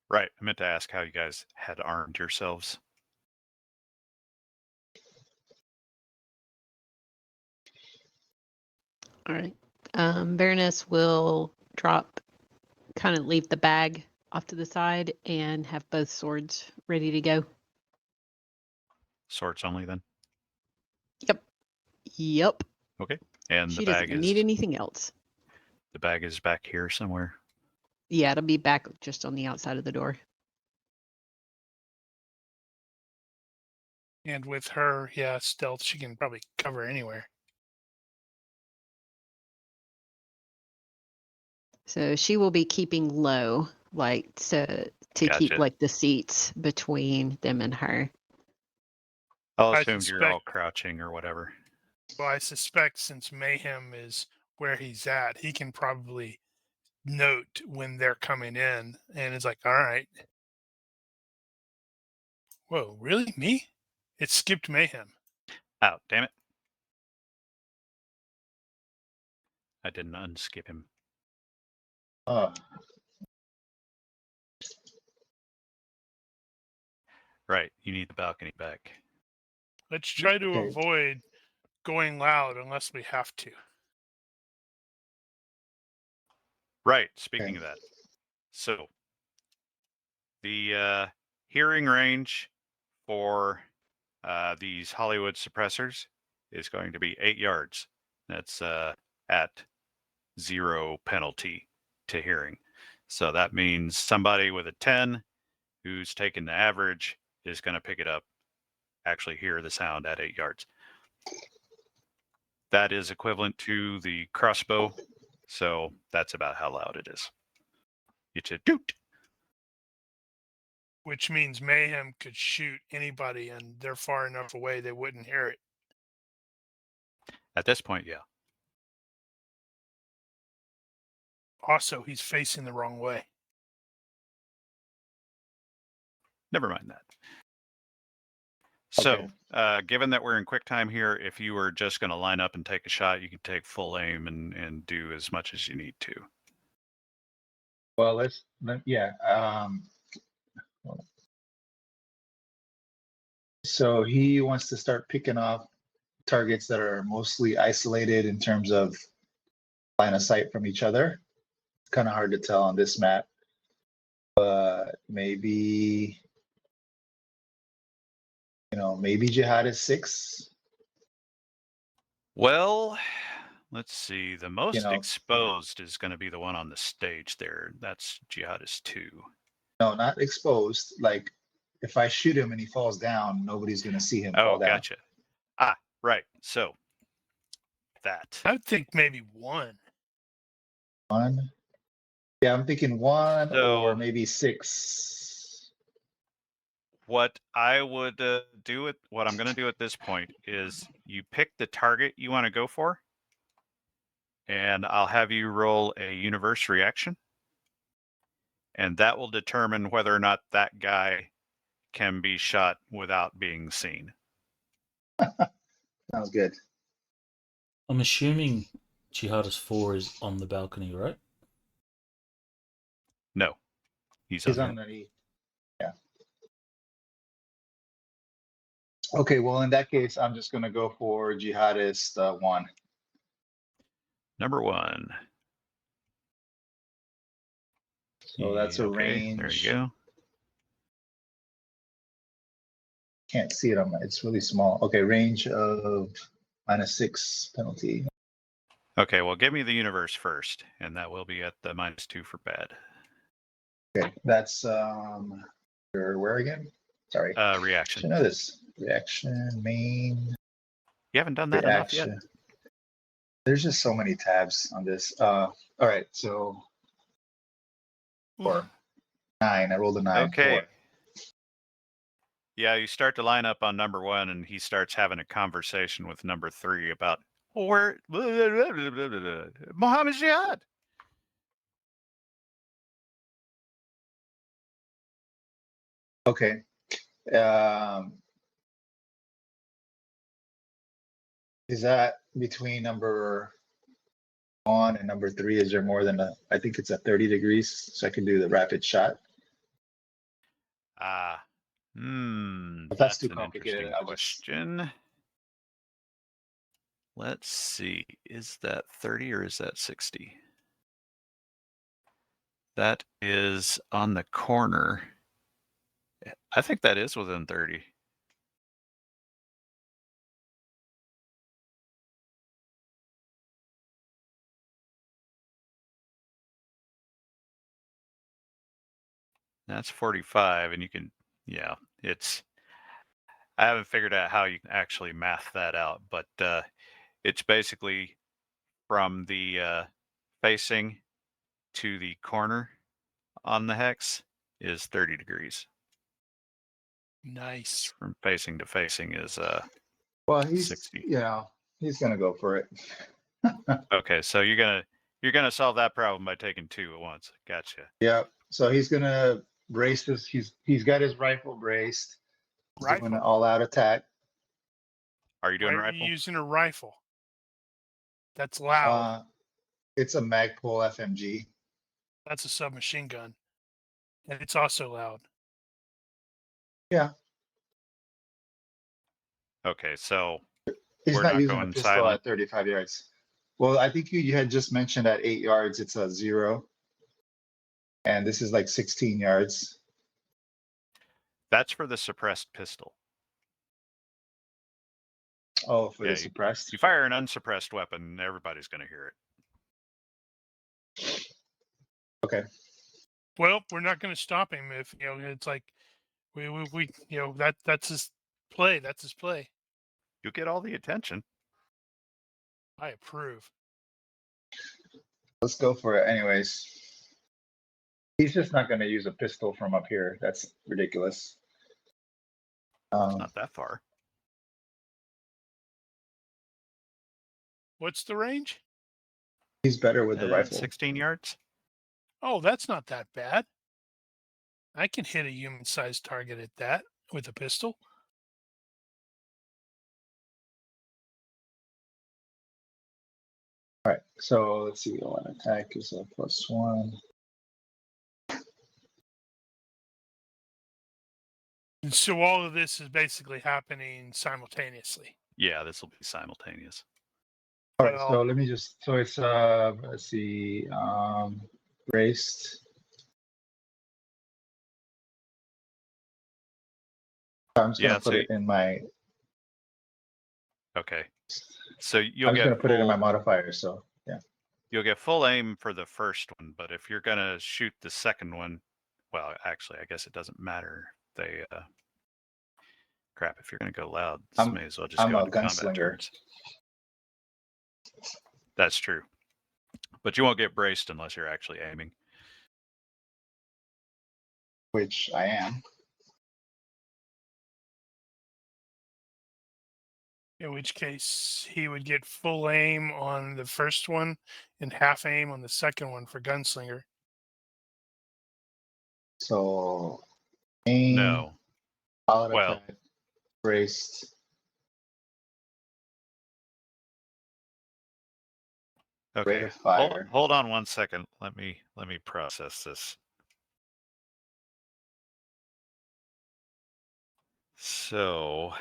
Right. I meant to ask how you guys had armed yourselves. All right. Baroness will kind of leave the bag off to the side and have both swords ready to go. Swords only then? Yep. Okay. And She the bag doesn't is need anything else. back here somewhere. Yeah, it'll be back just on the outside of the door. And with her, yeah, stealth, she can probably cover anywhere. So she will be keeping low, like to keep Gotcha. like the seats between them and her. I'll I assume you're all suspect- crouching or whatever. Well, I suspect since Mayhem is where he's at, he can probably note when they're coming in, and it's like, all right. Whoa, really? Me? It skipped Mayhem. Oh, damn it. I didn't unskip him. Right. You need the balcony back. Let's try to Okay. avoid going loud unless we have to. Right. Speaking Okay. of that. So the hearing range for these Hollywood suppressors is going to be 8 yards. That's at 0 penalty to hearing. So that means somebody with a 10 who's taken the average is going to pick it up, actually hear the sound at 8 yards. That is equivalent to the crossbow. So that's about how loud it is. It's a doot. Which means Mayhem could shoot anybody, and they're far enough away they wouldn't hear it. At this point, yeah. Also, he's facing the wrong way. Never mind that. So, Okay. given that we're in quick time here, if you were just going to line up and take a shot, you can take full aim and do as much as you need to. Well, yeah. So he wants to start picking off targets that are mostly isolated in terms of line of sight from each other. It's kind of hard to tell on this map, but maybe, maybe Jihad is 6. Well, let's see. The most know. exposed is going to be the one on the stage there. That's Jihadist 2. No, not exposed. Like, if I shoot him and he falls down, nobody's going to see him fall Oh, down. gotcha. Right. So, that. I would think maybe one. 1. Yeah, I'm thinking 1 So- or maybe 6. What I would what I'm going to do at this point is you pick the target you want to go for, and I'll have you roll a universe reaction, and that will determine whether or not that guy can be shot without being seen. Sounds good. I'm assuming Jihadist 4 is on the balcony, right? No, he's He's under. underneath. Yeah. Okay, well, in that case, I'm just going to go for Jihadist 1. Number 1. So that's a Okay, range. there you go. Can't see it on my, it's really small. Okay, range of -6 penalty. Okay, well, give me the universe first, and that will be at the -2 for bad. Okay, that's where again? Sorry. Reaction. Should know this. Reaction, main, You haven't done that enough yet. reaction. There's just so many tabs on this. All right, so 4, 9. I rolled a 9. Okay. 4. Yeah, you start to line up on number 1, and he starts having a conversation with number 3 about where Mohammed Jihad. Okay. Is that between number 1 and number 3? Is there more than I think it's at 30 degrees, so I can do the rapid shot. If that's too an complicated, interesting I'll just- question. Let's see. Is that 30 or is that 60? That is on the corner. I think that is within 30. That's 45, and you can, yeah, it's, I haven't figured out how you can actually math that out, but it's basically from the facing to the corner on the hex is 30 degrees. Nice. From facing to facing is Well, he's 60. he's gonna go for it. Okay, so you're gonna solve that problem by taking 2 at once. Gotcha. Yeah. So he's gonna brace this. He's got his rifle braced. He's doing an Rifle. all-out attack. Are you doing Why are rifle? you using a rifle? That's loud. It's a Magpul FMG. That's a submachine gun. And it's also loud. Yeah. Okay, so He's we're not not using a going pistol silent. at 35 yards. Well, I think you had just mentioned at 8 yards, it's a 0. And this is like 16 yards. That's for the suppressed pistol. Oh, for Yeah, the suppressed. You fire an unsuppressed weapon, everybody's going to hear it. Okay. Well, we're not going to stop him if it's like we that's his play. That's his play. You'll get all the attention. I approve. Let's go for it anyways. He's just not going to use a pistol from up here. That's ridiculous. Not that far. What's the range? He's better with the rifle. 16 yards. Oh, that's not that bad. I can hit a human-sized target at that with a pistol. All right. So let's see. One attack is a +1. And so all of this is basically happening simultaneously. Yeah, this will be simultaneous. All right. So let me just. So it's let's see. Braced. I'm just gonna put it in my. Okay. So you'll I'm just get gonna put it in my modifier. So yeah. You'll get full aim for the first one, but if you're gonna shoot the second one, well, actually, I guess it doesn't matter. They crap. If you're gonna go loud, this may as well just I'm go a into combat gunslinger. turns. That's true, but you won't get braced unless you're actually aiming. Which I am. In which case, he would get full aim on the first one and half aim on the second one for gunslinger. So aim. No. Well, attack, braced. Okay. Rate of fire. Hold on 1 second. Let me process this. So,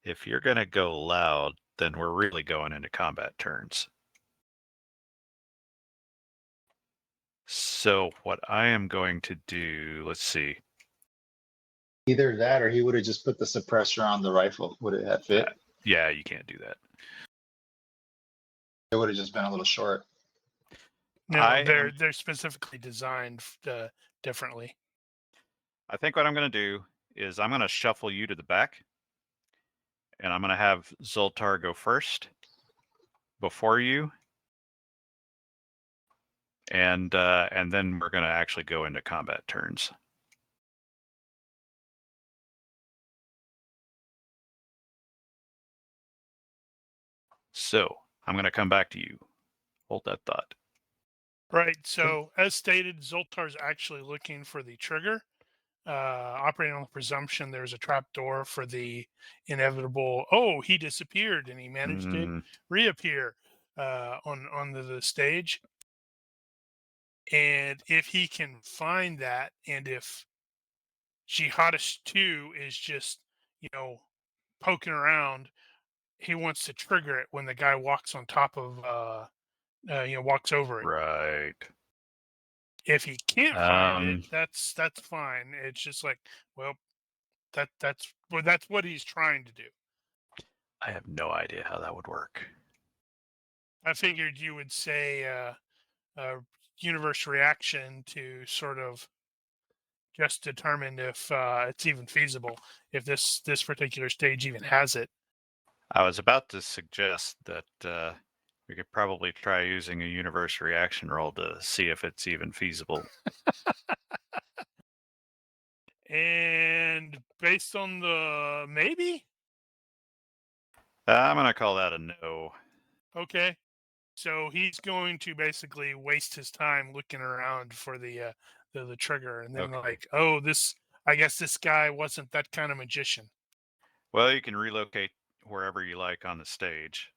if you're gonna go loud, then we're really going into combat turns. So what I am going to do, let's see. Either that or he would have just put the suppressor on the rifle. Would it have fit? Yeah, you can't do that. It would have just been a little short. No, they're specifically designed differently. I think what I'm going to do is I'm going to shuffle you to the back, and I'm going to have Zoltar go first before you, and then we're going to actually go into combat turns. So I'm going to come back to you. Hold that thought. Right. So as stated, Zoltar's actually looking for the trigger. Operating on the presumption there's a trap door for the inevitable, oh, he disappeared and he managed to reappear on the stage. And if he can find that, and if Jihadist 2 is just, poking around, he wants to trigger it when the guy walks on top of, walks over it. Right. If he can't find it, that's fine. It's just like, well, that's what he's trying to do. I have no idea how that would work. I figured you would say universe reaction to sort of just determine if it's even feasible, if this particular stage even has it. I was about to suggest that we could probably try using a universe reaction roll to see if it's even feasible. And based on the maybe? I'm going to call that a no. Okay. So he's going to basically waste his time looking around for the trigger, and then like, oh, I guess this guy wasn't that kind of magician. Well, you can relocate wherever you like on the stage,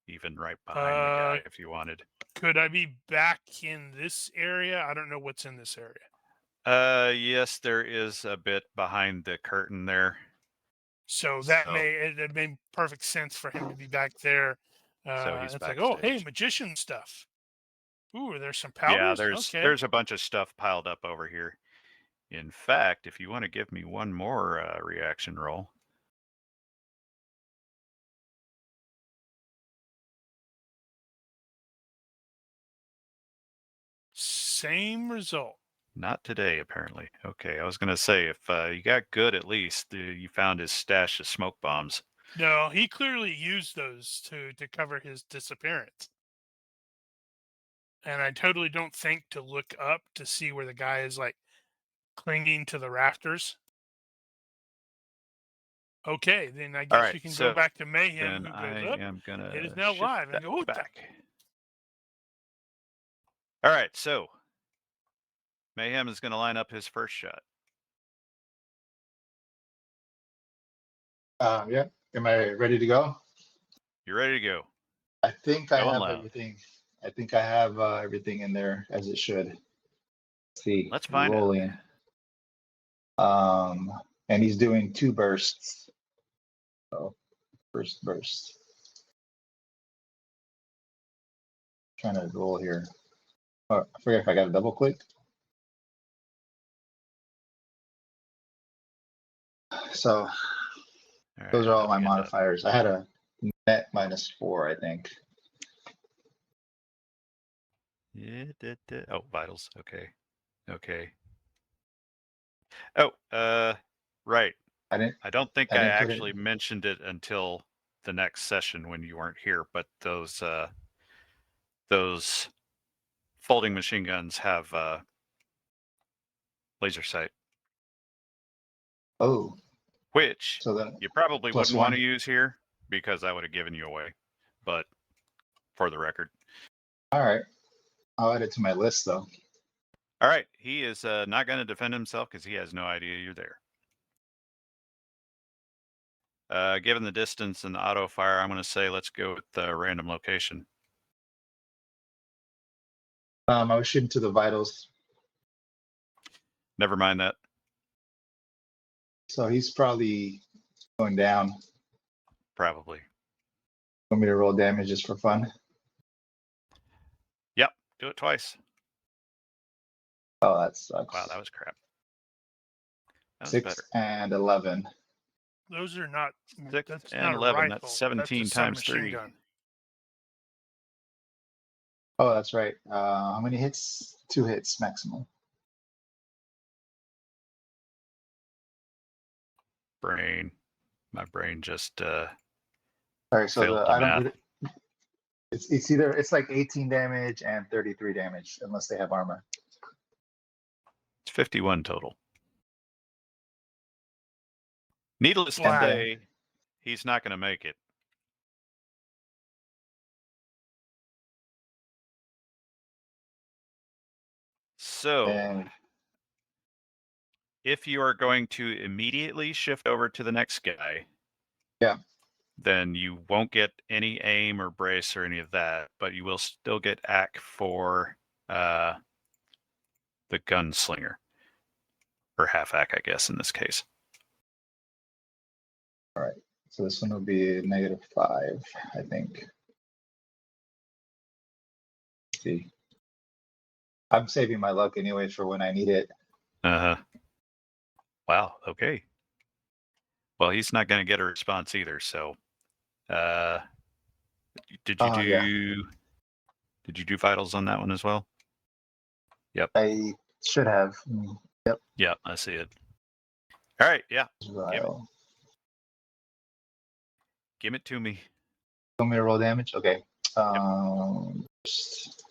even right behind the guy if you wanted. Could I be back in this area? I don't know what's in this area. Yes, there is a bit behind the curtain there. So it made perfect sense for him to be back there. So he's it's backstage. like, oh, hey, magician stuff. Ooh, there's some powders. Yeah, there's a bunch of stuff piled up over here. In fact, if you want to give me one more reaction roll. Same result. Not today, apparently. Okay, I was going to say, if you got good, at least you found his stash of smoke bombs. No, he clearly used those to cover his disappearance. And I totally don't think to look up to see where the guy is like clinging to the rafters. Okay, then I guess we can go back to Mayhem. Who goes up? Am gonna it is now live and go back. All right, so Mayhem is going to line up his first shot. Yeah. Am I ready to go? You're ready to go. I think I have loud. everything. I think I have everything in there as it should. Let's see. Let's find rolling. And he's doing 2 bursts. So first burst. Trying to roll here. Oh, I forget if I got a double click. So those are all my modifiers. I had a net -4, I think. Yeah. Oh, vitals. Okay. Oh, right. I don't think I actually mentioned it until the next session when you weren't here, but those folding machine guns have laser sight. Oh. Which so then you probably wouldn't +1. want to use here because I would have given you away. But for the record. All right. I'll add it to my list though. All right. He is not going to defend himself because he has no idea you're there. Given the distance and the auto fire, I'm going to say let's go with the random location. I was shooting to the vitals. Never mind that. So he's probably going down. Probably. Want me to roll damage just for fun? Yep. Do it twice. Oh, that sucks. Wow, that was crap. That was 6 better. and 11. Those are not. 6 That's and not 11. a rifle. That's 17 that's a times submachine 3. gun. Oh, that's right. How many hits? 2 hits maximum. Brain. My brain just Sorry, so failed the math. it's like 18 damage and 33 damage unless they have armor. It's 51 total. Needless to Wow. say, he's not going to make it. So, And if you are going to immediately shift over to the next guy, yeah, then you won't get any aim or brace or any of that, but you will still get AC for the gunslinger, or half AC, I guess, in this case. so this one will be -5, I think. Let's see. I'm saving my luck anyway for when I need it. Wow. Okay. Well, he's not going to get a response either. So, did you do? Yeah. Did you do vitals on that one as well? Yep. I should have. Yep. Yeah, I see it. All right. Yeah. Vial. Give it to me. Want me to roll damage? Okay. Just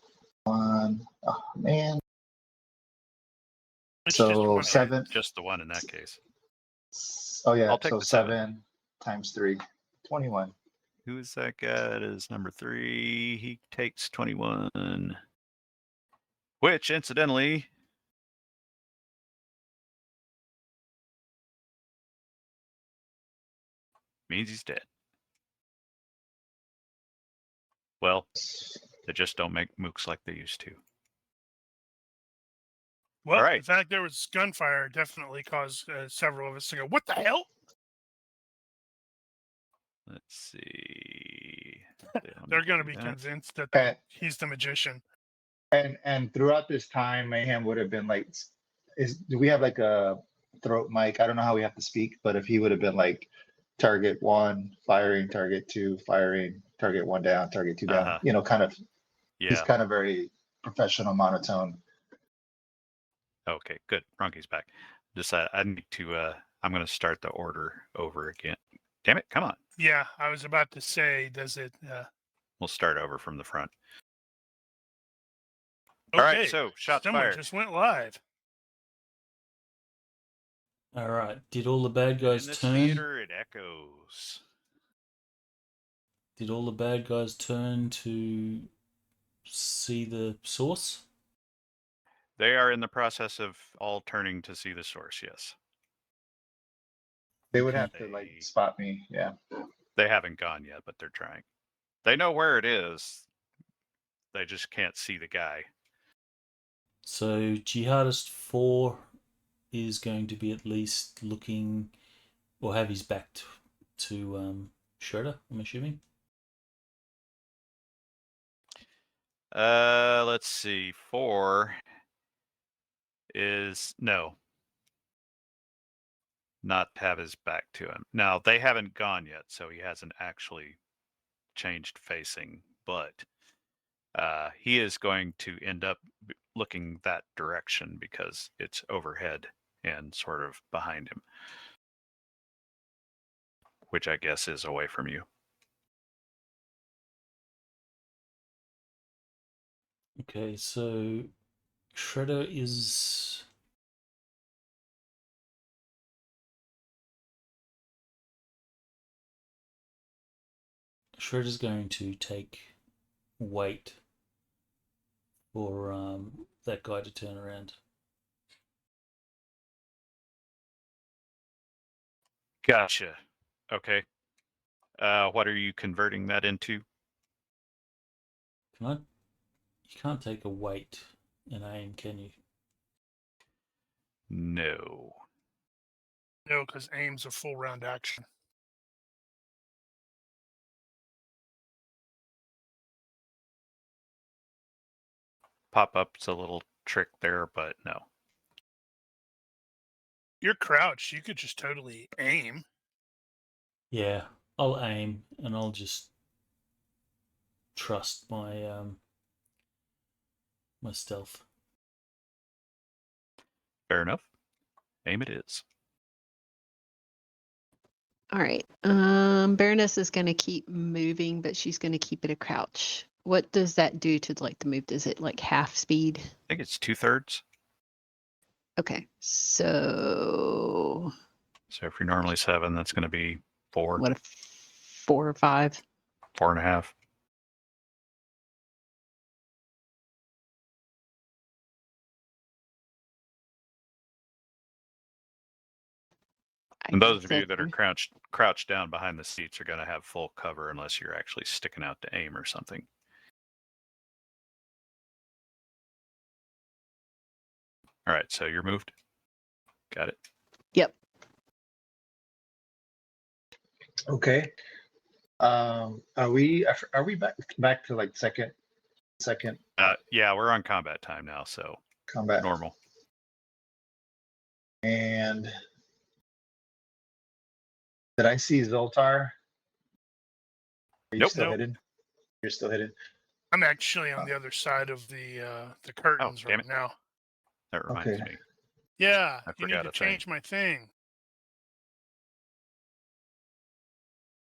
one. Oh man. It's just So one. 7. Just the one in that case. Oh yeah. I'll take So the 7. 7 times 3. 21. Who is that guy? That is number 3. He takes 21. Which, incidentally, means he's dead. Well, they just don't make mooks like they used to. Well, All right. the fact there was gunfire definitely caused several of us to go, "What the hell?" Let's see. They're going to be convinced that And, he's the magician. and throughout this time, Mayhem would have been like, do we have like a throat mic? I don't know how we have to speak, but if he would have been like, target 1, firing, target 2, firing, target 1 down, target 2 down, kind of, he's Yeah. kind of very professional monotone. Okay, good. Ronky's back. I need to, I'm going to start the order over again. Damn it, come on. Yeah, I was about to say, does it? We'll start over from the front. Okay, All right, so shots someone fired. just went live. All right. Did all the bad guys In this turn? theater, it echoes. Did all the bad guys turn to see the source? They are in the process of all turning to see the source, yes. They would Okay. have to like spot me. Yeah. They haven't gone yet, but they're trying. They know where it is. They just can't see the guy. So Jihadist 4 is going to be at least looking, or have his back to Shredder, I'm assuming. Let's see. 4 is no. Not have his back to him. Now, they haven't gone yet, so he hasn't actually changed facing, but he is going to end up looking that direction because it's overhead and sort of behind him, which I guess is away from you. Okay, so Shredder is... Shredder's going to wait for that guy to turn around. Gotcha. Okay. What are you converting that into? You can't take a wait and aim, can you? No. No, because aim's a full round action. Pop-up's a little trick there, but no. You're crouched. You could just totally aim. Yeah, I'll aim and I'll just trust my my stealth. Fair enough. Aim it is. All right. Baroness is going to keep moving, but she's going to keep it a crouch. What does that do to like the move? Is it like half speed? I think it's 2/3. Okay. So So if you're normally 7, that's going to be 4, what, a 4 or 5? 4.5. And those of you that are crouched down behind the seats are going to have full cover unless you're actually sticking out to aim or something. All right, so you're moved. Got it. Yep. Okay. Are we back to like second? Yeah, we're on combat time now, so Combat. normal. And did I see Zoltar? Are you Nope. still Nope. hidden? You're still hidden. I'm actually on the other side of the curtains damn right it. now. That reminds Okay. me. Yeah, I you need forgot to a thing. change my thing.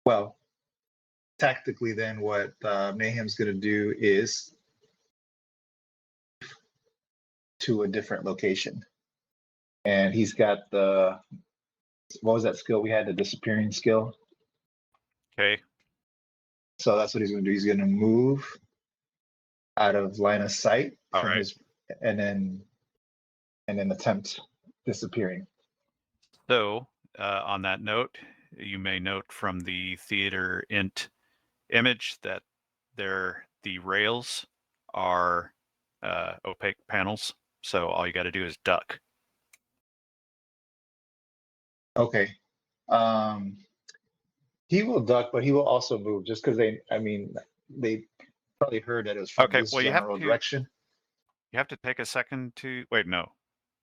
Well, tactically, then what Mayhem's going to do is to a different location, and he's got the what was that skill we had? The disappearing skill. Okay. So that's what he's going to do. He's going to move out of line of sight All from right. his, and then attempt disappearing. So on that note, you may note from the theater int image that the rails are opaque panels. So all you got to do is duck. Okay. He will duck, but he will also move just because they probably heard that it was from Okay, this well, you have general to- direction. You have to take a second to wait. No,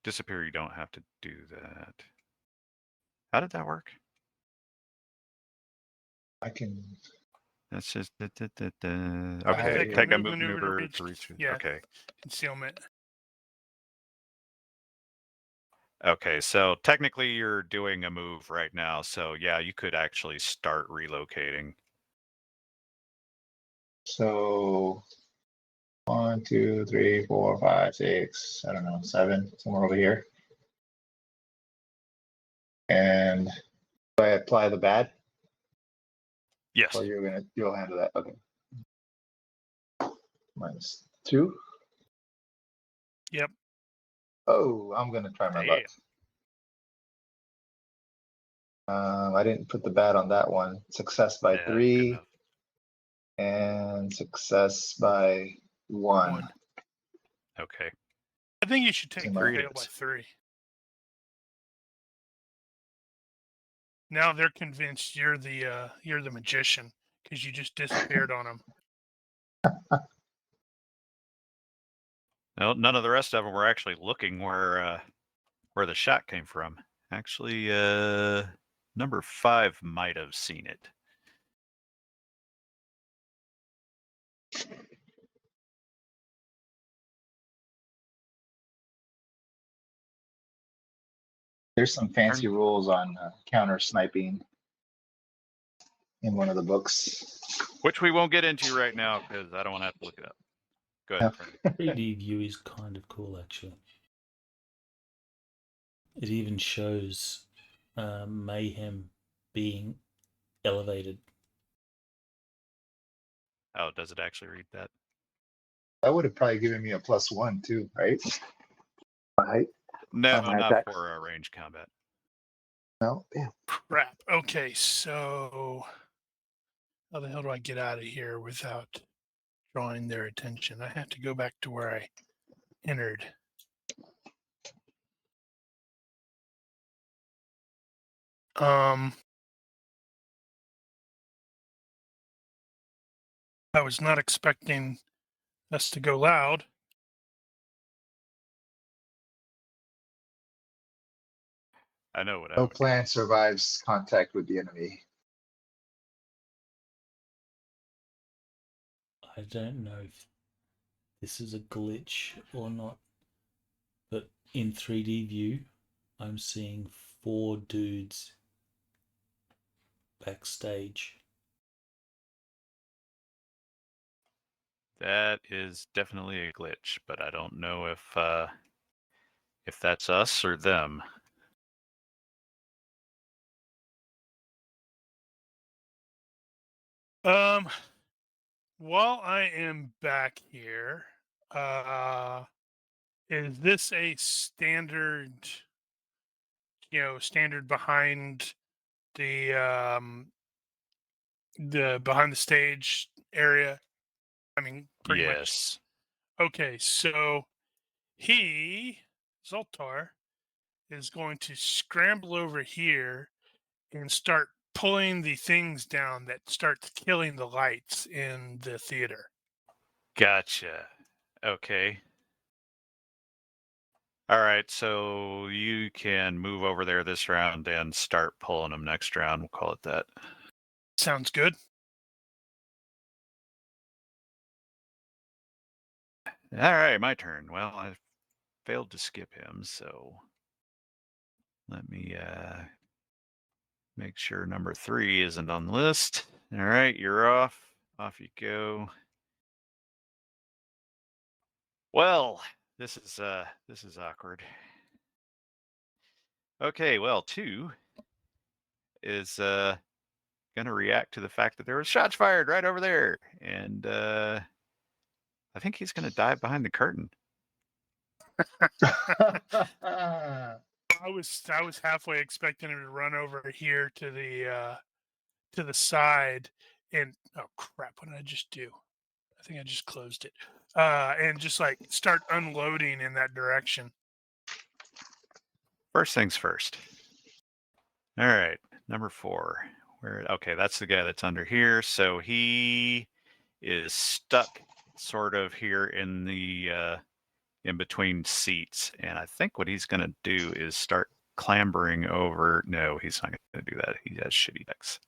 disappear. You don't have to do that. How did that work? I can. That's just okay. Take Take a a move maneuver reach- to reach. yeah. Okay. Concealment. Okay. So technically, you're doing a move right now. So yeah, you could actually start relocating. So 1, 2, 3, 4, 5, 6. I don't know, 7 somewhere over here. And do I apply the bad? Yes. Or you'll handle that. Okay. -2. Yep. Oh, I'm gonna try my luck. I didn't put the bad on that one. Success by Yeah, 3 good and success by 1. One. Okay. I think you should take Same the Three fail it by is. 3. Now they're convinced you're the magician because you just disappeared on them. No, none of the rest of them were actually looking where the shot came from. Actually, number 5 might have seen it. There's some fancy rules on counter sniping in one of the books. Which we won't get into right now because I don't want to have to look it up. Go ahead, Frank. 3D view is kind of cool, actually. It even shows Mayhem being elevated. Oh, does it actually read that? That would have probably given me a +1 too, right? Right? No, On my not attacks. for range combat. No. Yeah. Crap. Okay, so how the hell do I get out of here without drawing their attention? I have to go back to where I entered. I was not expecting us to go loud. I know what I No would do. plan survives contact with the enemy. I don't know if this is a glitch or not, but in 3D view, I'm seeing 4 dudes backstage. That is definitely a glitch, but I don't know if that's us or them. While I am back here, is this a standard, standard behind the behind the stage area? I mean, pretty much. Yes. Okay, so Zoltar, is going to scramble over here and start pulling the things down that starts killing the lights in the theater. Gotcha. Okay. All right, so you can move over there this round and start pulling them next round. We'll call it that. Sounds good. All right, my turn. Well, I failed to skip him, so let me make sure number 3 isn't on the list. All right, you're off. Off you go. Well, this is awkward. Okay, well, 2 is gonna react to the fact that there was shots fired right over there, and I think he's gonna dive behind the curtain. I was halfway expecting him to run over here to the side and oh crap, what did I just do? I think I just closed it. And just like start unloading in that direction. First things first. All right, number 4. Okay, that's the guy that's under here. So he is stuck sort of here in the in between seats. And I think what he's going to do is start clambering over. No, he's not going to do that. He has shitty decks.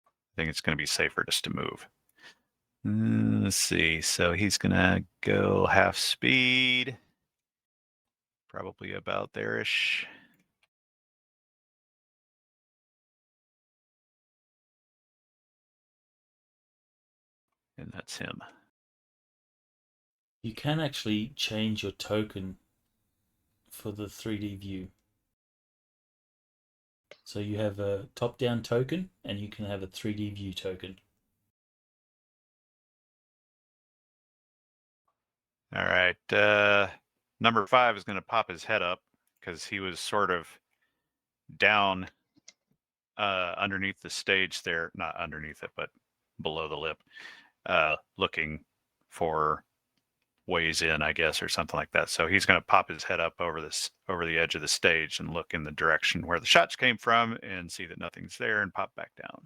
I think it's going to be safer just to move. Let's see. So he's going to go half speed. Probably about there-ish. And that's him. You can actually change your token for the 3D view. So you have a top-down token, and you can have a 3D view token. All right. Number 5 is going to pop his head up because he was sort of down underneath the stage there. Not underneath it, but below the lip, looking for ways in, I guess, or something like that. So he's going to pop his head up over the edge of the stage and look in the direction where the shots came from and see that nothing's there and pop back down.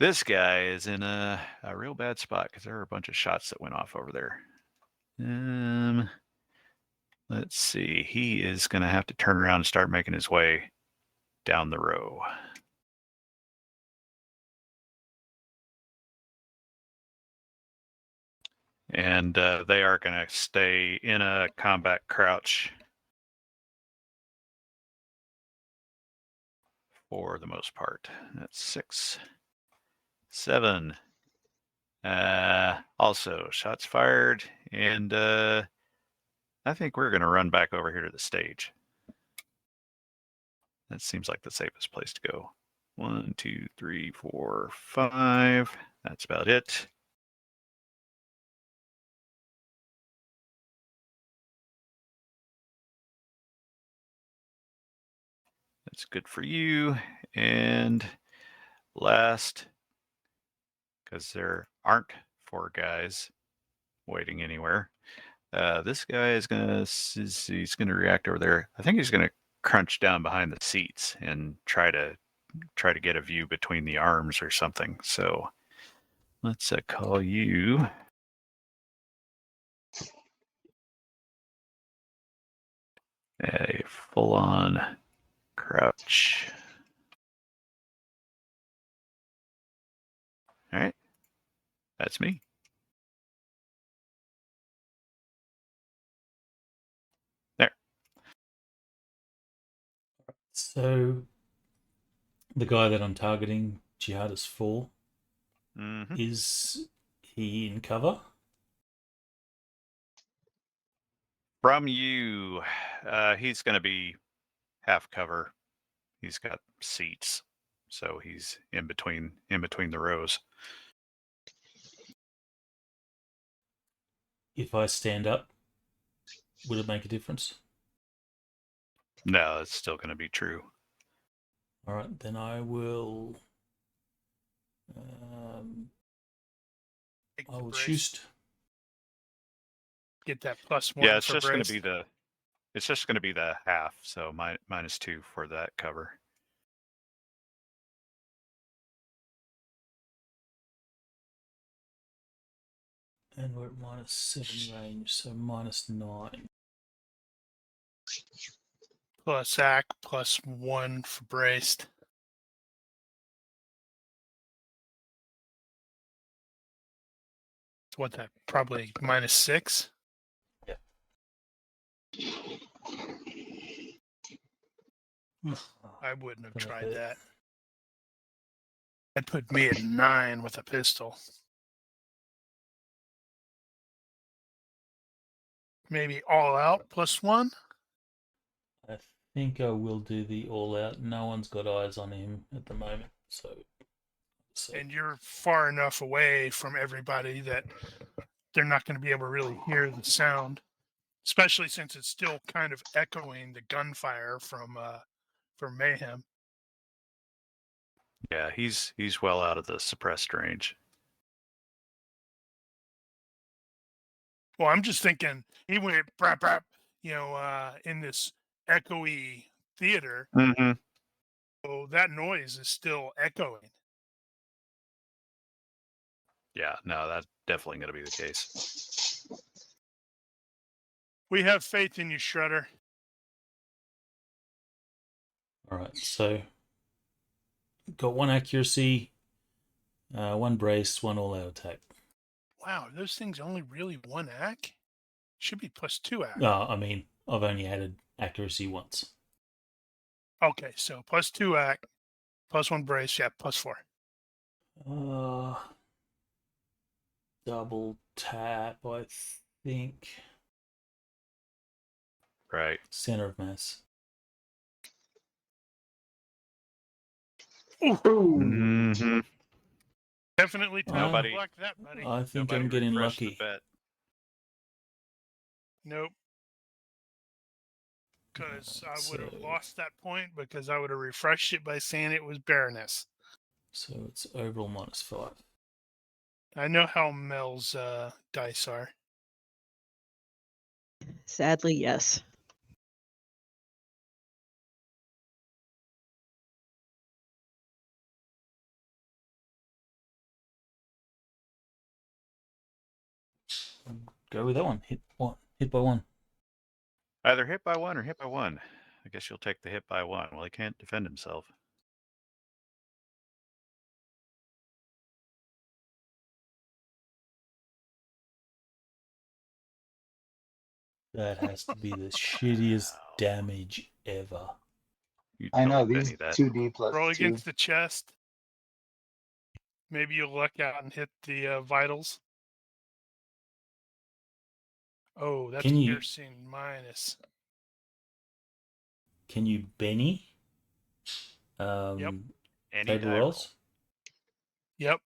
This guy is in a real bad spot because there are a bunch of shots that went off over there. Let's see. He is going to have to turn around and start making his way down the row. And they are going to stay in a combat crouch for the most part. That's 6, 7. Also, shots fired. And I think we're going to run back over here to the stage. That seems like the safest place to go. 1, 2, 3, 4, 5. That's about it. That's good for you. And last, because there aren't 4 guys waiting anywhere, this guy is he's gonna react over there. I think he's gonna crunch down behind the seats and try to get a view between the arms or something. So let's call you A full-on crouch. All right. That's me. There. So the guy that I'm targeting, Jihadist 4, Mm-hmm. is he in cover? From you, he's going to be half cover. He's got seats, so he's in between the rows. If I stand up, would it make a difference? No, it's still going to be true. All right, then I will. Take I the will brace, shoot. Get that +1 Yeah, it's for just going brace. to be the. It's just going to be the half, so -2 for that cover. And we're at -7 range, so -9. plus AC +1 for braced. What that probably -6. Yeah. I wouldn't have Gonna tried hurt. that. That put me at 9 with a pistol. Maybe all out +1. I think I will do the all out. No one's got eyes on him at the moment, so. And you're far enough away from everybody that they're not going to be able to really hear the sound, especially since it's still kind of echoing the gunfire from Mayhem. Yeah, he's well out of the suppressed range. Well, I'm just thinking he went brap brap, in this echoey theater. Mm-hmm. So that noise is still echoing. Yeah, no, that's definitely going to be the case. We have faith in you, Shredder. All right, so got 1 accuracy, 1 brace, 1 all out attack. Wow, those things only really 1 AC? Should be +2 AC. I mean, I've only added accuracy once. Okay, so +2 AC, +1 brace, yeah, +4. Double tap, I think. Right. Center of mass. Mm-hmm. Definitely tell Nobody- Black that, buddy. I think Nobody I'm getting refreshed lucky. the bet. Nope. Because I would have So- lost that point because I would have refreshed it by saying it was Baroness. So it's overall -5. I know how Mel's dice are. Sadly, yes. Go with that one. Hit by 1. Either hit by 1 or hit by 1. I guess you'll take the hit by 1. Well, he can't defend himself. That has to be the shittiest damage ever. You I know don't these Benny that. 2D plus Roll 2. against the chest. Maybe you'll luck out and hit the vitals. Oh, that's Can you- piercing minus. Can you Benny? Yep. Any Table die rolls? Yep.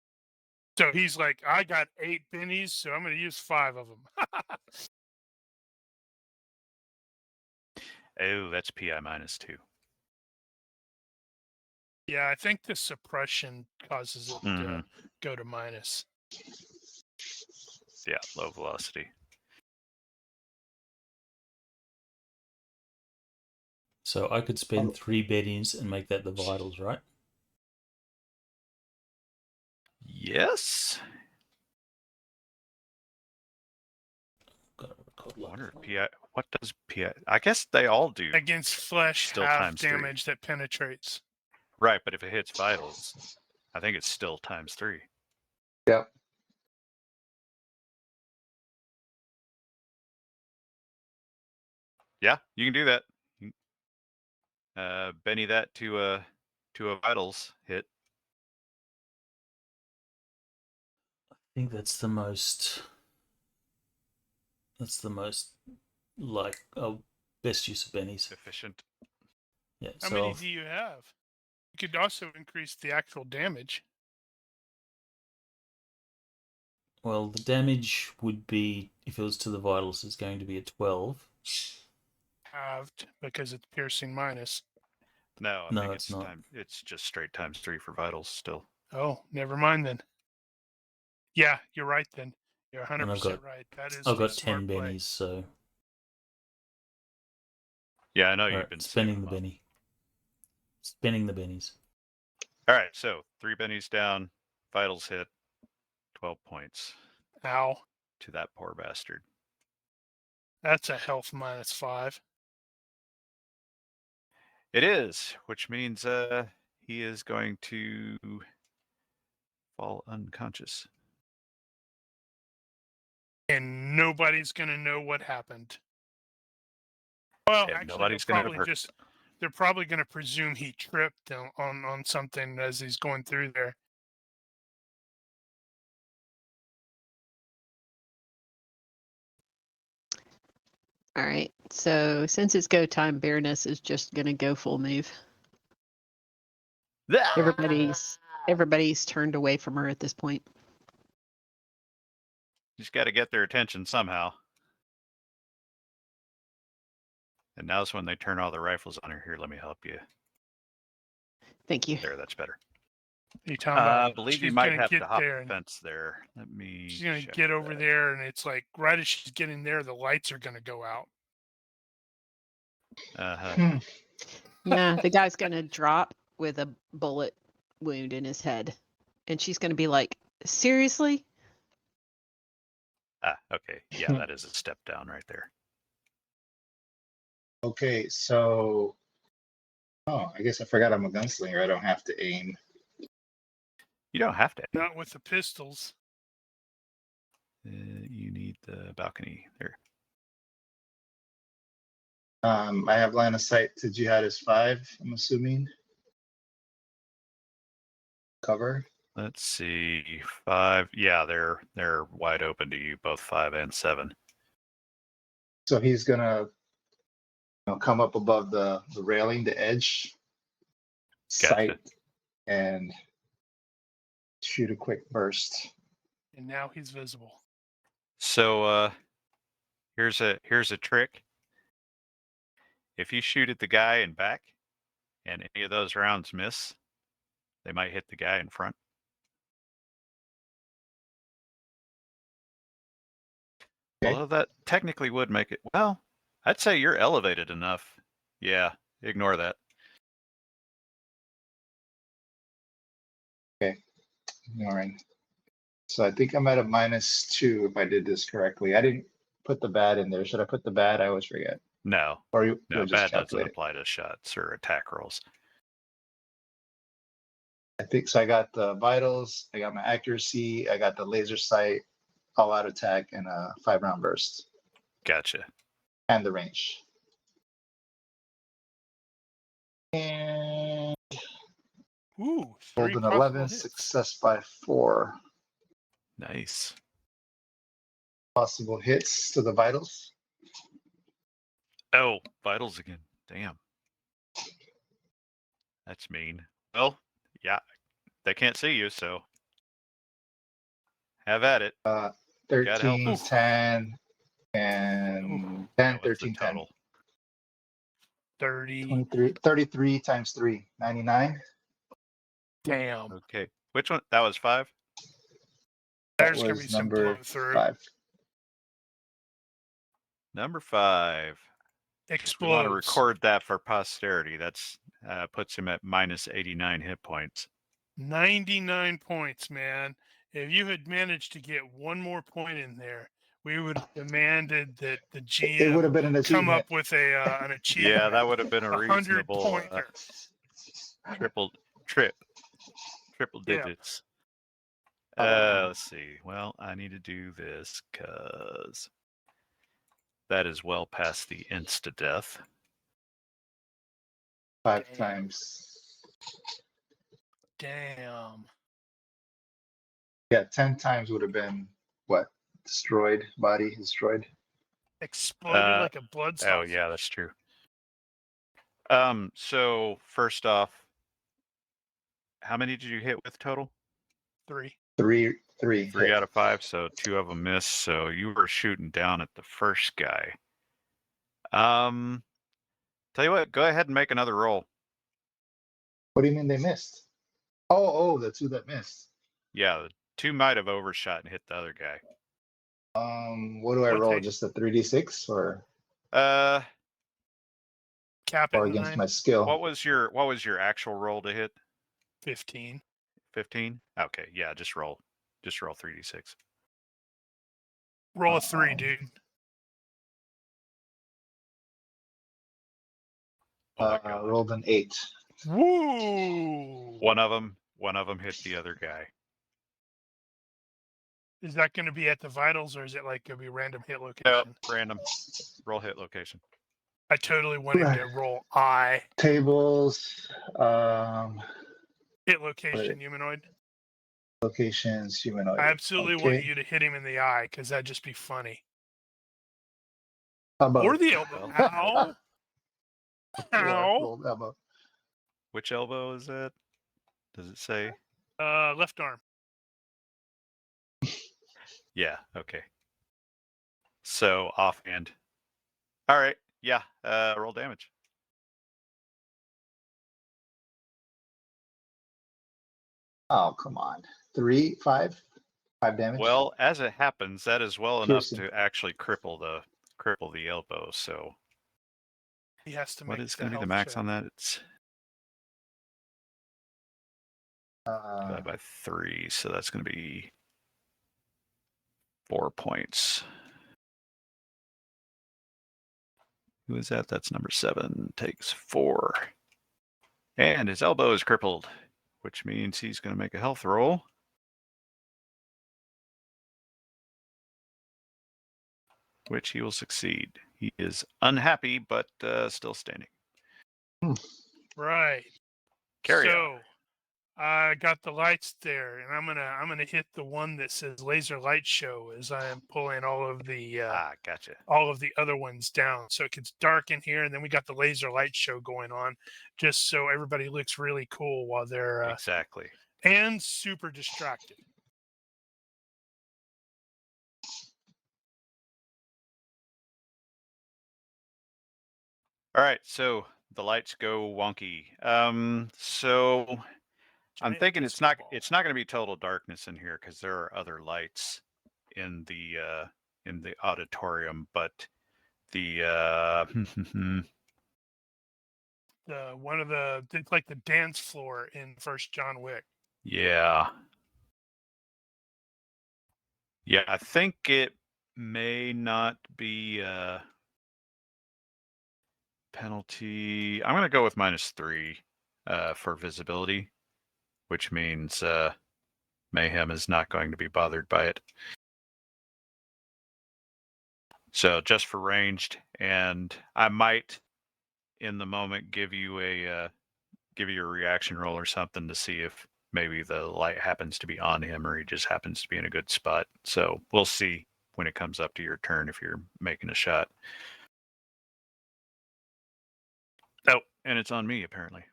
So he's like, I got 8 bennies, so I'm going to use 5 of them. Oh, that's PI -2. Yeah, I think the suppression causes it to Mhm. go to minus. Yeah, low velocity. So I could spend 3 beddings and make that the vitals, right? Yes. Gotta record God, I wonder lucky. if PI. What does PI? I guess they all do. Against flesh, Still half times 3. damage that penetrates. Right, but if it hits vitals, I think it's still times 3. Yep. Yeah, you can do that. Benny that to a vitals hit. I think that's the most. That's the most like best use of bennies. Efficient. Yeah. How so many I've- do you have? You could also increase the actual damage. well, the damage would be if it was to the vitals, is going to be a 12. Halved because it's piercing minus. No, I No, think it's not. it's just straight times 3 for vitals still. Oh, never mind then. Yeah, you're right then. You're 100% And I've got right. That is I've the got 10 smart play. bennies, so Yeah, I know all you've right, been spending saving the them up. benny. Spending the bennies. All right, so 3 bennies down, vitals hit, 12 points Ow. to that poor bastard. That's a health minus 5. It is, which means he is going to fall unconscious. And nobody's going to know what happened. Well, And actually, nobody's going to have probably heard. just they're probably going to presume he tripped on something as he's going through there. All right. So since it's go time, Baroness is just gonna go full move. Everybody's turned away from her at this point. Just got to get their attention somehow. And now's when they turn all the rifles on her. Here, let me help you. Thank you. There, that's better. You talking I about believe you she's might gonna have get to hop there the and fence there. Let me. she's gonna check get over that. there, and it's like right as she's getting there, the lights are gonna go out. Uh-huh. Yeah, the guy's gonna drop with a bullet wound in his head, and she's gonna be like, "Seriously?" Okay. Yeah, that is a step down right there. Okay, so I guess I forgot I'm a gunslinger. I don't have to aim. You don't have to. Not with the pistols. You need the balcony there. I have line of sight to Jihadist 5, I'm assuming. Cover. Let's see. 5. Yeah, they're wide open to you, both 5 and 7. So he's gonna come up above the railing, the edge, sight, and shoot a quick burst. And now he's visible. So here's a trick. If you shoot at the guy in back and any of those rounds miss, they might hit the guy in front. Okay. Although that technically would make it, well, I'd say you're elevated enough. Yeah, ignore that. All right. So I think I'm at a -2 if I did this correctly. I didn't put the bad in there. Should I put the bad? I always forget. No, Or you'll no, just bad doesn't calculate it. apply to shots or attack rolls. I think so. I got the vitals, I got my accuracy, I got the laser sight, all out attack, and a 5-round burst, Gotcha. and the range. And Ooh, 3 rolled an possible 11, hits. success by 4. Nice. Possible hits to the vitals. Oh, vitals again. Damn. That's mean. Well, yeah, they can't see you, so have at it. 13, us. 10, and 10, What's the 13, 10. total? 30. 23, 33 times 3, 99. Damn. Okay. Which one? That was 5? That There's gonna be was some blow number through. 5. Number 5. We want to Explodes. record that for posterity. That's puts him at -89 hit points. 99 points, man. If you had managed to get one more point in there, we would have demanded that the It would GM have been an come achievement. up with an achievement. Yeah, that would have been a 100 reasonable pointer. triple Yeah. digits. Let's see. Well, I need to do this because that is well past the insta-death. 5 times. Damn. Yeah, 10 times would have been what? Destroyed, body destroyed. Exploded like a blood Oh saucer. yeah, that's true. So first off, how many did you hit with total? 3. 3 3 hit. out of 5, so 2 of them missed. So you were shooting down at the first guy. Tell you what, go ahead and make another roll. What do you mean they missed? Oh, the 2 that missed. Yeah, the 2 might have overshot and hit the other guy. What do I What roll? they- Just a 3d6 or Cap it against 9. my skill? what was your actual roll to hit? 15. 15? Okay, yeah, just roll 3d6. Roll a 3, dude. Oh my God. Rolled an 8. Woo! One of them hit the other guy. Is that going to be at the vitals, or is it like going to be random hit location? Nope, random. Roll hit location. I totally want him to roll I. Tables, Hit location, humanoid. locations, humanoid. I absolutely Okay. want you to hit him in the eye, because that'd just be funny. How about Or the elbow. Ow! Ow! rolled elbow. Which elbow is that? Does it say? Left arm. Yeah, okay. So offhand. All right, yeah, roll damage. Oh, come on. 5 damage. Well, as it happens, that is well Piercing. enough to actually cripple the elbow. So He has to what make is going to be the max on that? It's divided by 3, so that's going to be 4 points. Who is that? That's number 7. Takes 4. And his elbow is crippled, which means he's going to make a health roll. Which he will succeed. He is unhappy, but still standing. Right. Carry so, on. I got the lights there, and I'm gonna hit the one that says laser light show as I am pulling all of the Gotcha. all of the other ones down, so it gets dark in here, and then we got the laser light show going on, just so everybody looks really cool while they're Exactly. and super distracted. All right, so the lights go wonky. So I'm Giant thinking it's not disco ball. going to be total darkness in here because there are other lights in the auditorium, but the one of the it's like the dance floor in first John Wick. yeah, I think it may not be penalty. I'm going to go with -3 for visibility, which means Mayhem is not going to be bothered by it. So just for ranged, and I might, in the moment, give you a reaction roll or something to see if maybe the light happens to be on him or he just happens to be in a good spot. So we'll see when it comes up to your turn if you're making a shot. Oh, and it's on me apparently.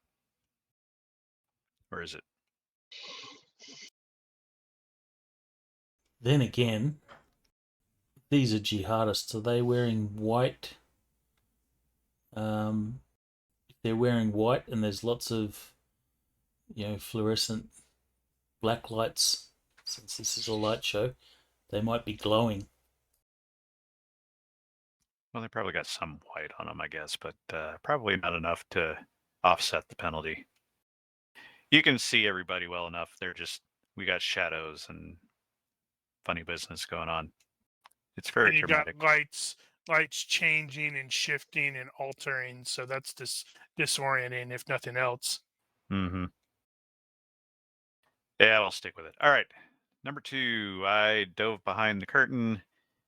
Or is it? Then again, these are jihadists. Are they wearing white? If they're wearing white and there's lots of, fluorescent black lights, since this is a light show, they might be glowing. Well, they probably got some white on them, I guess, but probably not enough to offset the penalty. You can see everybody well enough. We got shadows and funny business going on. It's very And you dramatic. got lights changing and shifting and altering, so that's disorienting if nothing else. Mm-hmm. Yeah, I'll stick with it. All right. Number 2, I dove behind the curtain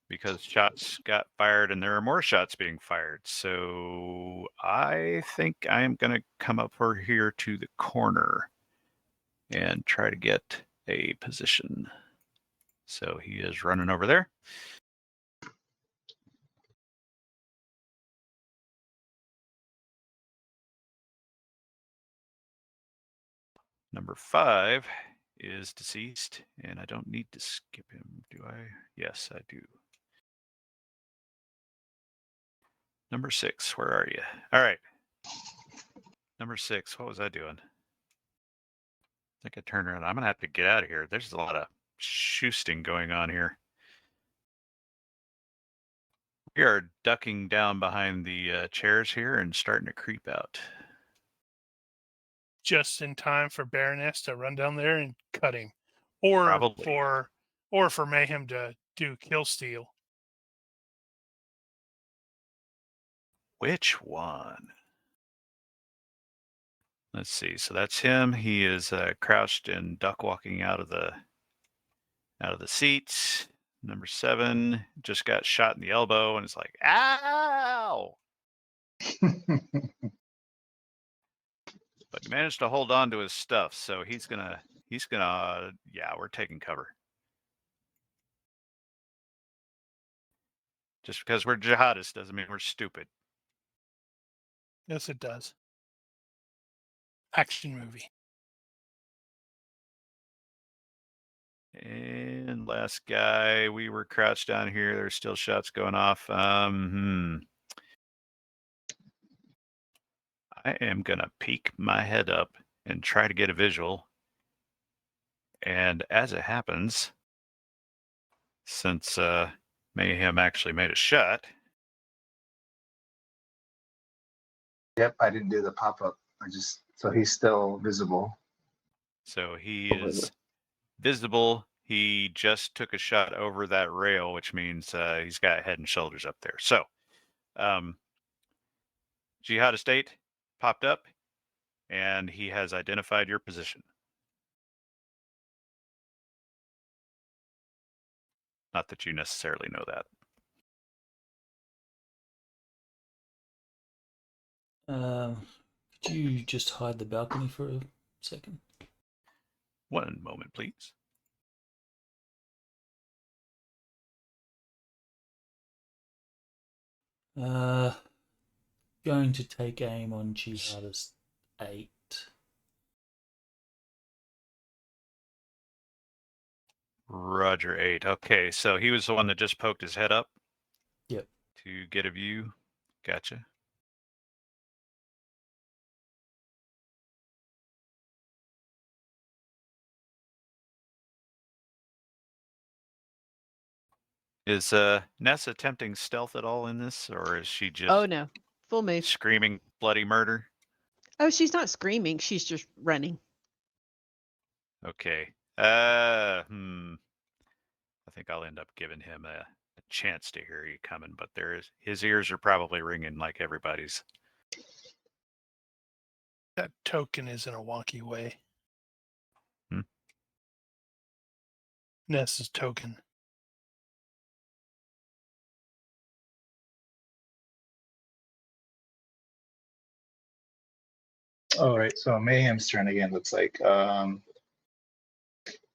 because shots got fired and there are more shots being fired. So I think I'm going to come up over here to the corner and try to get a position. So he is running over there. Number 5 is deceased, and I don't need to skip him, do I? Yes, I do. Number 6, where are you? All right. Number 6, what was I doing? I think I turned around. I'm going to have to get out of here. There's a lot of shoosting going on here. We are ducking down behind the chairs here and starting to creep out. Just in time for Baroness to run down there and cut him, or Probably. for Mayhem to do kill steal. Which one? Let's see. So that's him. He is crouched and duck walking out of the seats. Number 7 just got shot in the elbow and it's like, ow! But he managed to hold on to his stuff, so he's gonna yeah, we're taking cover. Just because we're jihadists doesn't mean we're stupid. Yes, it does. Action movie. And last guy, we were crouched down here. There's still shots going off. I am gonna peek my head up and try to get a visual. And as it happens, since Mayhem actually made a shot. Yep, I didn't do the pop-up. So he's still visible. So he is visible. He just took a shot over that rail, which means he's got head and shoulders up there. So, Jihadist 8 popped up, and he has identified your position. Not that you necessarily know that. Could you just hide the balcony for a second? One moment, please. Going to take aim on Jihadist 8. Roger 8. Okay, so he was the one that just poked his head up? Yep. To get a view? Gotcha. Is Ness attempting stealth at all in this, or is she just Oh no, full move. screaming bloody murder? Oh, she's not screaming. She's just running. Okay. I think I'll end up giving him a chance to hear you coming, but his ears are probably ringing like everybody's. That token is in a wonky way. Ness's token. All right, so Mayhem's turn again, looks like.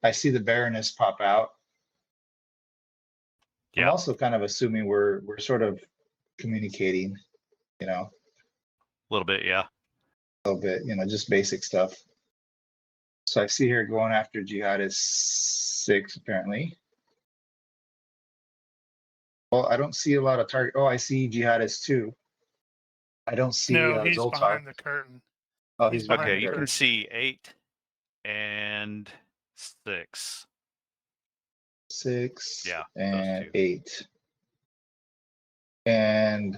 I see the Baroness pop out. I'm Yeah, also kind of assuming we're sort of communicating, a little bit, yeah. a little bit, just basic stuff. So I see her going after Jihadist 6, apparently. Well, I don't see a lot of target. Oh, I see Jihadist 2. I don't see No, he's Zoltar. behind the curtain. Oh, he's he's behind Okay, behind you the can curtain. see 8 and 6. 6 Yeah, those and two. 8. And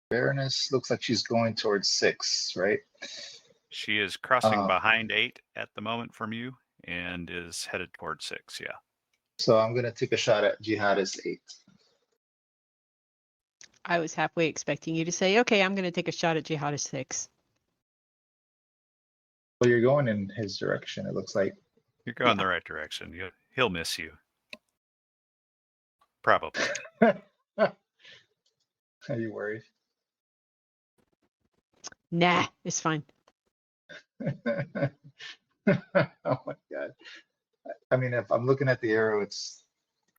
Baroness looks like she's going towards 6, right? She is crossing behind 8 at the moment from you and is headed towards 6, yeah. So I'm going to take a shot at Jihadist 8. I was halfway expecting you to say, okay, I'm going to take a shot at Jihadist 6. Well, you're going in his direction, it looks like. You're going the right direction. He'll miss you. Probably. Are you worried? Nah, it's fine. Oh my God. I mean, if I'm looking at the arrow, it's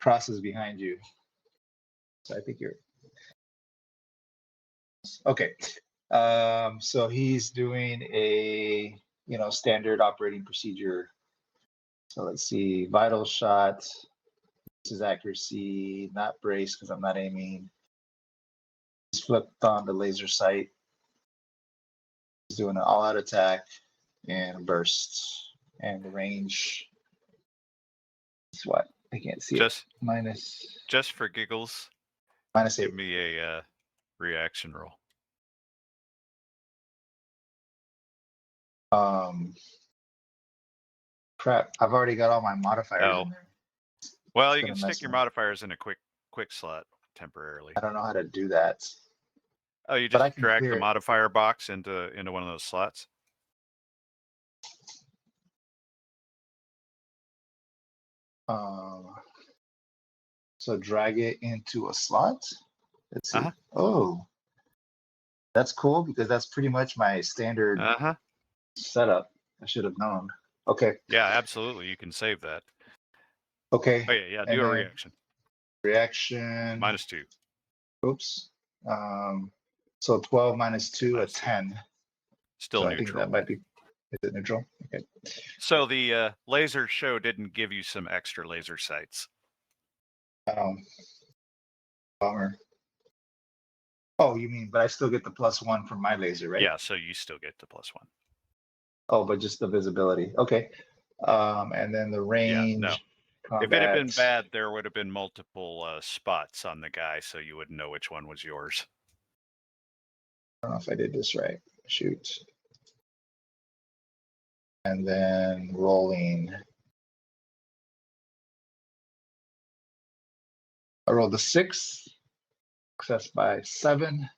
crosses behind you. So I think you're okay. So he's doing a, standard operating procedure. So let's see, vital shot. This is accuracy, not brace because I'm not aiming. He's flipped on the laser sight. He's doing an all-out attack and a burst. And the range is what? I can't see it. Just for giggles, Minus give 8. me a reaction roll. Crap, I've already got all my modifiers Oh. in there. Well, It's you gonna can mess stick your me up. modifiers in a quick slot temporarily. I don't know how to do that. Oh, you But I just can drag clear the it. modifier box into one of those slots. So drag it into a slot. Let's see. Uh-huh. Oh, that's cool because that's pretty much my standard Uh-huh. setup. I should have known. Okay. Yeah, absolutely. You can save that. Okay. Oh, yeah, And do a then reaction. Reaction. -2. Oops. So 12 minus 2, -2. a 10. Still So I think neutral. that might be. Is it neutral? Okay. So the laser show didn't give you some extra laser sights. Bummer. Oh, you mean, but I still get the +1 from my laser, right? Yeah, so you still get the +1. Oh, but just the visibility. Okay. And then the range. no. Combat. If it had been bad, there would have been multiple spots on the guy, so you wouldn't know which one was yours. I don't know if I did this right. Shoot. And then rolling. I rolled a 6. Success by 7. If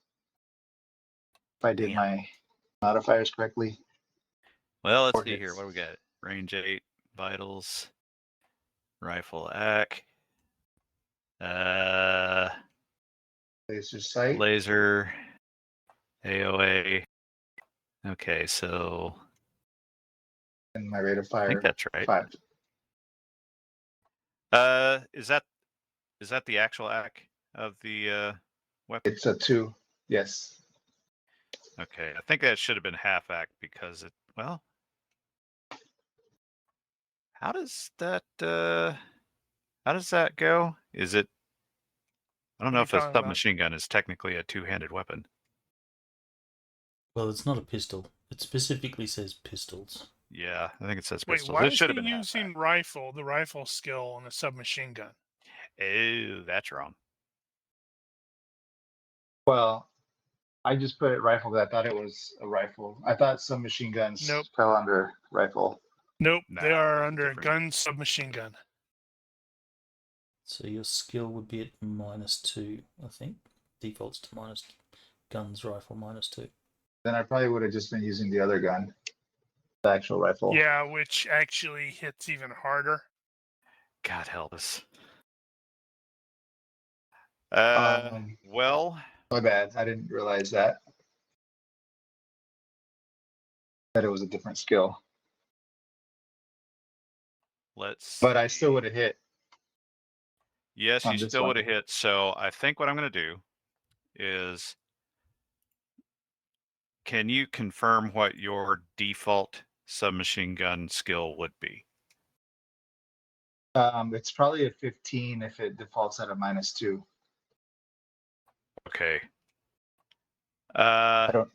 I did Damn. my modifiers correctly. Well, let's 4 see here. hits. What do we got? Range 8, vitals, rifle AC, Laser sight. laser, AOA. Okay, so And my rate of I fire. think that's right. 5. Is that the actual AC of the weapon? It's a 2. Yes. Okay, I think that should have been half AC because it. Well, how does that go? Is it? I don't What know are if you a talking about? submachine gun is technically a two-handed weapon. Well, it's not a pistol. It specifically says pistols. Yeah, I think it says Wait, pistols. why It is should he have been half using the rifle skill on a submachine gun? AC. Oh, that's wrong. Well, I just put it rifle because I thought it was a rifle. I thought some machine guns Nope. fell under rifle. Nope, Nah, they are it's under a different. gun submachine gun. So your skill would be at -2, I think. Defaults to minus guns, rifle -2. Then I probably would have just been using the other gun, the actual rifle. Yeah, which actually hits even harder. God help us. Well, My bad. I didn't realize that. That it was a different skill. let's. But I still see. would have hit. Yes, on you this still one. would have hit. So I think what I'm going to do is, can you confirm what your default submachine gun skill would be? It's probably a 15 if it defaults at a -2. Okay. I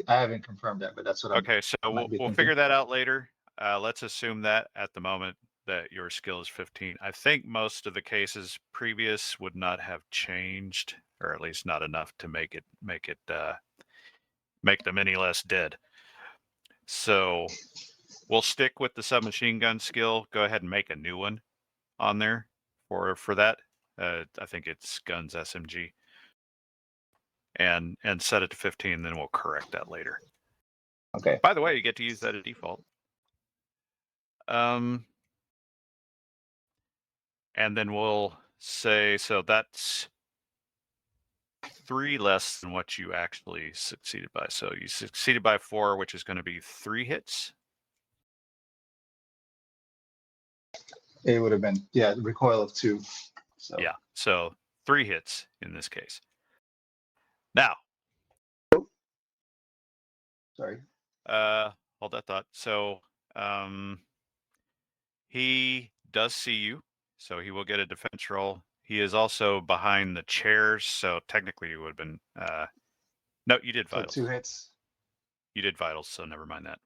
haven't confirmed that, but that's what I'm. Okay, so might be we'll thinking. figure that out later. Let's assume that at the moment that your skill is 15. I think most of the cases previous would not have changed, or at least not enough to make them any less dead. So we'll stick with the submachine gun skill. Go ahead and make a new one on there for that. I think it's guns SMG. and set it to 15. Then we'll correct that later. Okay. By the way, you get to use that at default. And then we'll say, so that's 3 less than what you actually succeeded by. So you succeeded by 4, which is going to be 3 hits. It would have been, yeah, recoil of 2. So Yeah, so 3 hits in this case. Now, sorry. hold that thought. So he does see you, so he will get a defense roll. He is also behind the chairs, so technically it would have been no, you did So vitals. 2 hits. You did vitals, so never mind that.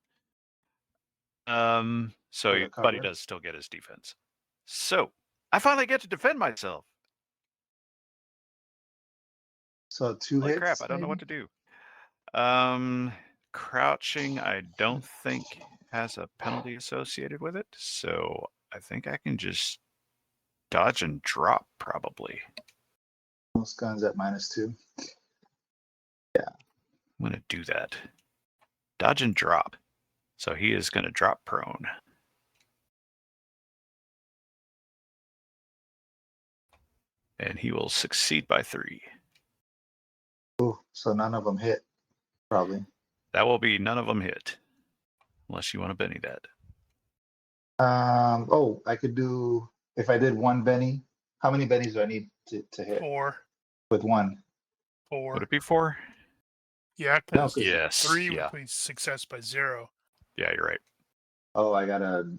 For the but he cover. does still get his defense. So I finally get to defend myself. So 2 Holy hits. crap, I don't know what to do. Crouching, I don't think has a penalty associated with it, so I think I can just dodge and drop probably. Most guns at -2. I'm going to do that. Dodge and drop. So he is going to drop prone. And he will succeed by 3. Ooh, so none of them hit, probably. That will be none of them hit. Unless you want to Benny that. Oh, I could do, if I did 1 Benny, how many Bennies do I need to hit 4. with 1? 4. Would it be 4? Yeah, No, because 'cause- Yes. 3 Yeah. would be success by 0. Yeah, you're right. Oh, I got a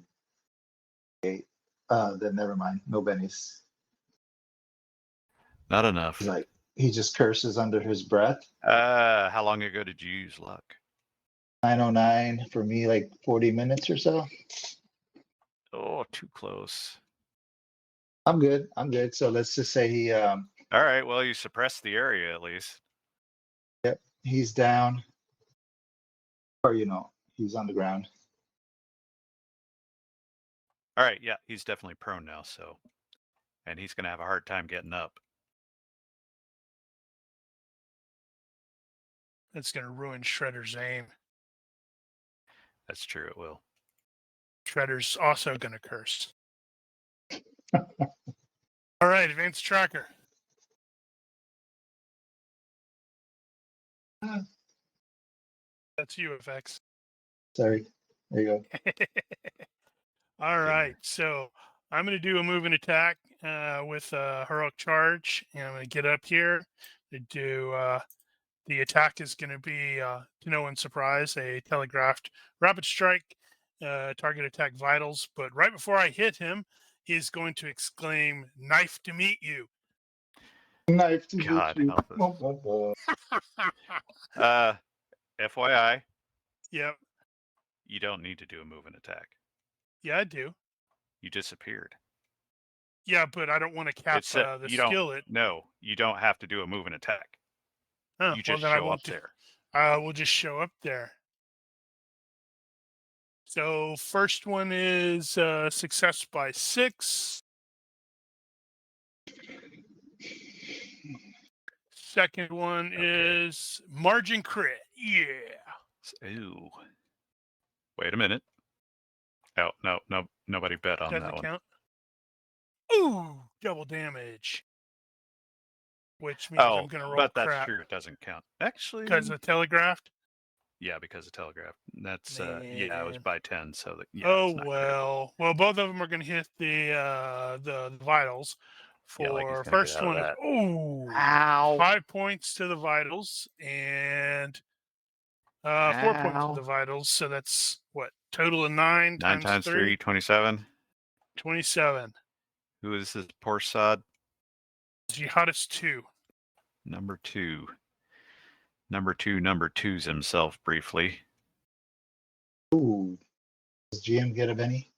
8. Then never mind. No Bennies. Not enough. He's like, he just curses under his breath. How long ago did you use luck? 9:09 for me, like 40 minutes or so. Oh, too close. I'm good. I'm good. So let's just say he All right, well, you suppressed the area at least. he's down, or he's on the ground. All right, yeah, he's definitely prone now, so. And he's going to have a hard time getting up. That's going to ruin Shredder's aim. That's true, it will. Shredder's also going to curse. All right, advanced tracker. That's you, FX. Sorry. There you go. All right, so I'm going to do a move and attack with a heroic charge, and I'm going to get up here to do. The attack is going to be, to no one's surprise, a telegraphed rapid strike, target attack vitals. But right before I hit him, he's going to exclaim, "Knife to meet you!" Knife to God you. help us. FYI, Yep. you don't need to do a move and attack. Yeah, I do. You disappeared. Yeah, but I don't want to cap the you don't. skill. No, you don't have to do a move and attack. Oh, You just then I show won't up there. I will just show up there. So first one is success by 6. Second one is margin crit. Yeah. Ooh. Wait a minute. Oh, no, nobody bet on that Doesn't one. count. Ooh, double damage. Which means I'm going to roll but crap. that's true. It doesn't count. Actually, Because of telegraphed? yeah, because of telegraph. That's yeah, it was Man. by 10. So that yeah. Oh it's not well. Well, both of them are going to hit the vitals. Yeah, like he's For gonna get first out of one, that. ooh, Ow. 5 points to the vitals and 4 points to the vitals. So that's what, total of 9 9 times 3, 27. 27. Who is this poor sod? Jihadist 2. Number 2. Number 2's himself briefly. Ooh. Does GM get a Benny?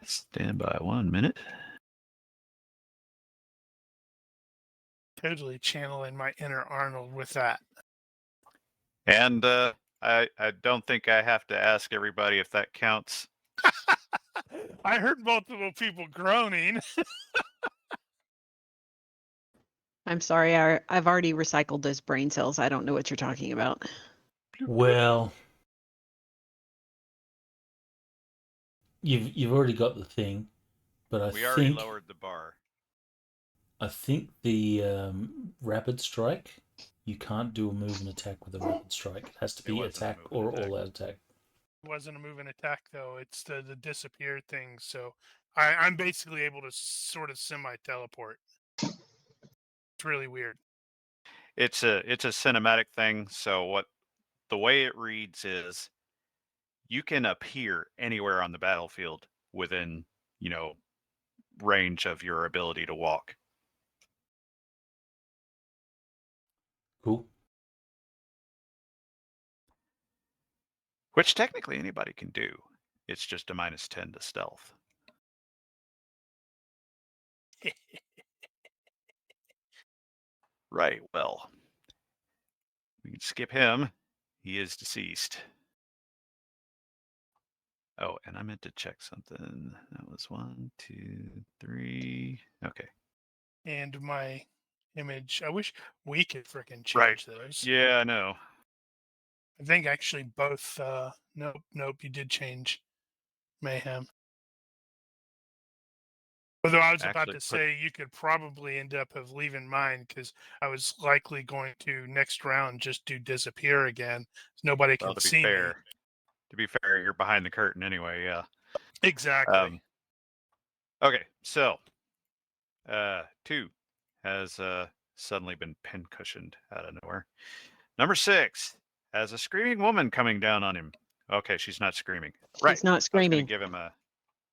Stand by 1 minute. Totally channeling my inner Arnold with that. And I don't think I have to ask everybody if that counts. I heard multiple people groaning. I'm sorry, I've already recycled those brain cells. I don't know what you're talking about. Well, you've already got the thing, but We already lowered the bar. I think the rapid strike, you can't do a move and attack with a rapid strike. It has to It be wasn't a attack move and or attack. all-out attack. It wasn't a move and attack though. It's the disappear thing. So I'm basically able to sort of semi-teleport. It's really weird. It's a cinematic thing. So the way it reads is, you can appear anywhere on the battlefield within, range of your ability to walk. Cool. Which technically anybody can do. It's just a -10 to stealth. Right, well. We can skip him. He is deceased. Oh, and I meant to check something. That was 1, 2, 3. Okay. And my image. I wish we could frickin' change Right. those. Yeah, I know. I think actually both. Nope. You did change Mayhem. Although I was about to say you could probably end up of leaving mine because I was likely going to next round just do disappear again. Nobody can see me. To be fair, you're behind the curtain anyway. Yeah. Exactly. Okay, so 2 has suddenly been pincushioned out of nowhere. Number 6 has a screaming woman coming down on him. Okay, she's not screaming. Right. He's not screaming.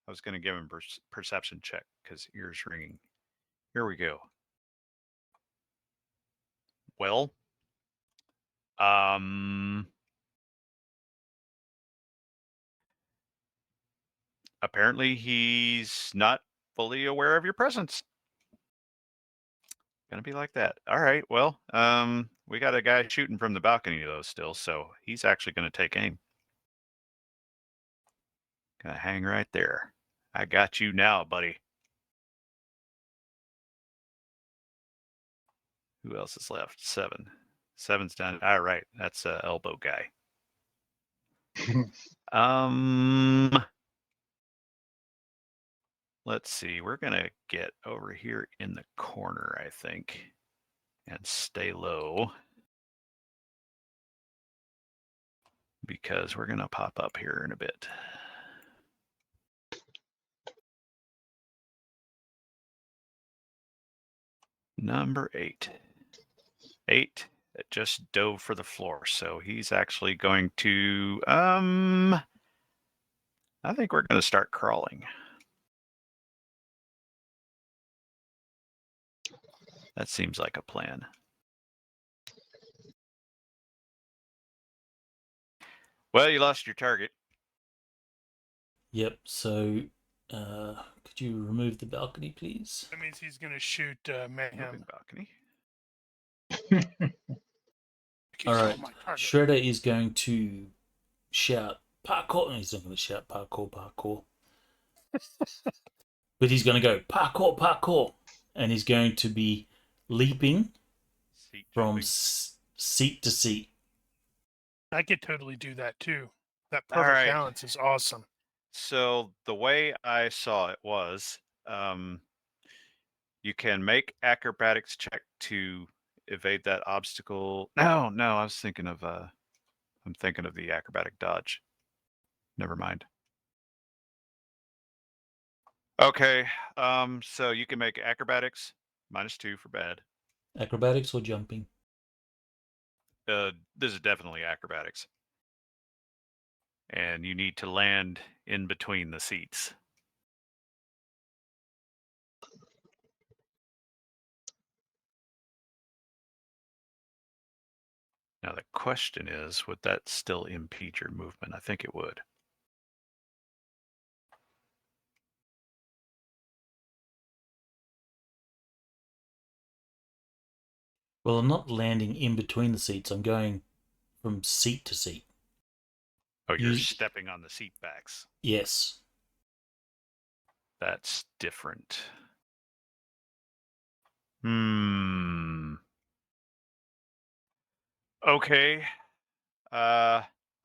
I was going to give him perception check because ears ringing. Here we go. Well, apparently he's not fully aware of your presence. Gonna be like that. All right. Well, we got a guy shooting from the balcony though still, so he's actually gonna take aim. Gonna hang right there. I got you now, buddy. Who else is left? 7. 7's done. All right, that's a elbow guy. Let's see. We're gonna get over here in the corner, I think, and stay low because we're gonna pop up here in a bit. Number 8. 8 just dove for the floor, so he's actually going to I think we're going to start crawling. That seems like a plan. Well, you lost your target. Yep, so could you remove the balcony, please? That means he's going to shoot Mayhem. Balcony. All right, Shredder is going to shout parkour. No, he's not going to shout parkour, parkour. But he's going to go parkour, parkour. And he's going to be leaping from seat to seat. I could totally do that too. That perfect balance is awesome. So the way I saw it was, you can make acrobatics check to evade that obstacle. No, I was thinking of I'm thinking of the acrobatic dodge. Never mind. Okay, so you can make acrobatics -2 for bad. Acrobatics or jumping? This is definitely acrobatics. And you need to land in between the seats. Now the question is, would that still impede your movement? I think it would. Well, I'm not landing in between the seats. I'm going from seat to seat. Oh, you're stepping on the seat backs. Yes. That's different. Okay.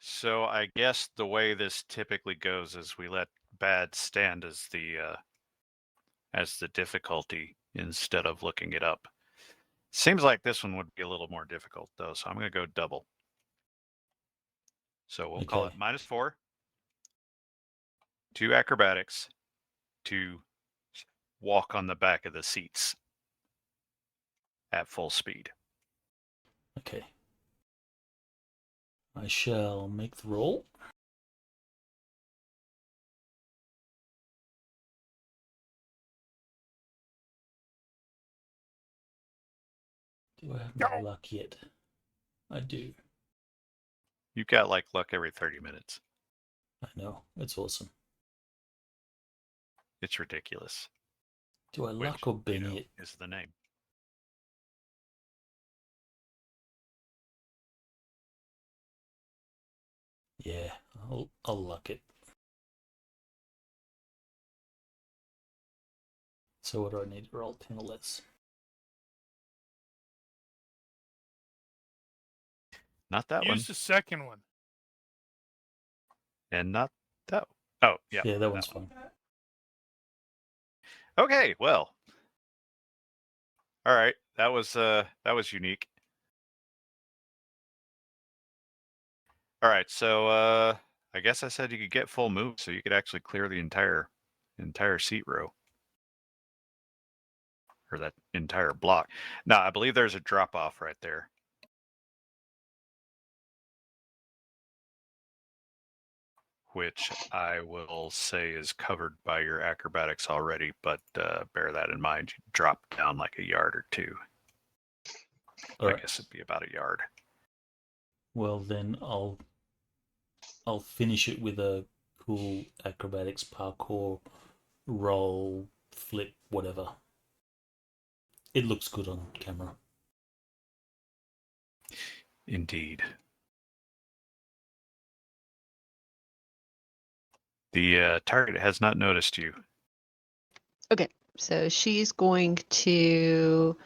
So I guess the way this typically goes is we let bad stand as the difficulty instead of looking it up. Seems like this one would be a little more difficult though, so I'm going to go double. So we'll call it Okay. -4, 2 acrobatics, to walk on the back of the seats at full speed. Okay. I shall make the roll. Do I have my No. luck yet? I do. You've got like luck every 30 minutes. I know. It's awesome. It's ridiculous. Do I Which, luck or Benny it? is the name. Yeah, I'll luck it. So what do I need to roll? 10 or less? Not that one. Use the second one. And not that. Oh, yeah. Yeah, that one's fine. Okay, well. All right, that was unique. All right, so I guess I said you could get full move, so you could actually clear the entire seat row, or that entire block. Now, I believe there's a drop off right there. Which I will say is covered by your acrobatics already, but bear that in mind. You drop down like a yard or two. All I right. guess it'd be about a yard. Well, then I'll finish it with a cool acrobatics parkour roll, flip, whatever. It looks good on camera. Indeed. The target has not noticed you. So she's going to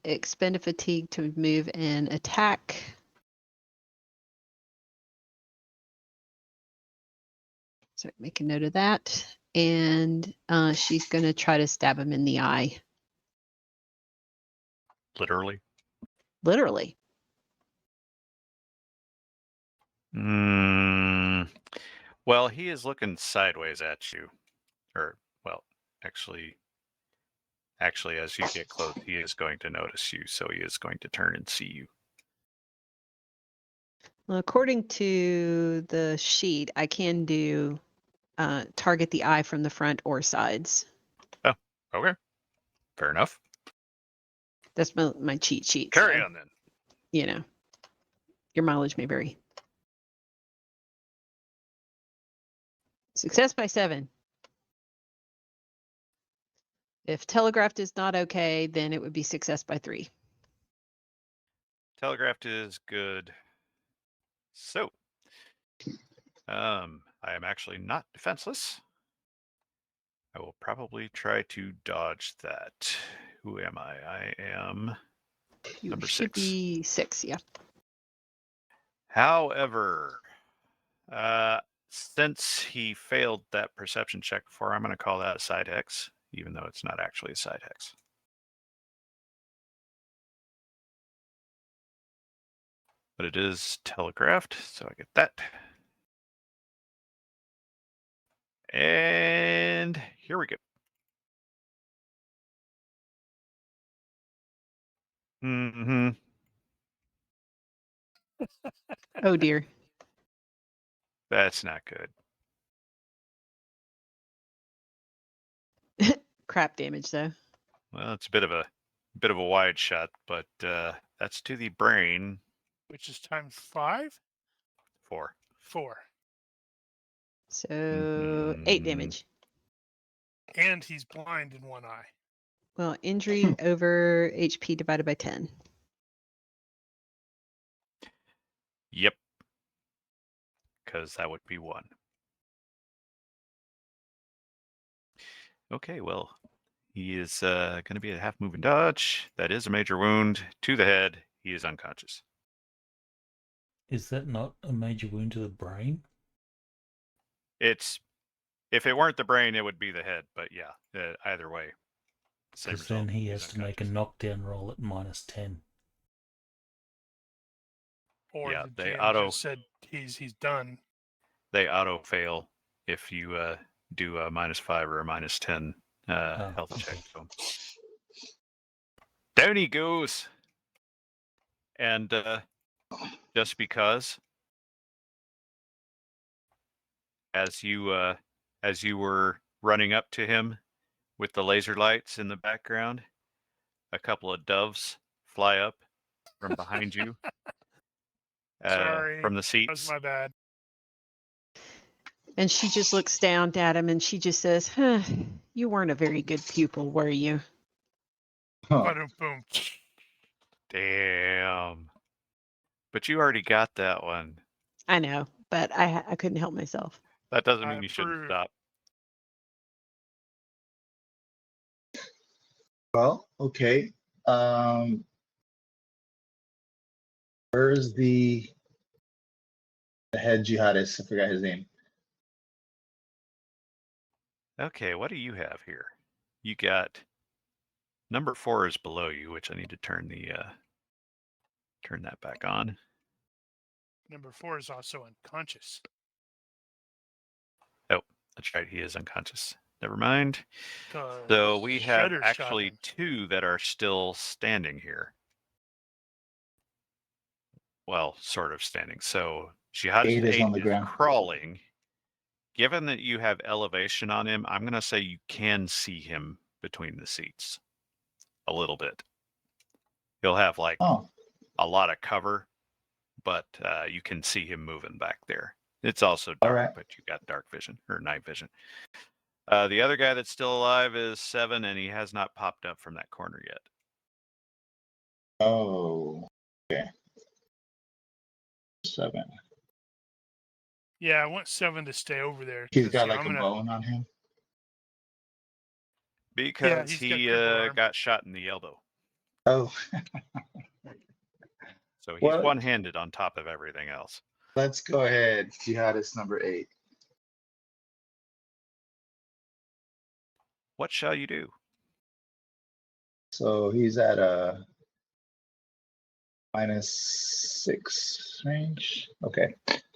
expend a fatigue to move and attack. So make a note of that. And she's going to try to stab him in the eye. Literally. Literally. Well, he is looking sideways at you. Or, well, actually, as you get close, he is going to notice you, so he is going to turn and see you. Well, according to the sheet, I can do target the eye from the front or sides. Oh, okay. Fair enough. That's my cheat sheet. Carry so, on then. You know, your mileage may vary. Success by 7. If telegraphed is not okay, then it would be success by 3. Telegraphed is good. So, I am actually not defenseless. I will probably try to dodge that. Who am I? I am You number should 6. be 6, yeah. However, since he failed that perception check before, I'm going to call that a side hex, even though it's not actually a side hex. But it is telegraphed, so I get that. And here we go. Mm-hmm. Oh dear. That's not good. Crap damage though. Well, it's a bit of a wide shot, but that's to the brain. Which is times 5? 4. 4. So 8 damage. And he's blind in one eye. Well, injury over HP divided by 10. Yep. Because that would be 1. Okay, well, he is going to be a half move and dodge. That is a major wound to the head. He is unconscious. Is that not a major wound to the brain? It's if it weren't the brain, it would be the head. But yeah, either way, same Because result. then he He's has to make a unconscious. knockdown roll at -10. Or Yeah, the they GM auto- just said he's done. They auto fail if you do a -5 or a -10 health okay. check. So down he goes, and just because, as you were running up to him with the laser lights in the background, a couple of doves fly up from behind you. Sorry, from the that was seats. my bad. And she just looks down at him and she just says, huh, you weren't a very good pupil, were you? Huh. Boom. Damn. But you already got that one. I know, but I couldn't help myself. That doesn't I mean you shouldn't approve. stop. Well, okay. Where's the head jihadist? I forgot his name. Okay, what do you have here? You got number 4 is below you, which I need to turn that back on. Number 4 is also unconscious. Oh, that's right, he is unconscious. Never mind. 'Cause So we have Shredder shot actually him. 2 that are still standing here. Well, sort of standing. So Jihadist 8 is 8 on the is ground. crawling. Given that you have elevation on him, I'm going to say you can see him between the seats a little bit. He'll have like Oh, a lot of cover, but you can see him moving back there. It's also All dark, right. but you got dark vision or night vision. The other guy that's still alive is 7, and he has not popped up from that corner yet. oh, okay. 7. Yeah, I want 7 to stay over there. He's 'cause, got you know, like I'm a gonna- bone on him. Because he's got he crippled arm. got shot in the elbow. Oh, So he's What? one-handed on top of everything else. let's go ahead. Jihadist number 8. What shall you do? So he's at a -6 range. Okay.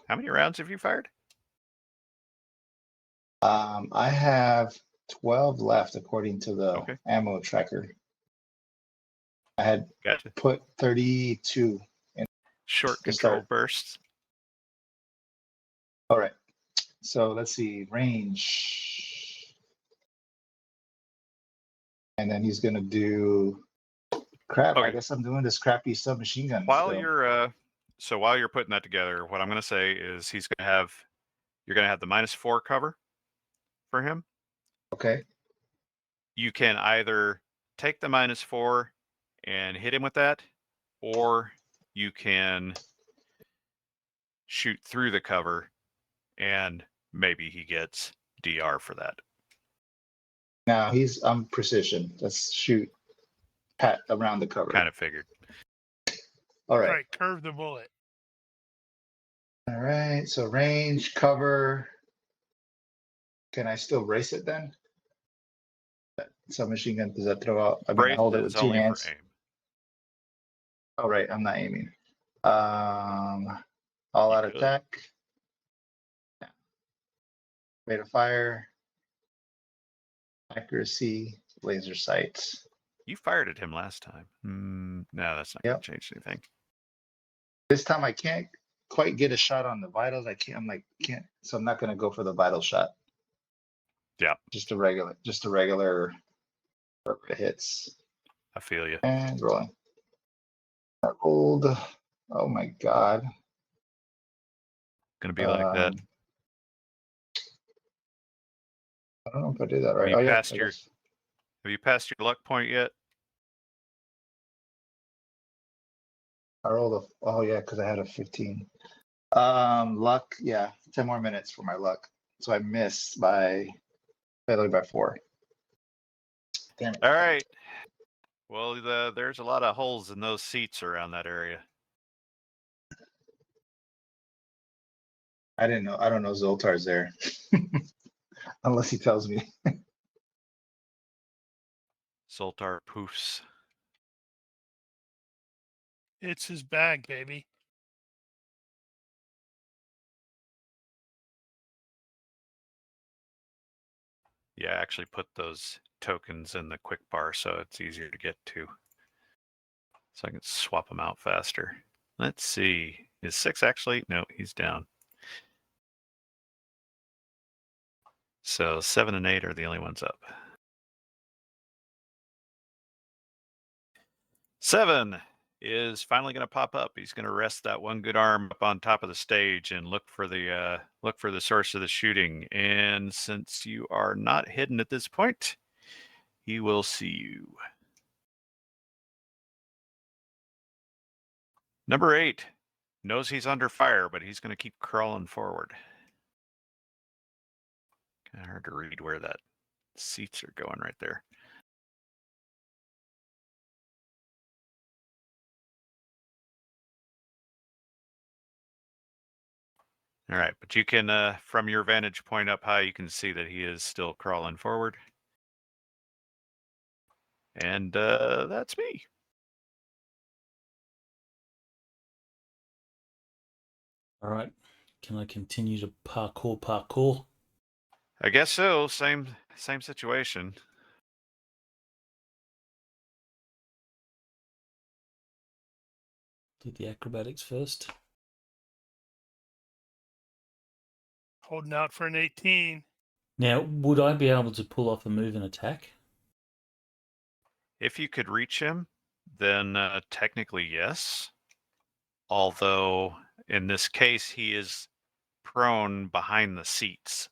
How many rounds have you fired? I have 12 left according to the Okay. ammo tracker. I had Gotcha. put 32. Short To control start. bursts. All right. So let's see, range. And then he's gonna do crap. I Okay. guess I'm doing this crappy submachine gun. While so. you're putting that together, what I'm going to say is you're going to have the -4 cover for him. Okay. You can either take the -4 and hit him with that, or you can shoot through the cover and maybe he gets DR for that. Now I'm precision. Let's shoot pat around the cover. Kind of figured. All right. Right, curve the bullet. All right. So range, cover. Can I still race it then? Submachine gun, does that throw out? I mean, I Brace hold it is with 2 only hands. for aim. All right, I'm not aiming. All You out could. attack. Yeah. Rate of fire. Accuracy. Laser sights. You fired at him last time. No, that's not going Yep. to change anything. This time I can't quite get a shot on the vitals. Can't. So I'm not gonna go for the vital shot. Yeah. Just a regular wherever it hits. I feel you. And rolling. I rolled. Oh my god. Going to be like that. I don't know if I did that right. you Oh yeah. passed your- Have you passed your luck point yet? I rolled oh yeah, because I had a 15. Luck, yeah, 10 more minutes for my luck. So I missed by 4. Damn it. All right. Well, there's a lot of holes in those seats around that area. I didn't know. I don't know Zoltar's there. Unless he tells me. Zoltar poofs. It's his bag, baby. Yeah, I actually put those tokens in the quick bar so it's easier to get to. So I can swap them out faster. Let's see. Is 6 actually? No, he's down. So 7 and 8 are the only ones up. 7 is finally going to pop up. He's going to rest that one good arm up on top of the stage and look for the source of the shooting. And since you are not hidden at this point, he will see you. Number 8 knows he's under fire, but he's going to keep crawling forward. Kind of hard to read where that seats are going right there. All right, but you can, from your vantage point up high, you can see that he is still crawling forward. And that's me. All right. Can I continue to parkour? I guess so. Same situation. Do the acrobatics first. Holding out for an 18. Now, would I be able to pull off a move and attack? If you could reach him, then technically yes. Although in this case, he is prone behind the seats.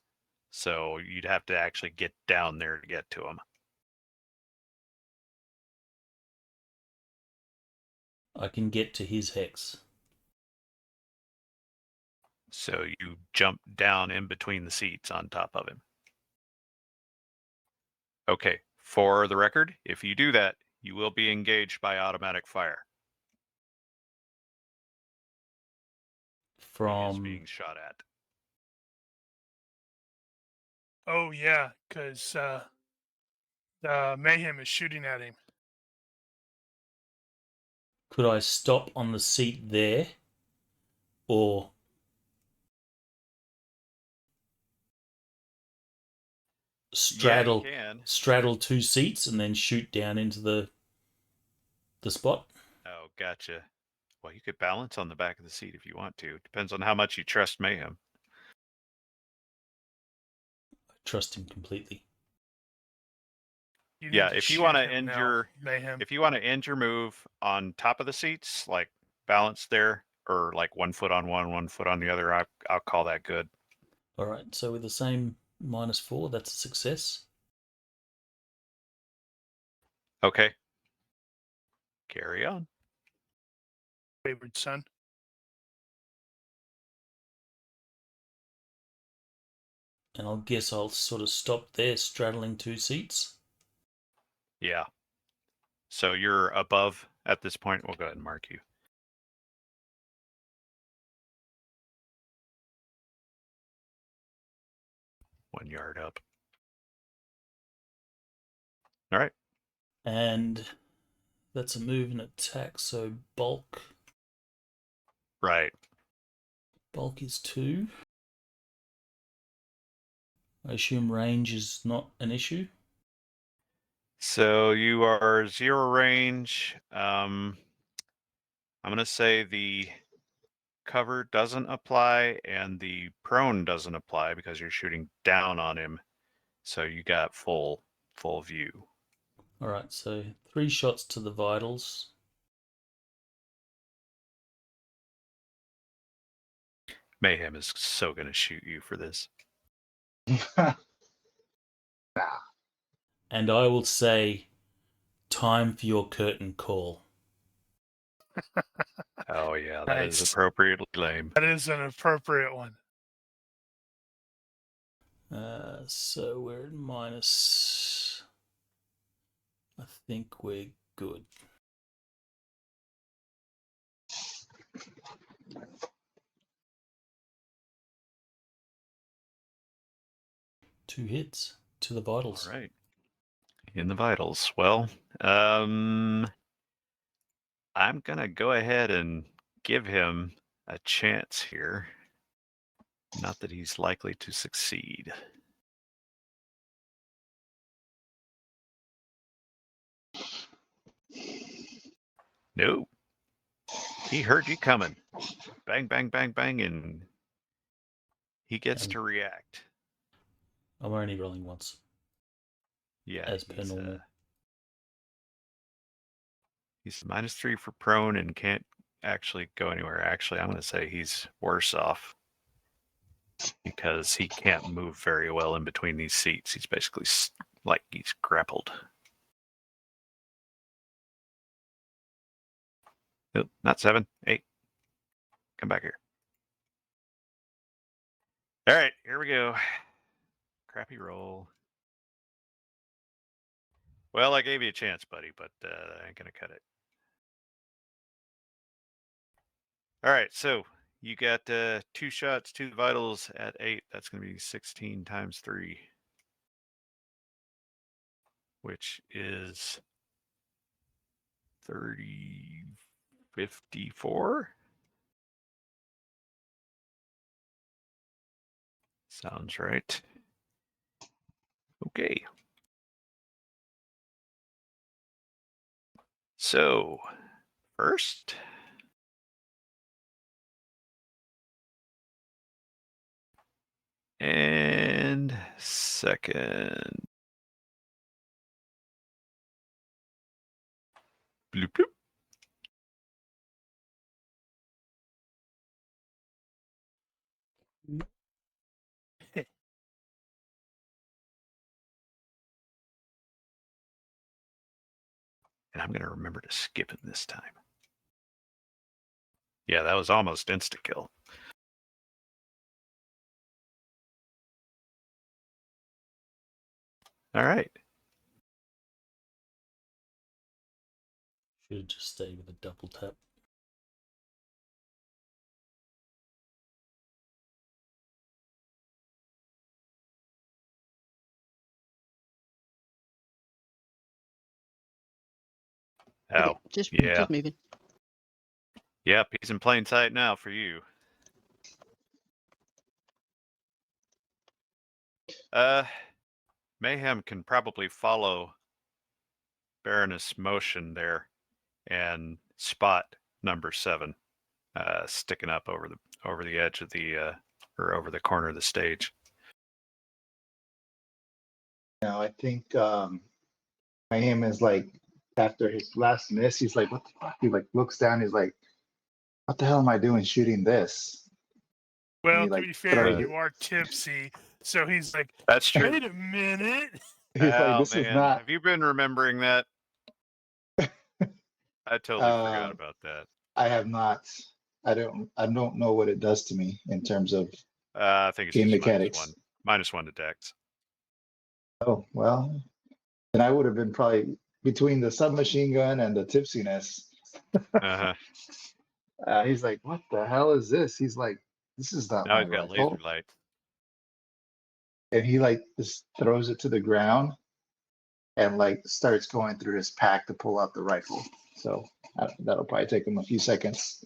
So you'd have to actually get down there to get to him. I can get to his hex. So you jump down in between the seats on top of him. Okay, for the record, if you do that, you will be engaged by automatic fire. He is From being shot at. Oh, yeah, because Mayhem is shooting at him. could I stop on the seat there? Or straddle Yeah, you can. straddle two seats and then shoot down into the spot? Oh, gotcha. Well, you could balance on the back of the seat if you want to. Depends on how much you trust Mayhem. I trust him completely. You Yeah, need to if you shoot want to him end now, your Mayhem. if you want to end your move on top of the seats, like balance there, or like 1 foot on one foot on the other, I'll call that good. All right, so with the same -4, that's a success. Okay. Carry on. Wayward son. And I'll guess I'll sort of stop there, straddling two seats. Yeah. So you're above at this point. We'll go ahead and mark you. One yard up. All right. And that's a move and attack, so bulk. Right. Bulk is 2. I assume range is not an issue. So you are 0 range. I'm going to say the cover doesn't apply and the prone doesn't apply because you're shooting down on him. So you got full view. All right, so 3 shots to the vitals. Mayhem is so going to shoot you for this. And I will say, time for your curtain call. Oh, yeah, that is Nice. appropriately lame. That is an appropriate one. So we're at minus. I think we're good. 2 hits to the vitals. All right. In the vitals. Well, I'm going to go ahead and give him a chance here. Not that he's likely to succeed. No. He heard you coming. Bang, bang, bang, bang, and he gets to react. I'm only rolling once. Yeah. As per normal. He's -3 for prone and can't actually go anywhere. Actually, I'm going to say he's worse off because he can't move very well in between these seats. He's basically like he's grappled. Nope, not 7, 8. Come back here. All right, here we go. Crappy roll. Well, I gave you a chance, buddy, but I ain't going to cut it. All right, so you got 2 shots, 2 vitals at 8. That's going to be 16 times 3, which is 54. Sounds right. Okay. So, first, and second. Bloop, bloop. And I'm going to remember to skip him this time. Yeah, that was almost insta-kill. All right. Should have just stayed with a double tap. Oh, Okay, just moving. Yep, he's in plain sight now for you. Mayhem can probably follow Baroness' motion there and spot number 7 sticking up over the edge of the or over the corner of the stage. Now I think Mayhem is like after his last miss, he's like, what the fuck? He like looks down, he's like, what the hell am I doing shooting this? Well, he, to like, be fair, throws you are tipsy, so he's like, That's true. wait a minute. He's like, Oh this is man, not have you been remembering that? I totally forgot about that. I have not. I don't know what it does to me in terms of I think it's game just mechanics. -1 to dex. Oh, well, then I would have been probably between the submachine gun and the tipsiness. Uh-huh. He's like, what the hell is this? He's like, this is not Now my he's got rifle. laser light. And he like just throws it to the ground and like starts going through his pack to pull out the rifle. So that'll probably take him a few seconds.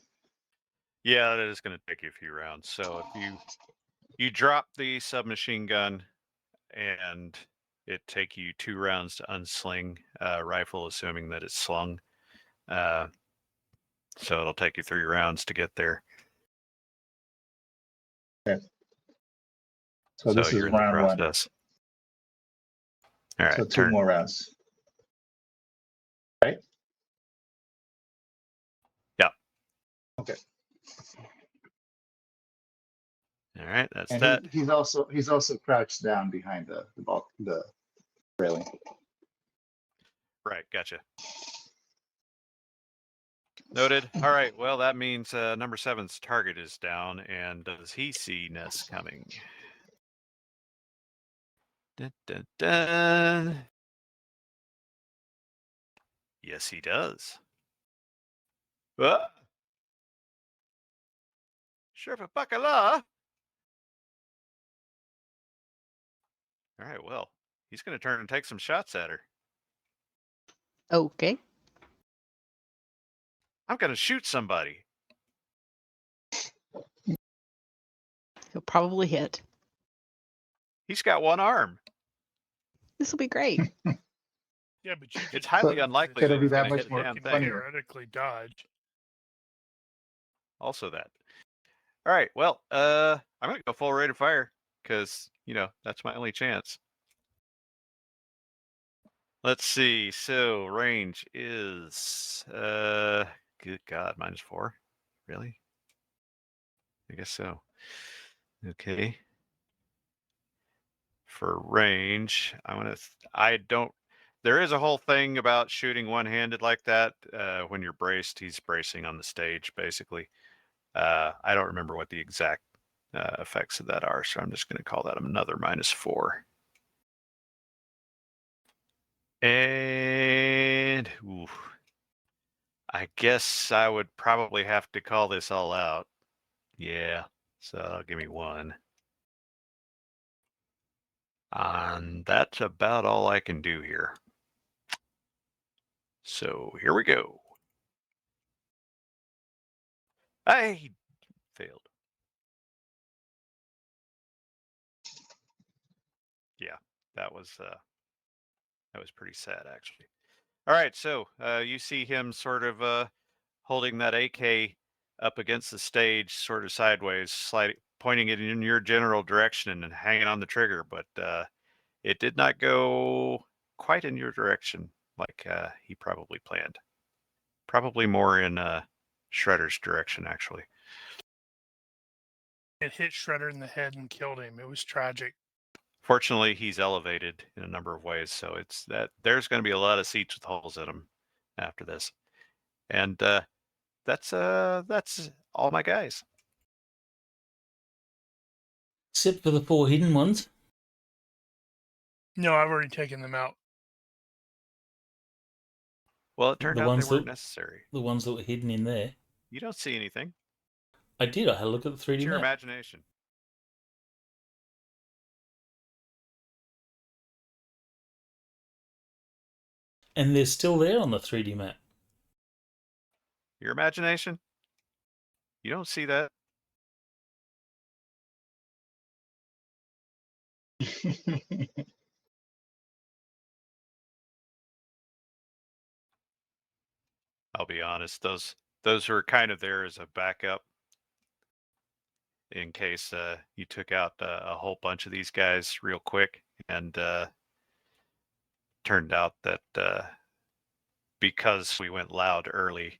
Yeah, that is going to take you a few rounds. So if you drop the submachine gun and it take you 2 rounds to unsling a rifle, assuming that it's slung. So it'll take you 3 rounds to get there. Okay. So this is you're in the round 1. process. All right, So 2 turn. more rounds. Right? Yeah. Okay. All right, that's And that. he's also crouched down behind the railing. Right, gotcha. Noted. All right, well, that means number 7's target is down, and does he see Ness coming? Dun, dun, dun. Yes, he does. Sheriff Bacala. All All right, well, he's going to turn and take some shots at her. Okay. I'm going to shoot somebody. He'll probably hit. He's got one arm. This will be great. Yeah, but you It's just highly moved unlikely this It'll be that that he's going much to hit more a damn can thing. funnier. theoretically dodge. Also that. All right, well, I'm going to go full rate of fire because, that's my only chance. Let's see. So range is, good God, -4. Really? I guess so. Okay. For range, there is a whole thing about shooting one-handed like that. When you're braced, he's bracing on the stage, basically. I don't remember what the exact effects of that are, so I'm just going to call that another -4. And I guess I would probably have to call this all out. Yeah, so give me 1. And that's about all I can do here. So here we go. I failed. Yeah, that was pretty sad, actually. All right, so you see him sort of holding that AK up against the stage, sort of sideways, pointing it in your general direction and hanging on the trigger, but it did not go quite in your direction like he probably planned. Probably more in Shredder's direction, actually. It hit Shredder in the head and killed him. It was tragic. Fortunately, he's elevated in a number of ways, so there's going to be a lot of seats with holes in them after this, and that's all my guys. Except for the 4 hidden ones. No, I've already taken them out. Well, it turned The out they ones weren't that- necessary. The ones that were hidden in there. You don't see anything. I did. I had a look at the 3D It's your map. imagination. And they're still there on the 3D map. Your imagination? You don't see that. I'll be honest. Those were kind of there as a backup in case you took out a whole bunch of these guys real quick, and turned out that because we went loud early,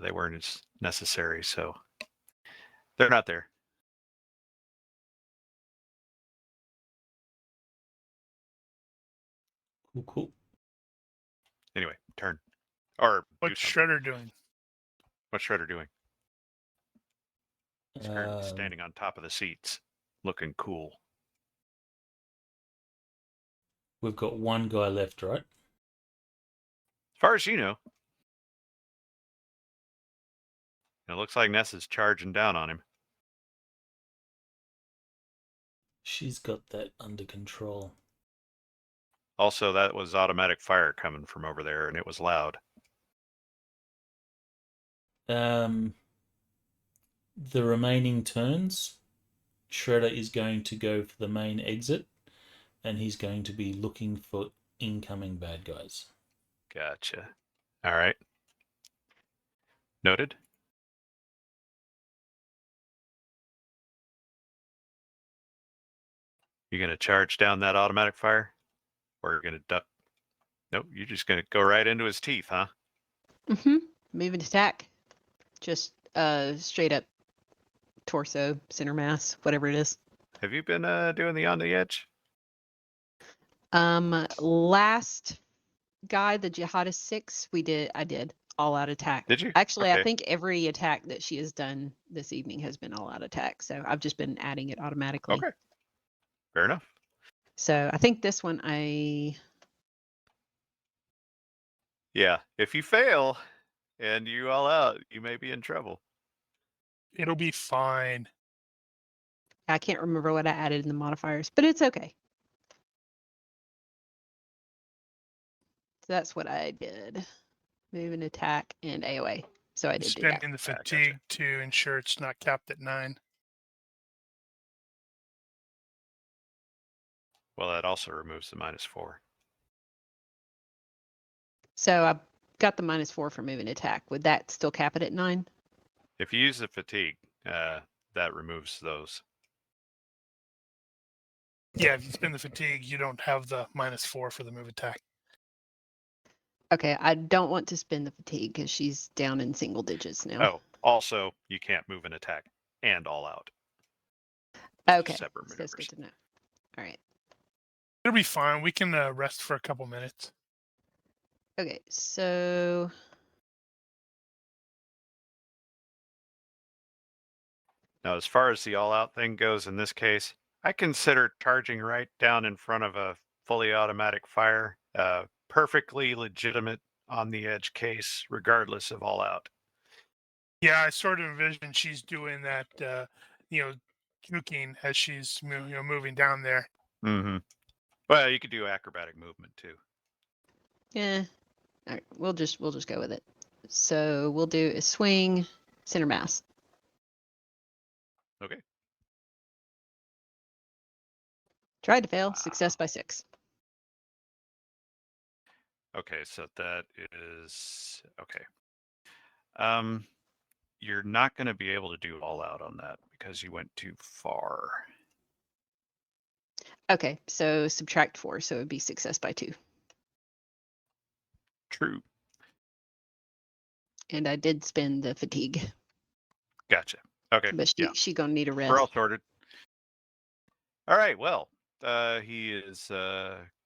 they weren't as necessary. So they're not there. Cool. Anyway, turn. Or do What's something. Shredder doing? What's Shredder doing? He's currently standing on top of the seats, looking cool. We've got one guy left, right? As far as you know. It looks like Nessa's charging down on him. She's got that under control. Also, that was automatic fire coming from over there, and it was loud. The remaining turns, Shredder is going to go for the main exit, and he's going to be looking for incoming bad guys. Gotcha. All right. Noted. You gonna charge down that automatic fire? Or you're gonna duck? Nope, you're just gonna go right into his teeth, huh? Mm-hmm. Move and attack. Just straight up torso, center mass, whatever it is. Have you been doing the on the edge? Last guy, the Jihadist 6, I did all out attack. Did you? Actually, Okay. I think every attack that she has done this evening has been all out attack. So I've just been adding it automatically. Okay. Fair enough. So I think this one Yeah. If you fail and you all out, you may be in trouble. It'll be fine. I can't remember what I added in the modifiers, but it's okay. that's what I did. Move and attack and AOA. So I did do that. Spending the gotcha. fatigue to ensure it's not capped at 9. Well, that also removes the -4. So I got the -4 for move and attack. Would that still cap it at 9? If you use the fatigue, that removes those. Yeah, if you spend the fatigue, you don't have the -4 for the move attack. Okay, I don't want to spend the fatigue because she's down in single digits now. Oh, also, you can't move an attack and all out. Okay, Separate so that's maneuvers. good to know. All right. It'll be fine. We can rest for a couple minutes. Okay, so Now, as far as the all-out thing goes, in this case, I consider charging right down in front of a fully automatic fire perfectly legitimate on the edge case, regardless of all-out. Yeah, I sort of envision she's doing that, juking as she's moving down there. Mm-hmm. Well, you could do acrobatic movement too. yeah. All right, we'll just go with it. So we'll do a swing, center mass. Okay. Tried to fail, success by 6. Okay, so that is okay. You're not going to be able to do all out on that because you went too far. Okay, so subtract 4, so it would be success by 2. True. And I did spend the fatigue, Gotcha. Okay. but she gonna need a We're all rest. sorted. All right. Well, he is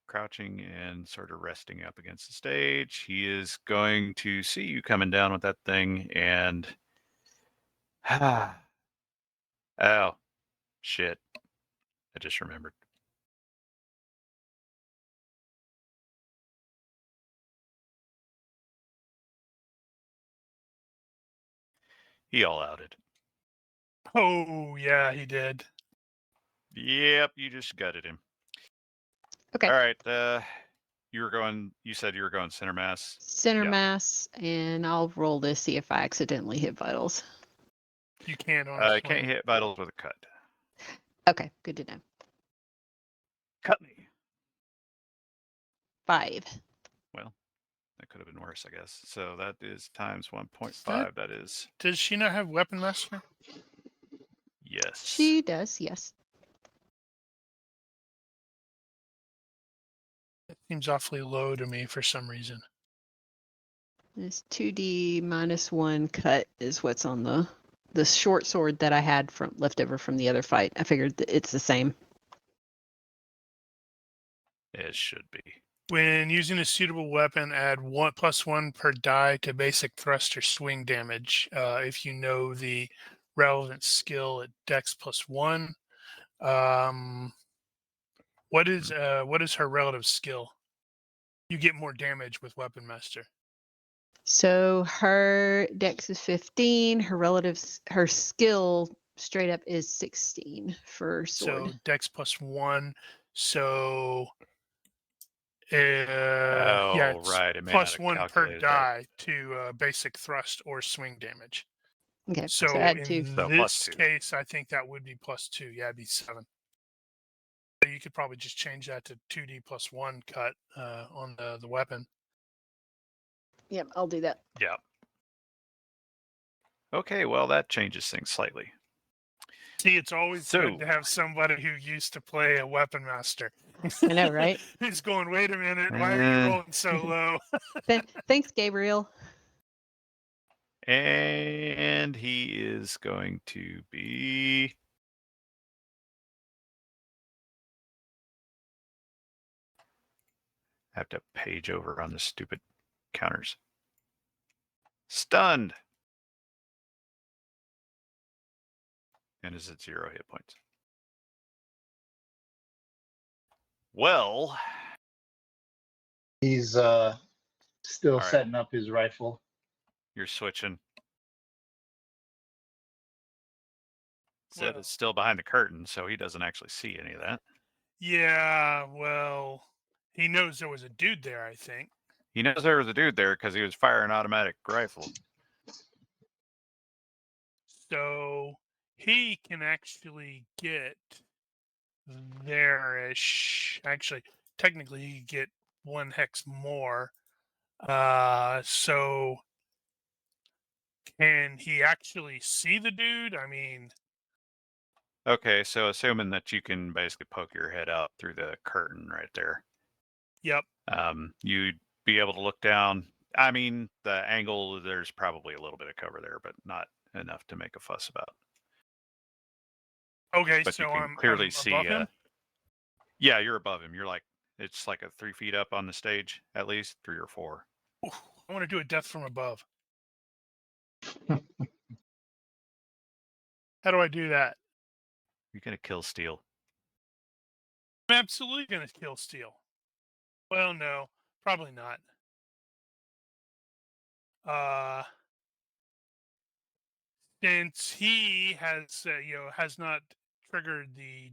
crouching and sort of resting up against the stage. He is going to see you coming down with that thing and oh shit. I just remembered. He all outed. Oh, yeah, he did. Yep, you just gutted him. Okay. All right. You said you were going center mass. Center Yeah. mass, and I'll roll this, see if I accidentally hit vitals. You can't on I a can't swing. hit vitals with a cut. Okay, good to know. Cut me. 5. Well, that could have been worse, I guess. So that is times 1.5. that- That is Does she not have weapon master? yes. She does, yes. It seems awfully low to me for some reason. This 2D -1 cut is what's on the short sword that I had from left over from the other fight. I figured that it's the same. It should be. When using a suitable weapon, add +1 per die to basic thrust or swing damage. If you know the relevant skill at Dex +1. What is her relative skill? You get more damage with weapon master. So her dex is 15. Her skill straight up is 16 for sword. So Dex +1. So Oh, yeah, it's right. It may not have +1 per calculated that. die to basic thrust or swing damage. Okay, So add in 2. So this +2. case, I think that would be +2. Yeah, it'd be 7. So you could probably just change that to 2D +1 cut on the weapon. Yep, I'll do that. Yeah. Okay, well, that changes things slightly. See, it's always So- good to have somebody who used to play a weapon master. I know, right? He's going, wait a minute, why are you rolling so low? Thanks, Gabriel. And he is going to be have to page over on the stupid counters. Stunned. And is at 0 hit points. Well, He's still All right. setting up his rifle. you're switching. Zed Well- is still behind the curtain, so he doesn't actually see any of that. Yeah, well, he knows there was a dude there, I think. He knows there was a dude there because he was firing an automatic rifle. So he can actually get there-ish. Actually, technically, he could get 1 hex more. So can he actually see the dude? I mean, Okay, so assuming that you can basically poke your head out through the curtain right there, yep. you'd be able to look down. I mean, the angle, there's probably a little bit of cover there, but not enough to make a fuss about. Okay, But so you can I'm clearly see. above him. Yeah, you're above him. You're like, it's like a 3 feet up on the stage, at least 3 or 4. Ooh, I want to do a death from above. How do I do that? You're gonna kill Steel. I'm absolutely going to kill Steel. Well, no, probably not. Since he has, has not triggered the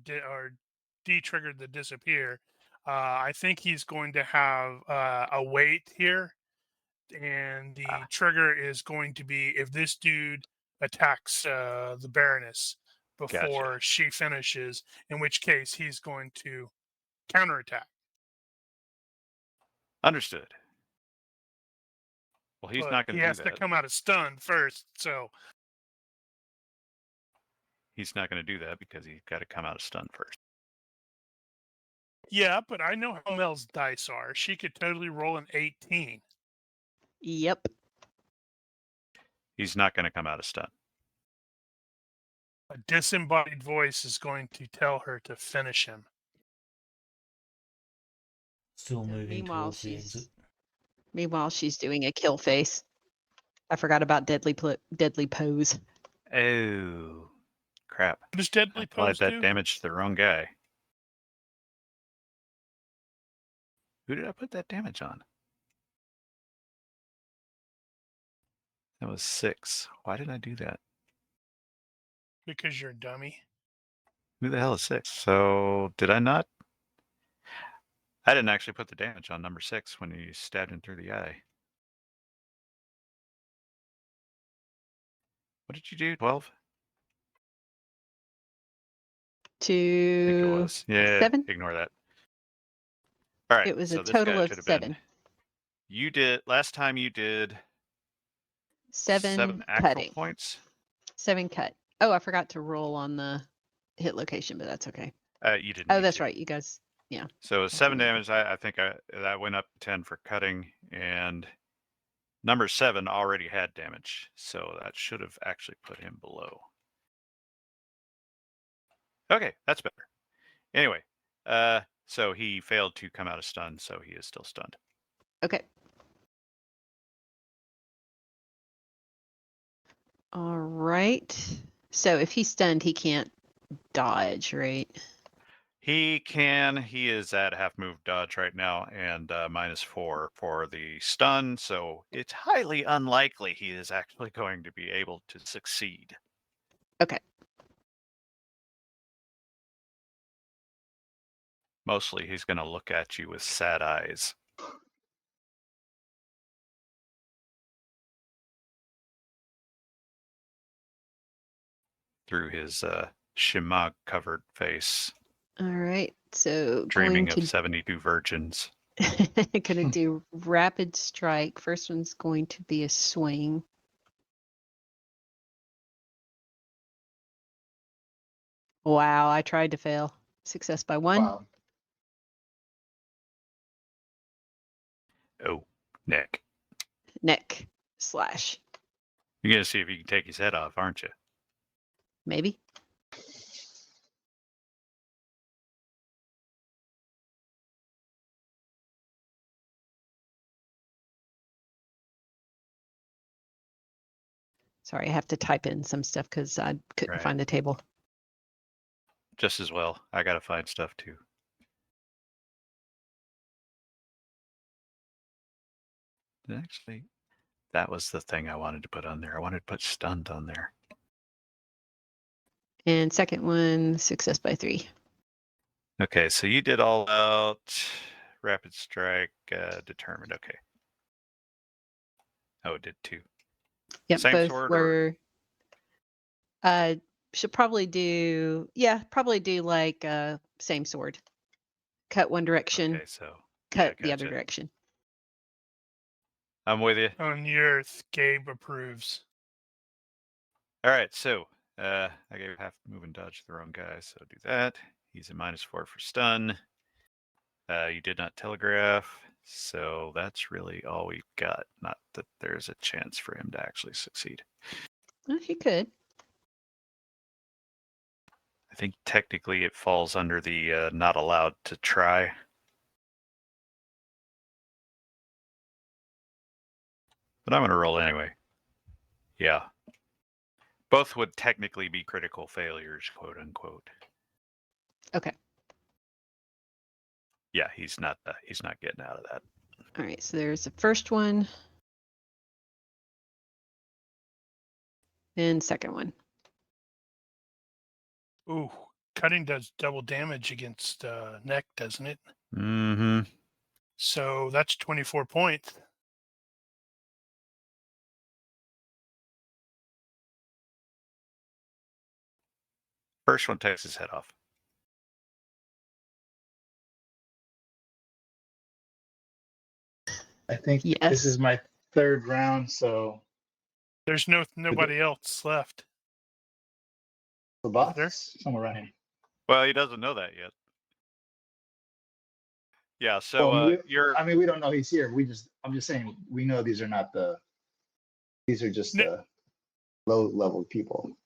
de-triggered the disappear, I think he's going to have a wait here, and the trigger is going to be if this dude attacks the Baroness before she finishes, in which case he's going to counterattack. Understood. Well, he's But not going he to do has to that. come out of stun first, so He's not going to do that because he's got to come out of stun first. yeah. But I know how Mel's dice are. She could totally roll an 18. Yep. He's not going to come out of stun. A disembodied voice is going to tell her to finish him. Still So moving meanwhile, towards the exit. she's doing a kill face. I forgot about deadly pose. Oh, crap. What does I Deadly applied Pose that do? damage to the wrong guy. Who did I put that damage on? That was 6. Why did I do that? Because you're a dummy. Who the hell is 6? So, did I not? I didn't actually put the damage on number 6 when you stabbed him through the eye. What did you do? 12? I think it To was. Yeah, 7. ignore that. All right, It was so a this total guy of should have 7. been. You did, last time you did 7 actual cutting. points. 7 cut. Oh, I forgot to roll on the hit location, but that's okay. You didn't. Oh, need that's to. right. You guys, yeah. So it was 7 damage. I think that went up 10 for cutting, and number 7 already had damage, so that should have actually put him below. Okay, that's better. Anyway, so he failed to come out of stun, so he is still stunned. Okay. All right. So if he's stunned, he can't dodge, right? He can. He is at half move dodge right now, and -4 for the stun, so it's highly unlikely he is actually going to be able to succeed. Okay. Mostly he's going to look at you with sad eyes. Through his shimag covered face, All right. So dreaming going of 72 virgins. to do rapid strike. First one's going to be a swing. Wow, I tried to fail. Success by 1. Wow. Oh, Nick. Neck slash. You're going to see if you can take his head off, aren't you? Maybe. Sorry, I have to type in some stuff because I couldn't Right. find the table. Just as well. I got to find stuff too. Actually, that was the thing I wanted to put on there. I wanted to put stunned on there. And second one, success by 3. Okay, so you did all out rapid strike, determined. Okay. Oh, it did too. Yep, Same both sword or- were. Should probably do like same sword. Cut one direction, Okay, so cut the other gotcha. direction. I'm with you. On the earth, Gabe approves. All right, so I gave half move and dodge to the wrong guy, so do that. He's a -4 for stun. You did not telegraph, so that's really all we've got. Not that there's a chance for him to actually succeed. Well, he could. I think technically it falls under the not allowed to try. But I'm going to roll anyway. Yeah. Both would technically be critical failures, quote unquote. Okay. Yeah, he's not getting out of that. All right. So there's the first one and second one. Ooh, cutting does double damage against neck, doesn't it? Mm-hmm. So that's 24 points. First one takes his head off. I think Yes. this is my third round, so There's nobody else left. the boss There? is somewhere around here. Well, he doesn't know that yet. Yeah, so Well, you're I mean, we don't know he's here. I'm just saying, we know these are just No. low level people.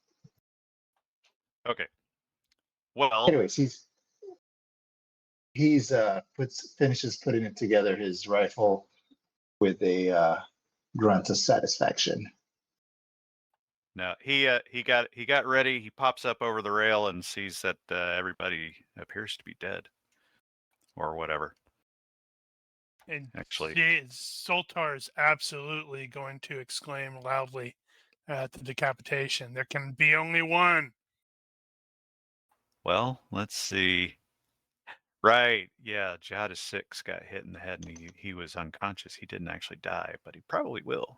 okay. Well, Anyways, he's finishes putting it together, his rifle, with a grunt of satisfaction. no, he got ready. He pops up over the rail and sees that everybody appears to be dead, or whatever. And Actually. Zoltar is absolutely going to exclaim loudly at the decapitation. There can be only one. Well, let's see. Right, yeah, Jihad 6 got hit in the head and he was unconscious. He didn't actually die, but he probably will.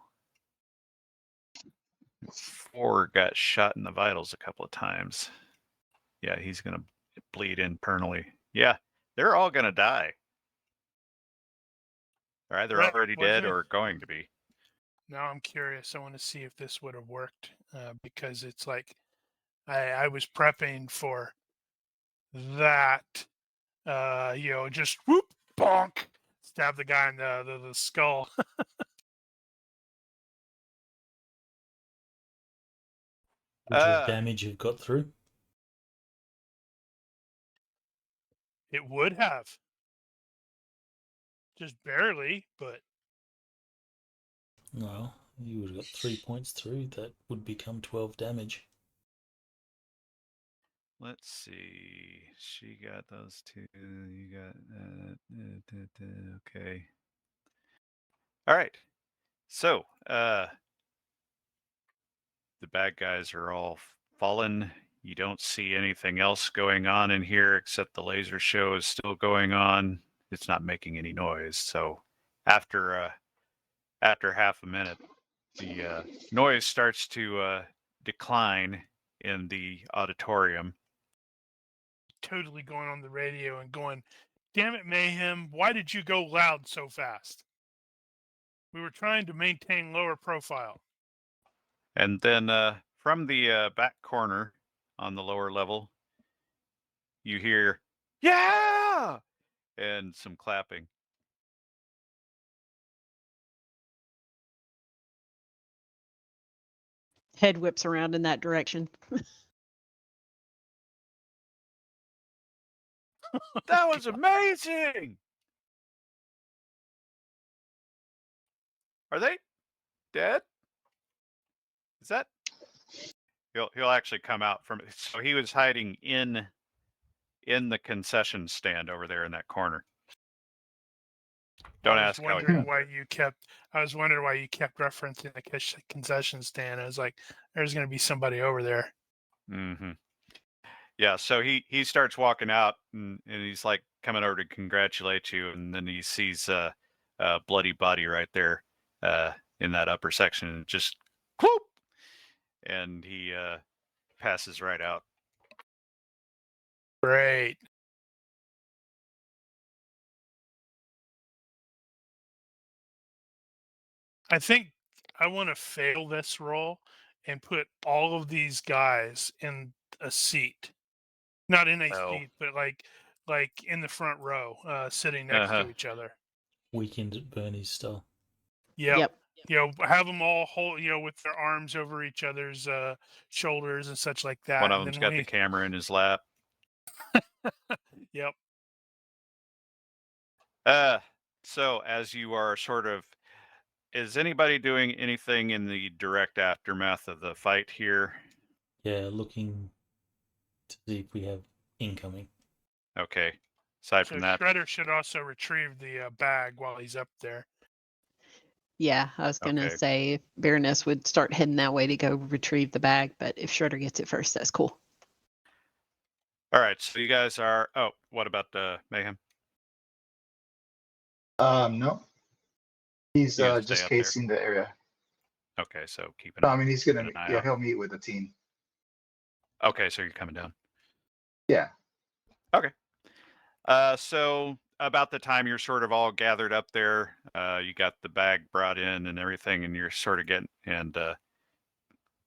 4 got shot in the vitals a couple of times. Yeah, he's gonna bleed internally. Yeah, they're all gonna die. They're either Right, already wasn't dead it? or going to be. Now I'm curious. I want to see if this would have worked because it's like I was prepping for that. Just whoop, bonk, stab the guy in the skull. Would your damage have got through? It would have. Just barely, but Well, you would have got 3 points through. That would become 12 damage. Let's see. She got those 2. You got okay. All right. So, the bad guys are all fallen. You don't see anything else going on in here except the laser show is still going on. It's not making any noise. So, after half a minute, the noise starts to decline in the auditorium. totally going on the radio and going, "Damn it, Mayhem! Why did you go loud so fast? We were trying to maintain lower profile." And then from the back corner on the lower level, you hear, "Yeah!" and some clapping. Head whips around in that direction. That was amazing! Are they dead? Is that? He'll actually come out from. So he was hiding in the concession stand over there in that corner. Don't ask how. I was wondering why you kept referencing the concession stand. I was like, "There's going to be somebody over there." Mm-hmm. Yeah, so he starts walking out and he's like coming over to congratulate you, and then he sees a bloody body right there in that upper section, and just whoop, and he passes right out. Great. I think I want to fail this roll and put all of these guys in a seat. Not in a Oh. seat, but like in the front row, sitting next Uh-huh. to each other. Weekend at Bernie's style. Yep. You know, have them all hold, you know, with their arms over each other's shoulders and such like that. One of and them's then got the camera in his lap. Yep. So as you are is anybody doing anything in the direct aftermath of the fight here? Yeah, looking to see if we have incoming. Okay. Aside So from that, Shredder should also retrieve the bag while he's up there. Yeah, I was gonna Okay. say if Baroness would start heading that way to go retrieve the bag, but if Shredder gets it first, that's cool. all right. So you guys are. Oh, what about Mayhem? No, he's You gonna stay just up there? casing the area. Okay, so keeping. No, I mean he's gonna. keeping an eye Yeah, out. he'll meet with the team. Okay, so you're coming down. Yeah. Okay. So about the time you're sort of all gathered up there, you got the bag brought in and everything, and you're sort of getting and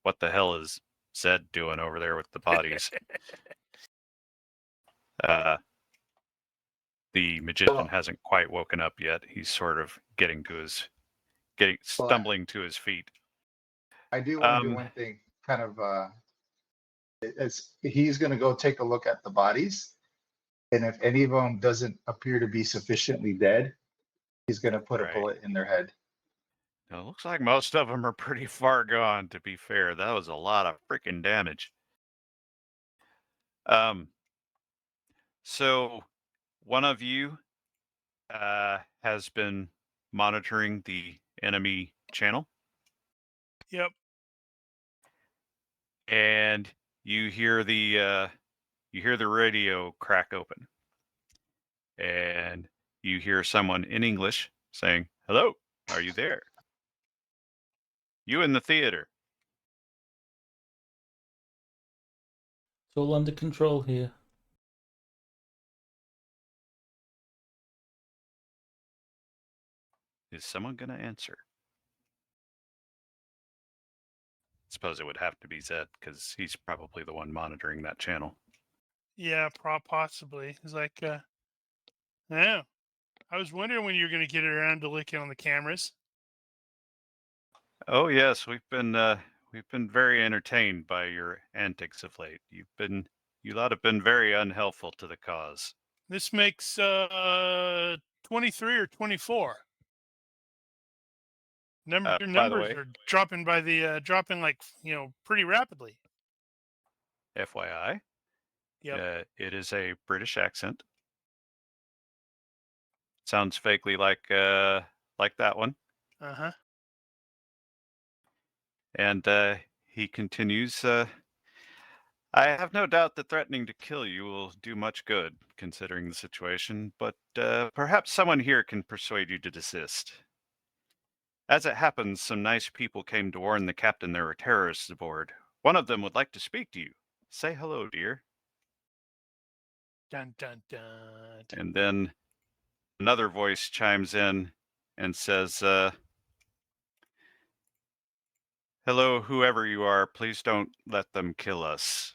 what the hell is Zed doing over there with the bodies? The magician hasn't quite woken up yet. He's sort of stumbling to his feet. I do want to do one thing, kind of. He's going to go take a look at the bodies, and if any of them doesn't appear to be sufficiently dead, he's going to put a Right. bullet in their head. Now, it looks like most of them are pretty far gone, to be fair. That was a lot of freaking damage. So one of you has been monitoring the enemy channel, Yep. and you hear the radio crack open, and you hear someone in English saying, "Hello, are you there? You in the theater?" It's all under control here. Is someone going to answer? Suppose it would have to be Zed, because he's probably the one monitoring that channel. Yeah, possibly. It's like, yeah. I was wondering when you were going to get around to looking on the cameras. Oh yes, we've been very entertained by your antics of late. You lot have been very unhelpful to the cause. This makes 23 or 24. Your By the numbers way, are dropping by the dropping like, you know, pretty rapidly. FYI, Yep. it is a British accent. Sounds vaguely like that one. Uh-huh. And he continues, I have no doubt that threatening to kill you will do much good, considering the situation, but perhaps someone here can persuade you to desist. As it happens, some nice people came to warn the captain there were terrorists aboard. One of them would like to speak to you. Say hello, dear. Dun dun dun. And then another voice chimes in and says, hello, whoever you are, please don't let them kill us.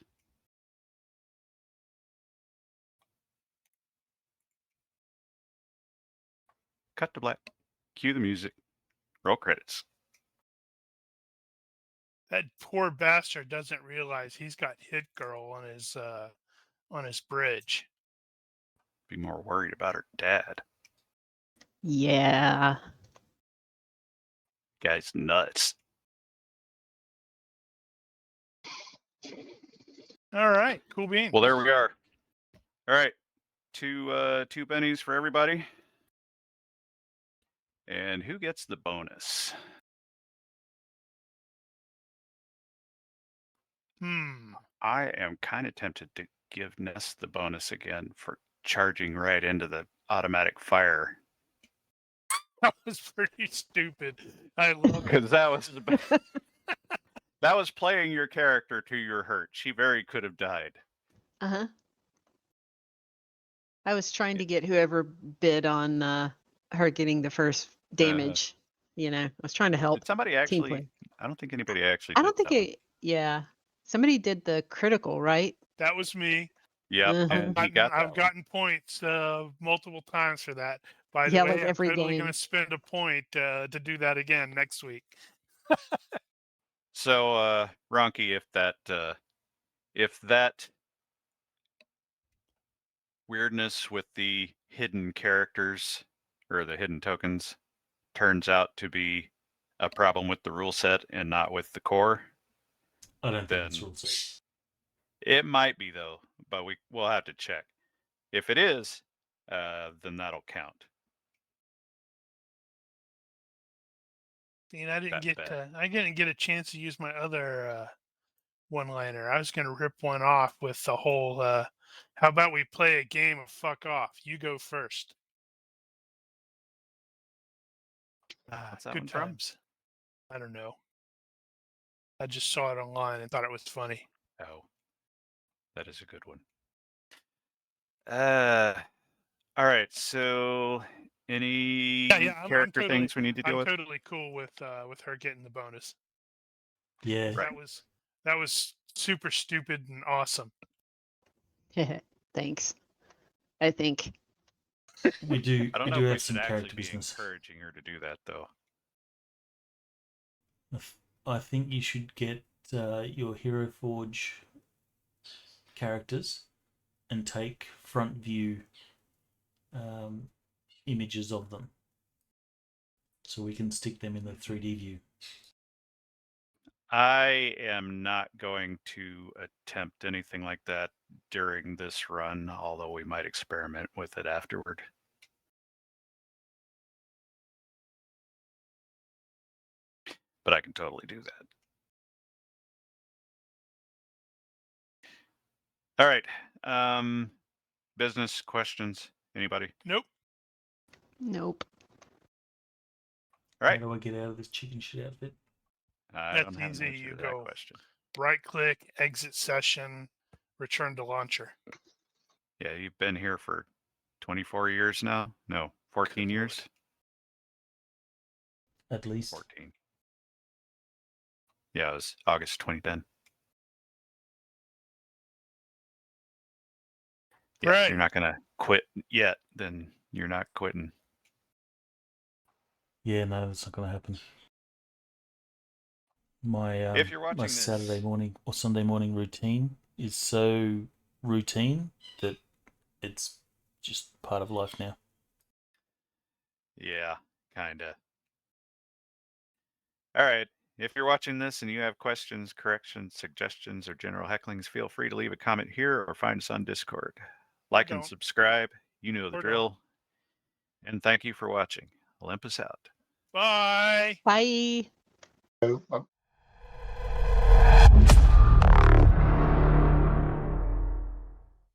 Cut to black. Cue the music. Roll credits. That poor bastard doesn't realize he's got Hit Girl on his bridge. Be more worried about her dad. Yeah. Guy's nuts. All right, cool beans. Well, there we are. All right, two bennies for everybody. And who gets the bonus? I am kind of tempted to give Ness the bonus again for charging right into the automatic fire. That was pretty stupid. I love it. Because that was playing your character to your hurt. She very could have died. Uh-huh. I was trying to get whoever bid on her getting the first damage. I was trying to help Did somebody team actually? play. I don't think anybody actually. I don't did think that one. yeah. Somebody did the critical, right? That was me. Yep, Uh-huh. and he got that I've one. gotten points multiple times for that. By the Yeah, way, like I'm every totally game. going to spend a point to do that again next week. So, Ronky, if that weirdness with the hidden characters or the hidden tokens turns out to be a problem with the rule set and not with the core, I don't think it's Then- rule set. it might be though, but we'll have to check. If it is, then that'll count. And I didn't Bet. I didn't get a chance to use my other one-liner. I was going to rip one off with the whole. How about we play a game of fuck off? You go first. What's that Good one from? times. I don't know. I just saw it online and thought it was funny. Oh, that is a good one. All right. So, any I'm character totally- things we need to deal I'm with? totally cool with her getting the bonus. Yeah. Right. That was super stupid and awesome. Thanks. I think. We do I don't we know do if we have some should character actually be business. encouraging her to do that, though. I think you should get your Hero Forge characters and take front view images of them, so we can stick them in the 3D view. I am not going to attempt anything like that during this run, although we might experiment with it afterward. But I can totally do that. All right. Business questions? Anybody? Nope. Nope. All right. How do I get out of this chicken shit outfit? I That's don't have an easy. answer You to that go question. right click, exit session, return to launcher. Yeah, you've been here for 24 years now? No, 14 Good years? At least. 14. Yeah, it was August 2010. Yeah, Right. if you're not going to quit yet, then you're not quitting. Yeah, no, that's not going to happen. My If you're watching my this- Saturday morning or Sunday morning routine is so routine that it's just part of life now. Yeah, kind of. All right. If you're watching this and you have questions, corrections, suggestions, or general hecklings, feel free to leave a comment here or find us on Discord. Like and don't. subscribe. You know the Or drill. And thank you for watching. Olympus out. Bye. Bye. So,